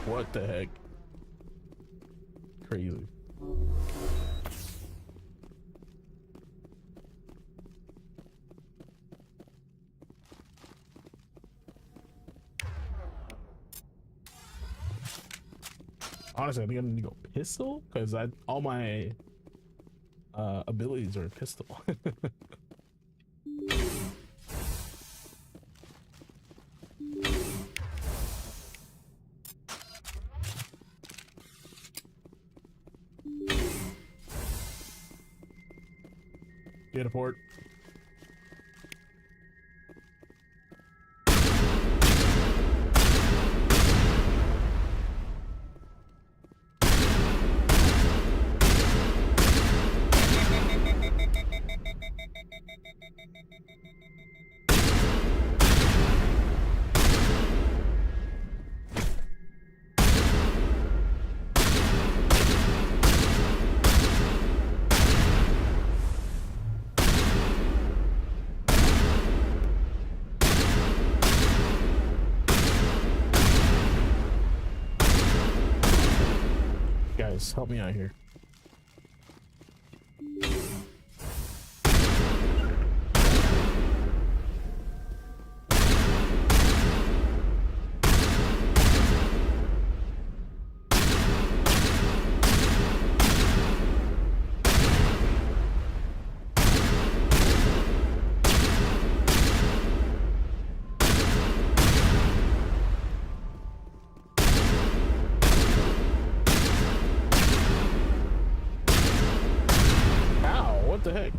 What the heck? Crazy. Honestly, I think I need to go pistol because all my abilities are pistol. Get a port. Guys, help me out here. What the heck?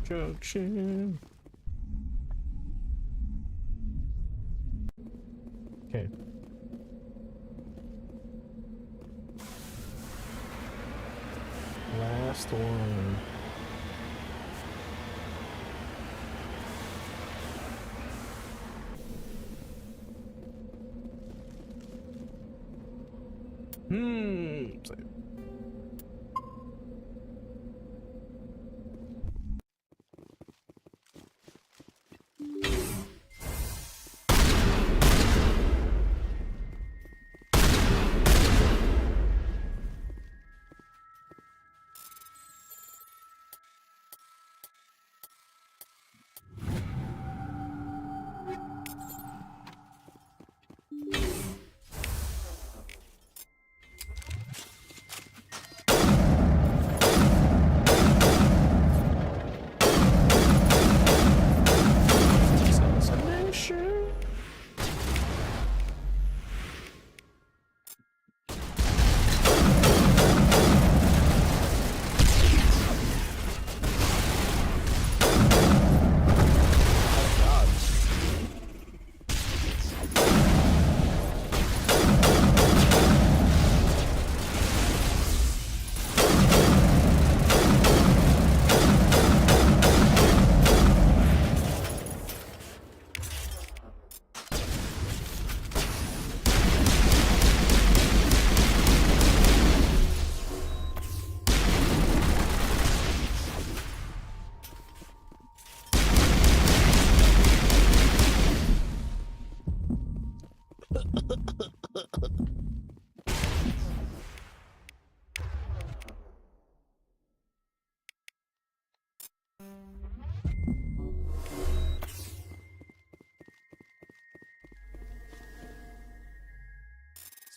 Junction. Okay. Last one.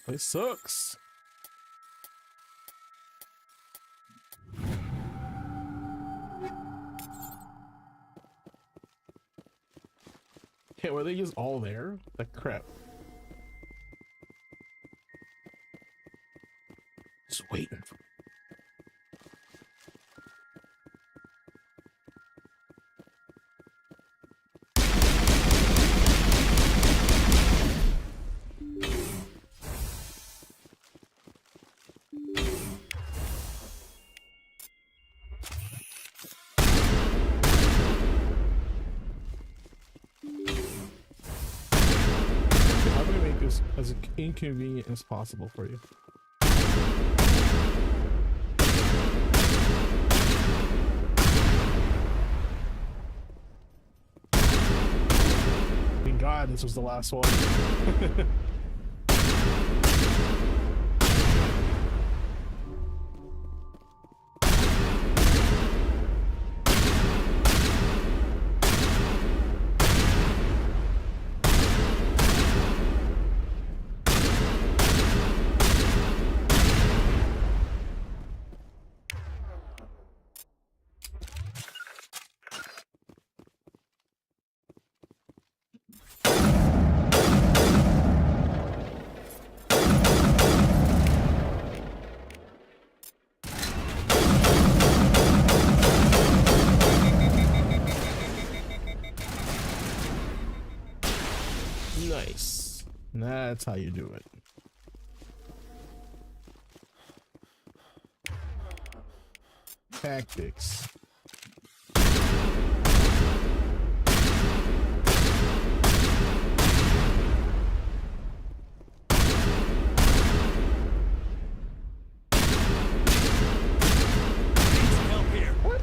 It sucks. Okay, were they just all there? Like crap. Just waiting for. How can I make this as inconvenient as possible for you? Thank God this was the last one. Nice. That's how you do it. Tactics. Help here. What?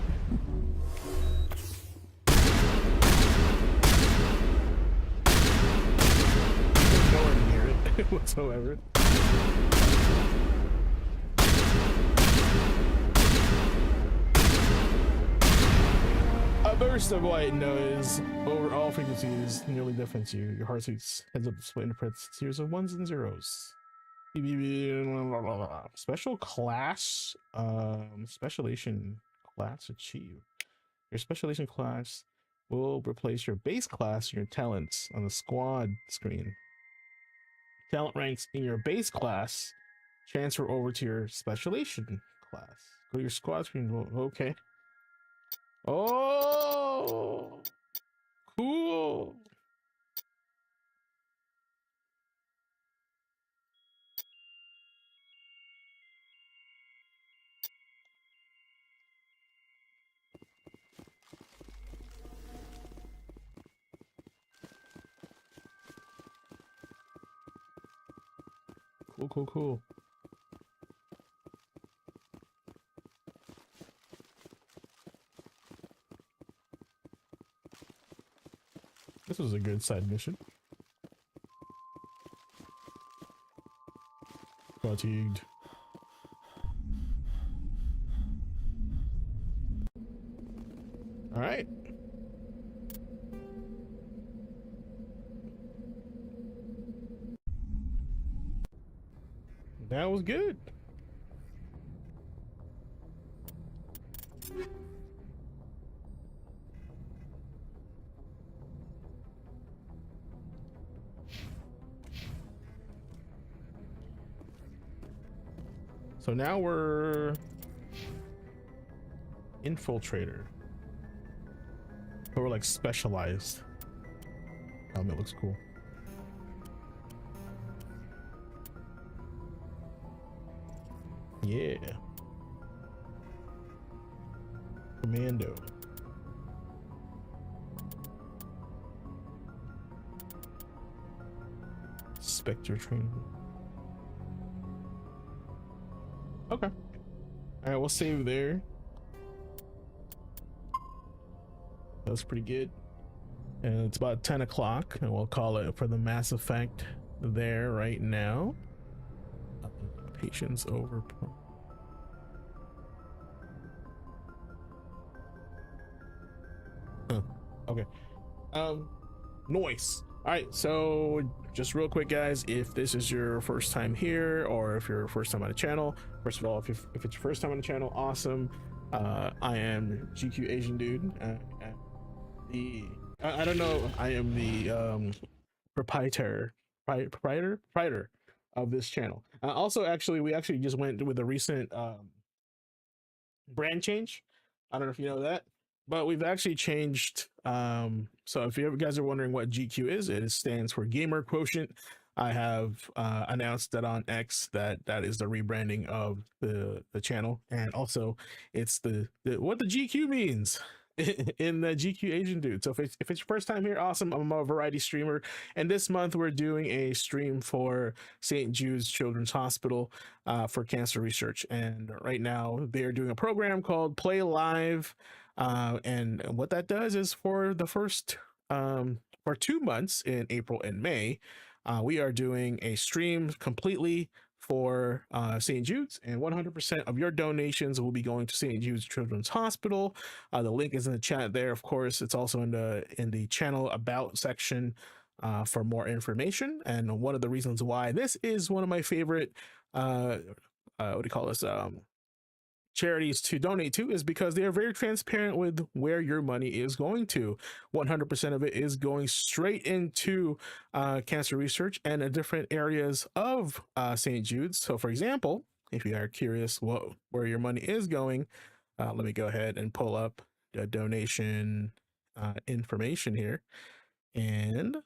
Nowhere near it whatsoever. A burst of white noise over all frequencies nearly deafens you. Your heart rate heads up split into series of ones and zeros. Special class, specialization class achieved. Your specialization class will replace your base class and your talents on the squad screen. Talent ranks in your base class transfer over to your specialization class. Go to your squad screen. Okay. Oh, cool. Cool, cool, cool. This was a good side mission. Fatigued. All right. That was good. So now we're infiltrator. But we're like specialized. Helmet looks cool. Yeah. Commando. Spectre training. Okay. Alright, we'll save there. That's pretty good. And it's about 10 o'clock, and we'll call it for the Mass Effect there right now. Patience over. Huh. Okay. Noise. All right, so just real quick, guys, if this is your first time here, or if you're first time on the channel, first of all, if it's your first time on the channel, awesome. I am GQ Asian Dude. I don't know. I am the proprietor of this channel. Also, actually, we actually just went with a recent brand change. I don't know if you know that, but we've actually changed. So if you guys are wondering what GQ is, it stands for Gamer Quotient. I have announced that on X that is the rebranding of the channel, and also it's the what the GQ means in the GQ Asian Dude. So if it's your first time here, awesome. I'm a variety streamer, and this month we're doing a stream for St. Jude's Children's Hospital for cancer research, and right now they're doing a program called Play Live, and what that does is for the first for 2 months in April and May, we are doing a stream completely for St. Jude's, and 100% of your donations will be going to St. Jude's Children's Hospital. The link is in the chat there. Of course, it's also in the channel about section for more information. And one of the reasons why this is one of my favorite what do you call this, charities to donate to is because they are very transparent with where your money is going to. 100% of it is going straight into cancer research and different areas of St. Jude's. So for example, if you are curious where your money is going, let me go ahead and pull up the donation information here. And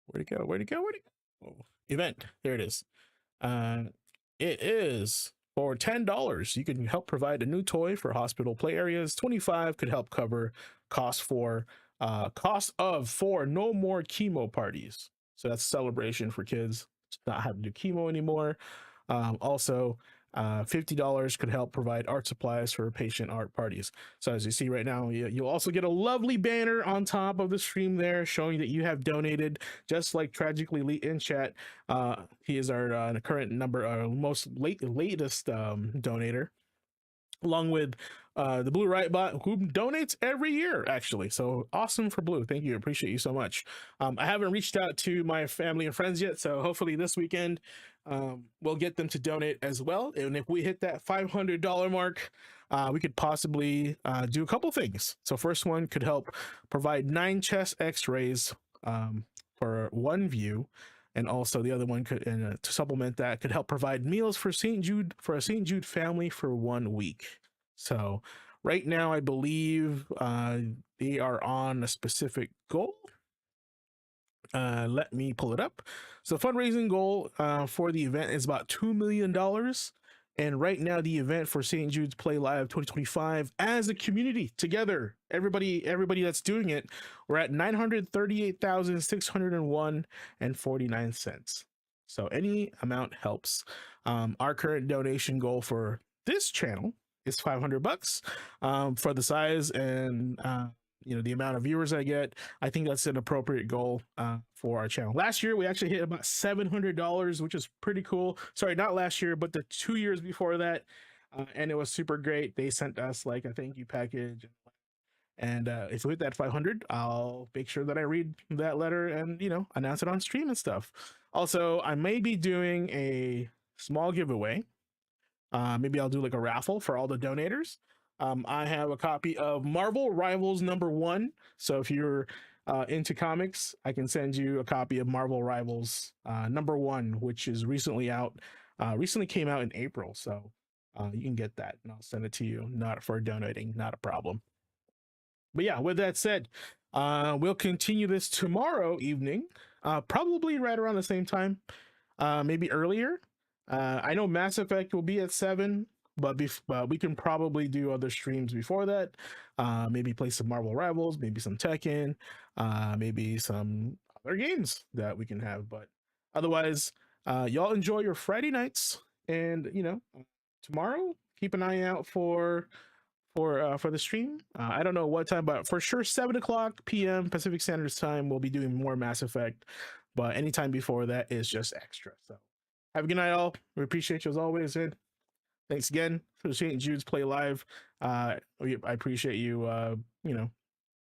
where'd it go? Oh, event, there it is. It is for $10, you can help provide a new toy for hospital play areas. $25 could help cover cost of 4 no more chemo parties. So that's a celebration for kids to not have to do chemo anymore. Also, $50 could help provide art supplies for patient art parties. So as you see right now, you'll also get a lovely banner on top of the stream there showing that you have donated, just like Tragically Lee in chat. He is our current latest donator, along with the Blue Right Bot, who donates every year, actually. So awesome for Blue. Thank you. Appreciate you so much. I haven't reached out to my family and friends yet, so hopefully this weekend we'll get them to donate as well. And if we hit that $500 mark, we could possibly do a couple things. So first one could help provide 9 chest x-rays for one view. And also the other one could, to supplement that, could help provide meals for a St. Jude family for 1 week. So right now, I believe they are on a specific goal. Let me pull it up. So the fundraising goal for the event is about $2 million. And right now, the event for St. Jude's Play Live 2025, as a community together, everybody that's doing it, we're at $938,601.49. So any amount helps. Our current donation goal for this channel is $500 for the size and the amount of viewers I get. I think that's an appropriate goal for our channel. Last year we actually hit about $700, which is pretty cool. Sorry, not last year, but the 2 years before that, and it was super great. They sent us like a thank you package, and if we hit that 500, I'll make sure that I read that letter and announce it on stream and stuff. Also, I may be doing a small giveaway. Maybe I'll do like a raffle for all the donators. I have a copy of Marvel Rivals #1. So if you're into comics, I can send you a copy of Marvel Rivals #1, which is recently out. Recently came out in April. So you can get that and I'll send it to you. Not for donating, not a problem. But yeah, with that said, we'll continue this tomorrow evening, probably right around the same time, maybe earlier. I know Mass Effect will be at 7, but we can probably do other streams before that. Maybe play some Marvel Rivals, maybe some Tekken, maybe some other games that we can have. But otherwise, y'all enjoy your Friday nights, and tomorrow keep an eye out for the stream. I don't know what time, but for sure 7:00 p.m. Pacific Standard Time we'll be doing more Mass Effect. But anytime before that is just extra. So have a good night, all. We appreciate you as always, and thanks again for St. Jude's Play Live. I appreciate you,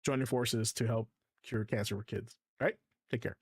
joining forces to help cure cancer for kids. All right, take care.